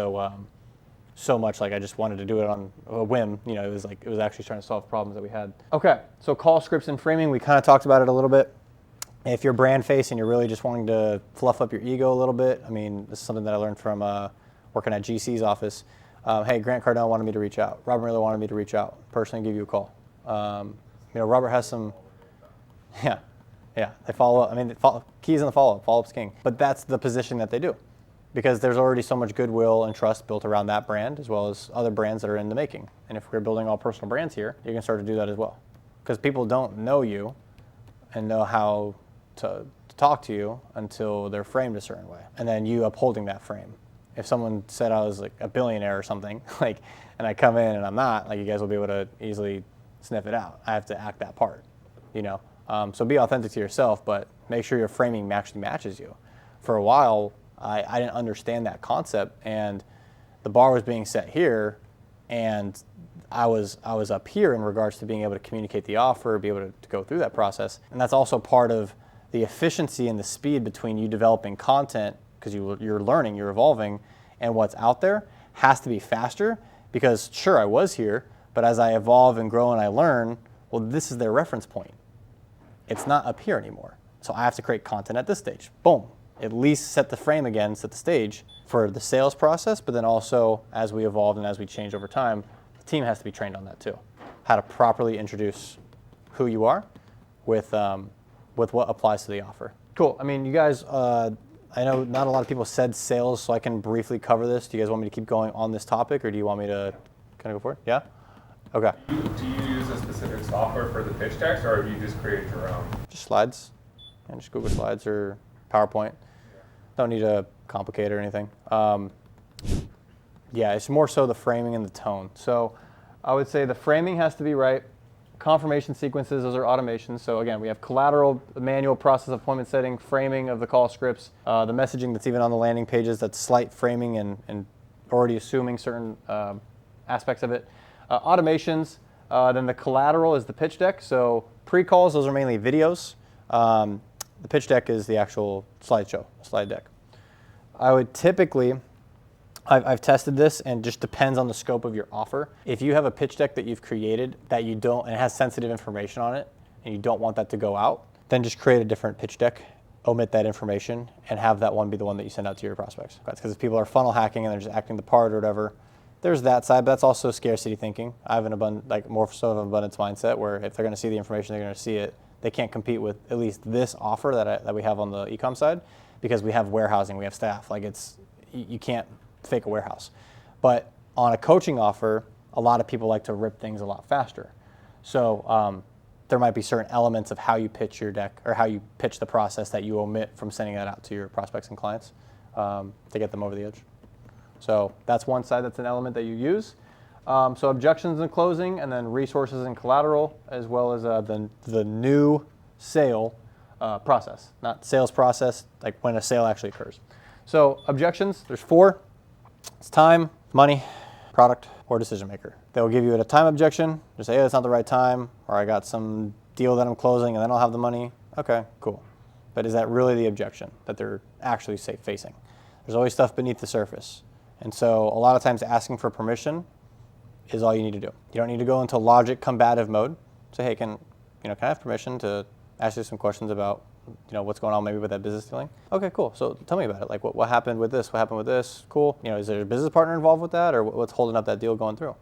so much like I just wanted to do it on a whim. It was actually trying to solve problems that we had. Okay, so call scripts and framing, we kind of talked about it a little bit. If you're brand facing, you're really just wanting to fluff up your ego a little bit. I mean, this is something that I learned from working at GC's office. Hey, Grant Cardone wanted me to reach out. Robert Miller wanted me to reach out, personally give you a call. Robert has some, yeah, they follow up. I mean, keys in the follow-up, follow-up's king. But that's the position that they do, because there's already so much goodwill and trust built around that brand, as well as other brands that are in the making. And if we're building all personal brands here, you can start to do that as well. Because people don't know you and know how to talk to you until they're framed a certain way. And then you upholding that frame. If someone said I was like a billionaire or something, and I come in and I'm not, you guys will be able to easily sniff it out. I have to act that part, So be authentic to yourself, but make sure your framing actually matches you. For a while, I didn't understand that concept, and the bar was being set here, and I was up here in regards to being able to communicate the offer, be able to go through that process. And that's also part of the efficiency and the speed between you developing content, because you're learning, you're evolving, and what's out there has to be faster, because sure, I was here, but as I evolve and grow and I learn, well, this is their reference point. It's not up here anymore. So I have to create content at this stage. Boom. At least set the frame again, set the stage for the sales process, but then also as we evolve and as we change over time, the team has to be trained on that too. How to properly introduce who you are with what applies to the offer. Cool. I mean, you guys, I know not a lot of people said sales, so I can briefly cover this. Do you guys want me to keep going on this topic, or do you want me to kind of go for it? Yeah? Okay. Do you use a specific software for the pitch decks, or have you just created your own? Just slides, and just Google Slides or PowerPoint. Don't need to complicate it or anything. Yeah, it's more so the framing and the tone. So I would say the framing has to be right. Confirmation sequences, those are automations. So again, we have collateral, manual process of appointment setting, framing of the call scripts, the messaging that's even on the landing pages, that's slight framing and already assuming certain aspects of it. Automations, then the collateral is the pitch deck. So pre-calls, those are mainly videos. The pitch deck is the actual slide deck. I would typically, I've tested this, and just depends on the scope of your offer. If you have a pitch deck that you've created that you don't, and it has sensitive information on it, and you don't want that to go out, then just create a different pitch deck, omit that information, and have that one be the one that you send out to your prospects. Because if people are funnel hacking and they're just acting the part or whatever, there's that side, but that's also scarcity thinking. I have more so of an abundance mindset, where if they're going to see the information, they're going to see it. They can't compete with at least this offer that we have on the e-com side, because we have warehousing, we have staff. You can't fake a warehouse. But on a coaching offer, a lot of people like to rip things a lot faster. So there might be certain elements of how you pitch your deck, or how you pitch the process, that you omit from sending that out to your prospects and clients to get them over the edge. So that's one side, that's an element that you use. So objections and closing, and then resources and collateral, as well as the new sale process, not sales process, like when a sale actually occurs. So objections, there's 4. It's time, money, product or decision maker. They'll give you a time objection, just say, hey, it's not the right time, or I got some deal that I'm closing and I don't have the money. Okay, cool. But is that really the objection that they're actually facing? There's always stuff beneath the surface. And so a lot of times asking for permission is all you need to do. You don't need to go into logic combative mode. Say, hey, can I have permission to ask you some questions about what's going on maybe with that business dealing? Okay, cool. So tell me about it. Like what happened with this? What happened with this? Cool. Is there a business partner involved with that, or what's holding up that deal going through?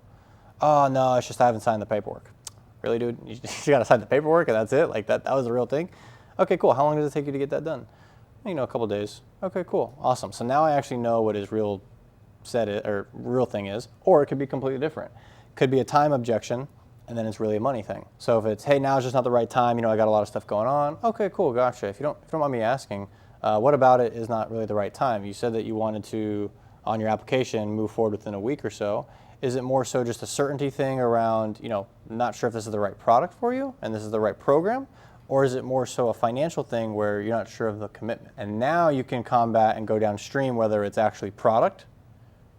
Oh no, it's just I haven't signed the paperwork. Really, dude? You got to sign the paperwork and that's it? Like that was the real thing? Okay, cool. How long does it take you to get that done? A couple days. Okay, cool. Awesome. So now I actually know what his real thing is, or it could be completely different. Could be a time objection, and then it's really a money thing. So if it's, hey, now is just not the right time, I got a lot of stuff going on. Okay, cool, gotcha. If you don't mind me asking, what about it is not really the right time? You said that you wanted to, on your application, move forward within a week or so. Is it more so just a certainty thing around, not sure if this is the right product for you and this is the right program? Or is it more so a financial thing where you're not sure of the commitment? And now you can combat and go downstream whether it's actually product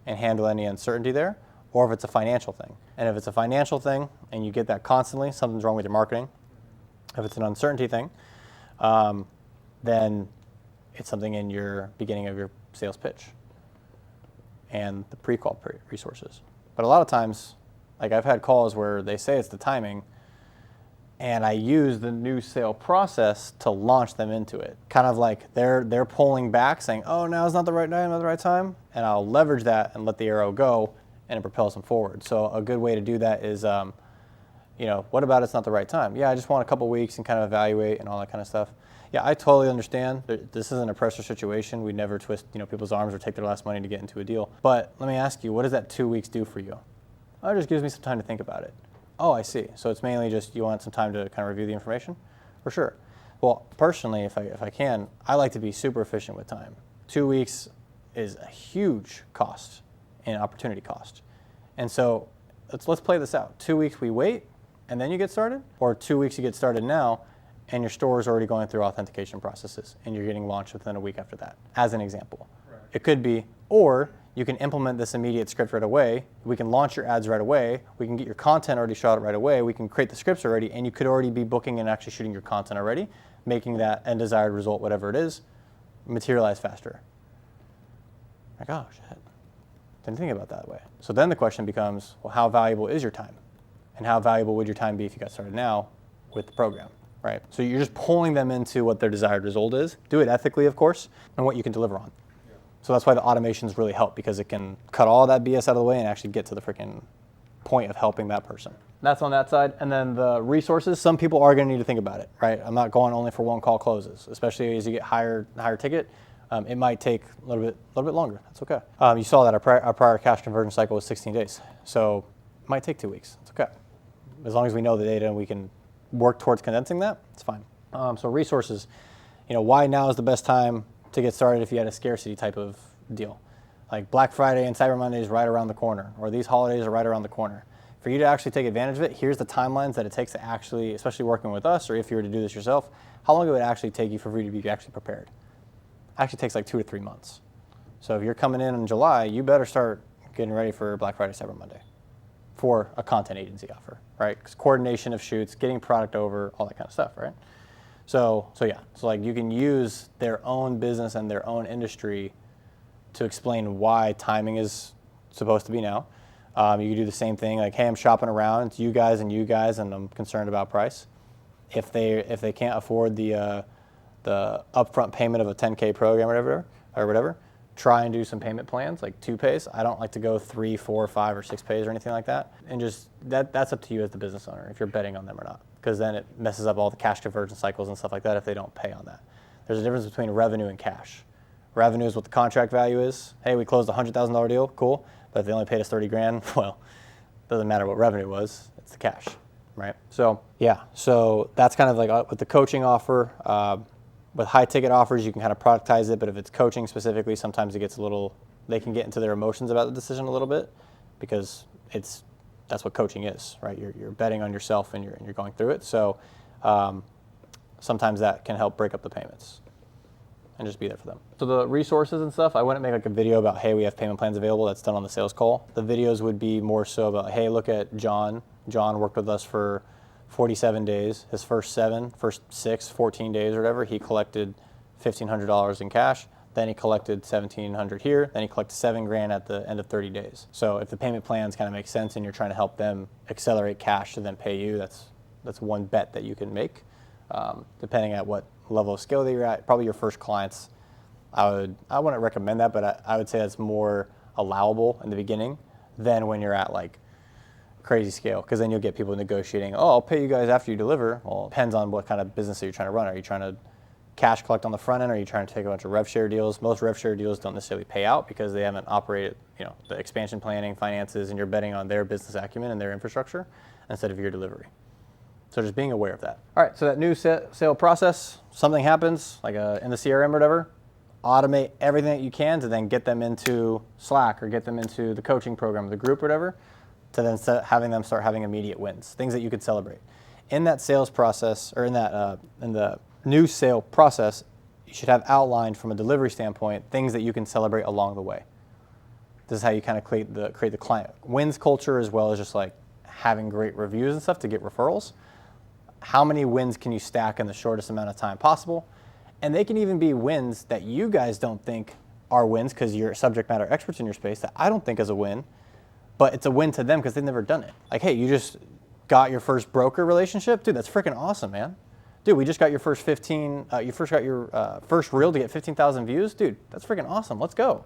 and handle any uncertainty there, or if it's a financial thing. And if it's a financial thing and you get that constantly, something's wrong with your marketing. If it's an uncertainty thing, then it's something in your beginning of your sales pitch and the pre-call resources. But a lot of times, like I've had calls where they say it's the timing, and I use the new sale process to launch them into it. Kind of like they're pulling back saying, oh, now is not the right time, not the right time. And I'll leverage that and let the arrow go, and it propels them forward. So a good way to do that is, what about it's not the right time? Yeah, I just want a couple weeks and kind of evaluate and all that kind of stuff. Yeah, I totally understand. This isn't a pressure situation. We never twist people's arms or take their last money to get into a deal. But let me ask you, what does that 2 weeks do for you? Oh, it just gives me some time to think about it. Oh, I see. So it's mainly just you want some time to kind of review the information? For sure. Well, personally, if I can, I like to be super efficient with time. 2 weeks is a huge cost and opportunity cost. And so let's play this out. 2 weeks we wait and then you get started? Or 2 weeks you get started now and your store is already going through authentication processes and you're getting launched within a week after that, as an example. Right. It could be, or you can implement this immediate script right away. We can launch your ads right away. We can get your content already shot right away. We can create the scripts already, and you could already be booking and actually shooting your content already, making that end desired result, whatever it is, materialize faster. Like, oh, shit. Didn't think about it that way. So then the question becomes, well, how valuable is your time? And how valuable would your time be if you got started now with the program, right? So you're just pulling them into what their desired result is. Do it ethically, of course, and what you can deliver on. So that's why the automations really help, because it can cut all that BS out of the way and actually get to the freaking point of helping that person. That's on that side. And then the resources, some people are going to need to think about it, right? I'm not going only for one call closes, especially as you get higher ticket. It might take a little bit longer. That's okay. You saw that our prior cash conversion cycle was 16 days. So it might take 2 weeks. It's okay. As long as we know the data and we can work towards condensing that, it's fine. So resources, why now is the best time to get started if you had a scarcity type of deal. Like Black Friday and Cyber Monday is right around the corner, or these holidays are right around the corner. For you to actually take advantage of it, here's the timelines that it takes to actually, especially working with us, or if you were to do this yourself, how long it would actually take you for you to be actually prepared. It actually takes like 2 to 3 months. So if you're coming in July, you better start getting ready for Black Friday, Cyber Monday for a content agency offer, right? Because coordination of shoots, getting product over, all that kind of stuff, right? So like you can use their own business and their own industry to explain why timing is supposed to be now. You can do the same thing, like, hey, I'm shopping around, it's you guys, and I'm concerned about price. If they can't afford the upfront payment of a 10K program or whatever, try and do some payment plans, like 2 pays. I don't like to go 3, 4, 5, or 6 pays or anything like that. And just that's up to you as the business owner if you're betting on them or not, because then it messes up all the cash conversion cycles and stuff like that if they don't pay on that. There's a difference between revenue and cash. Revenue is what the contract value is. Hey, we closed a $100,000 deal, cool. But if they only paid us 30 grand, well, doesn't matter what revenue was, it's the cash, right? So that's kind of like with the coaching offer. With high ticket offers, you can kind of productize it, but if it's coaching specifically, sometimes it gets they can get into their emotions about the decision a little bit, because that's what coaching is, right? You're betting on yourself and you're going through it. So sometimes that can help break up the payments. and just be there for them. So the resources and stuff, I wouldn't make like a video about, hey, we have payment plans available. That's done on the sales call. The videos would be more so about, hey, look at John. John worked with us for 47 days. His first 6, 14 days or whatever, he collected $1,500 in cash. Then he collected $1,700 here. Then he collected $7,000 at the end of 30 days. So if the payment plans kind of make sense and you're trying to help them accelerate cash to then pay you, that's one bet that you can make. Depending at what level of scale that you're at, probably your first clients, I wouldn't recommend that, but I would say that's more allowable in the beginning than when you're at like crazy scale, because then you'll get people negotiating, oh, I'll pay you guys after you deliver. Well, it depends on what kind of business that you're trying to run. Are you trying to cash collect on the front end, or are you trying to take a bunch of rev share deals? Most rev share deals don't necessarily pay out because they haven't operated, the expansion planning, finances, and you're betting on their business acumen and their infrastructure instead of your delivery. So just being aware of that. All right, so that new sale process, something happens, like in the CRM or whatever, automate everything that you can to then get them into Slack or get them into the coaching program, the group or whatever, to then having them start having immediate wins, things that you could celebrate. In that sales process, or in the new sale process, you should have outlined from a delivery standpoint things that you can celebrate along the way. This is how you kind of create the client wins culture, as well as just like having great reviews and stuff to get referrals. How many wins can you stack in the shortest amount of time possible? And they can even be wins that you guys don't think are wins because you're subject matter experts in your space that I don't think is a win, but it's a win to them because they've never done it. Like, hey, you just got your first broker relationship? Dude, that's freaking awesome, man. Dude, we just got your first got your first reel to get 15,000 views? Dude, that's freaking awesome. Let's go.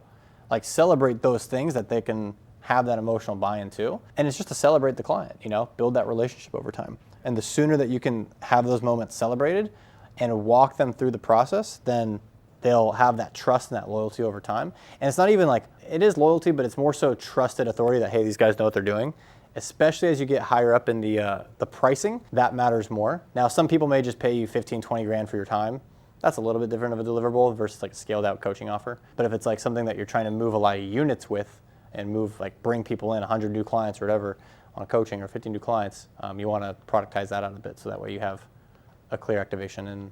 Like, celebrate those things that they can have that emotional buy-in to. And it's just to celebrate the client, build that relationship over time. And the sooner that you can have those moments celebrated and walk them through the process, then they'll have that trust and that loyalty over time. And it's not even like, it is loyalty, but it's more so trusted authority that, hey, these guys know what they're doing. Especially as you get higher up in the pricing, that matters more. Now, some people may just pay you 15, 20 grand for your time. That's a little bit different of a deliverable versus like a scaled out coaching offer. But if it's like something that you're trying to move a lot of units with and bring people in, 100 new clients or whatever on coaching, or 50 new clients, you want to productize that out a bit so that way you have a clear activation and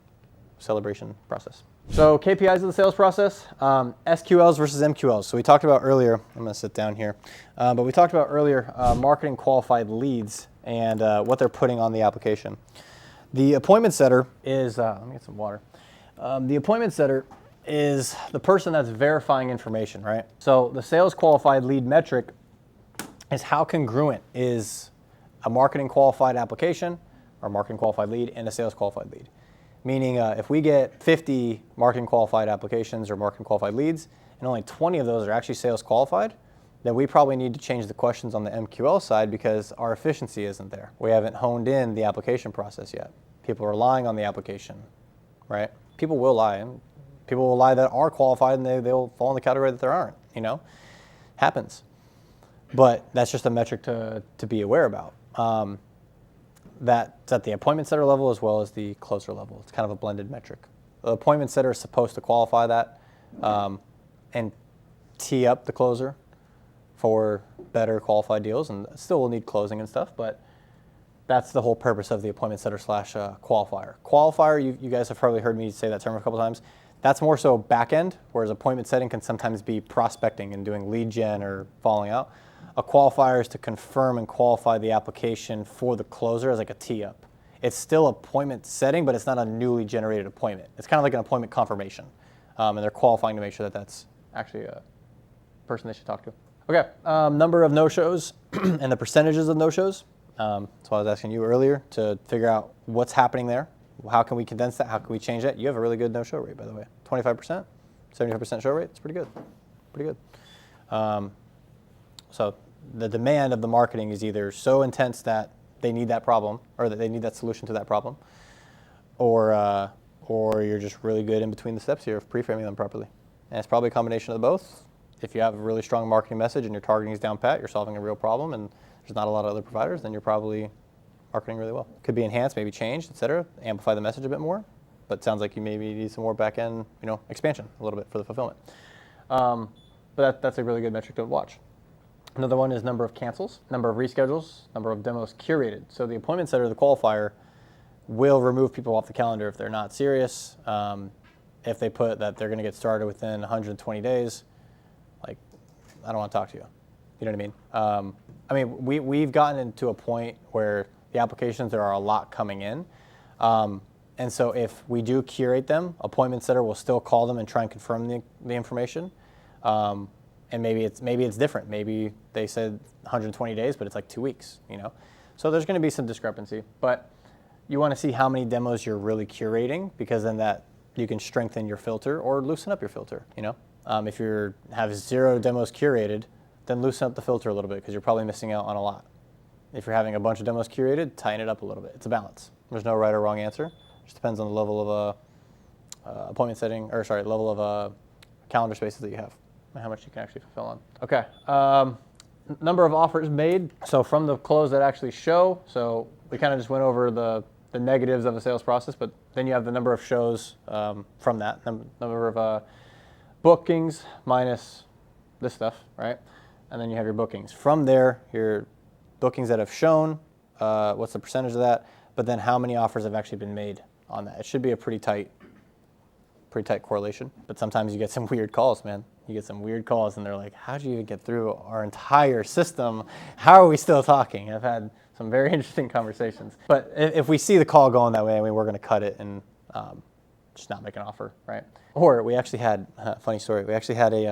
celebration process. So KPIs of the sales process, SQLs versus MQLs. So we talked about earlier, I'm going to sit down here, but we talked about earlier marketing qualified leads and what they're putting on the application. The appointment setter is, let me get some water. The appointment setter is the person that's verifying information, right? So the sales qualified lead metric is how congruent is a marketing qualified application or marketing qualified lead and a sales qualified lead. Meaning if we get 50 marketing qualified applications or marketing qualified leads and only 20 of those are actually sales qualified, then we probably need to change the questions on the MQL side because our efficiency isn't there. We haven't honed in the application process yet. People are lying on the application, right? People will lie. And people will lie that are qualified and they'll fall in the category that there aren't, Happens. But that's just a metric to be aware about. That's at the appointment setter level as well as the closer level. It's kind of a blended metric. The appointment setter is supposed to qualify that and tee up the closer for better qualified deals, and still will need closing and stuff, but that's the whole purpose of the appointment setter / qualifier. Qualifier, you guys have probably heard me say that term a couple times. That's more so back end, whereas appointment setting can sometimes be prospecting and doing lead gen or following out. A qualifier is to confirm and qualify the application for the closer as like a tee up. It's still appointment setting, but it's not a newly generated appointment. It's kind of like an appointment confirmation. And they're qualifying to make sure that that's actually a person they should talk to. Okay, number of no-shows and the percentages of no-shows. So I was asking you earlier to figure out what's happening there. How can we condense that? How can we change that? You have a really good no-show rate, by the way. 25%, 75% show rate. It's pretty good. Pretty good. So the demand of the marketing is either so intense that they need that problem, or that they need that solution to that problem, or you're just really good in between the steps here of pre-framing them properly. And it's probably a combination of both. If you have a really strong marketing message and your targeting is down pat, you're solving a real problem, and there's not a lot of other providers, then you're probably marketing really well. Could be enhanced, maybe changed, et cetera, amplify the message a bit more, but it sounds like you maybe need some more back-end, expansion a little bit for the fulfillment. But that's a really good metric to watch. Another one is number of cancels, number of reschedules, number of demos curated. So the appointment setter, the qualifier, will remove people off the calendar if they're not serious. if they put that they're going to get started within 120 days, like, I don't want to talk to you. You know what I mean? I mean, we've gotten into a point where the applications, there are a lot coming in. And so if we do curate them, appointment setter will still call them and try and confirm the information. And maybe it's different. Maybe they said 120 days, but it's like 2 weeks, you know? So there's going to be some discrepancy. But you want to see how many demos you're really curating, because then that you can strengthen your filter or loosen up your filter, you know? If you have 0 demos curated, then loosen up the filter a little bit, because you're probably missing out on a lot. If you're having a bunch of demos curated, tighten it up a little bit. It's a balance. There's no right or wrong answer. It just depends on the level of appointment setting, or sorry, level of calendar spaces that you have and how much you can actually fulfill on. Okay, number of offers made. So from the close that actually show, so we kind of just went over the negatives of a sales process, but then you have the number of shows from that, number of bookings minus this stuff, right? And then you have your bookings. From there, your bookings that have shown, what's the percentage of that, but then how many offers have actually been made on that. It should be a pretty tight correlation, but sometimes you get some weird calls, man. You get some weird calls and they're like, how'd you even get through our entire system? How are we still talking? I've had some very interesting conversations. But if we see the call going that way, I mean, we're going to cut it and just not make an offer, right? Or we actually had, funny story, we actually had it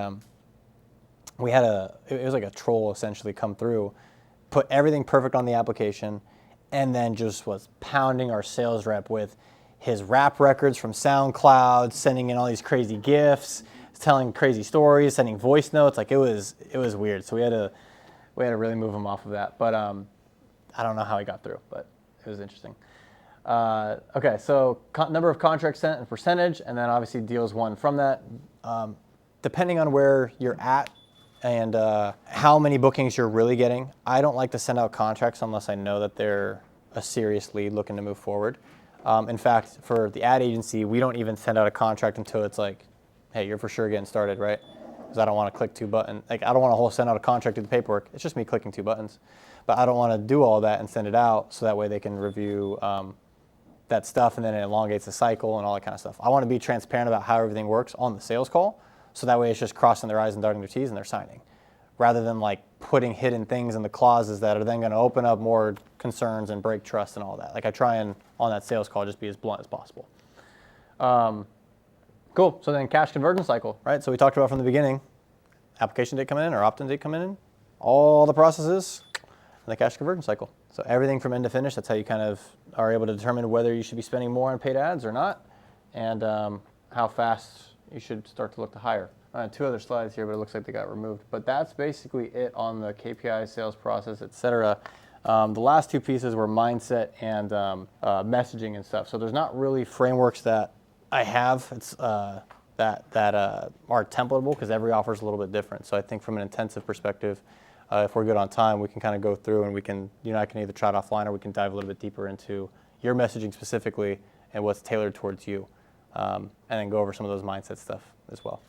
was like a troll essentially come through, put everything perfect on the application, and then just was pounding our sales rep with his rap records from SoundCloud, sending in all these crazy GIFs, telling crazy stories, sending voice notes. Like it was weird. So we had to really move him off of that. But I don't know how he got through, but it was interesting. Okay, so number of contracts sent and percentage, and then obviously deals won from that. Depending on where you're at and how many bookings you're really getting, I don't like to send out contracts unless I know that they're a serious lead looking to move forward. In fact, for the ad agency, we don't even send out a contract until it's like, hey, you're for sure getting started, right? Because I don't want to click 2 buttons. Like, I don't want to send out a contract to the paperwork. It's just me clicking 2 buttons. But I don't want to do all that and send it out so that way they can review that stuff, and then it elongates the cycle and all that kind of stuff. I want to be transparent about how everything works on the sales call, so that way it's just crossing their I's and dotting their T's and they're signing, rather than like putting hidden things in the clauses that are then going to open up more concerns and break trust and all that. Like I try and, on that sales call, just be as blunt as possible. Cool, so then cash conversion cycle, right? So we talked about from the beginning, application date coming in or opt-in date coming in, all the processes, and the cash conversion cycle. So everything from end to finish, that's how you kind of are able to determine whether you should be spending more on paid ads or not, and how fast you should start to look to hire. I have 2 other slides here, but it looks like they got removed. But that's basically it on the KPI, sales process, etc. The last 2 pieces were mindset and messaging and stuff. So there's not really frameworks that I have that are templatable, because every offer is a little bit different. So I think from an intensive perspective, if we're good on time, we can kind of go through and we can, I can either chat offline or we can dive a little bit deeper into your messaging specifically and what's tailored towards you, and then go over some of those mindset stuff as well.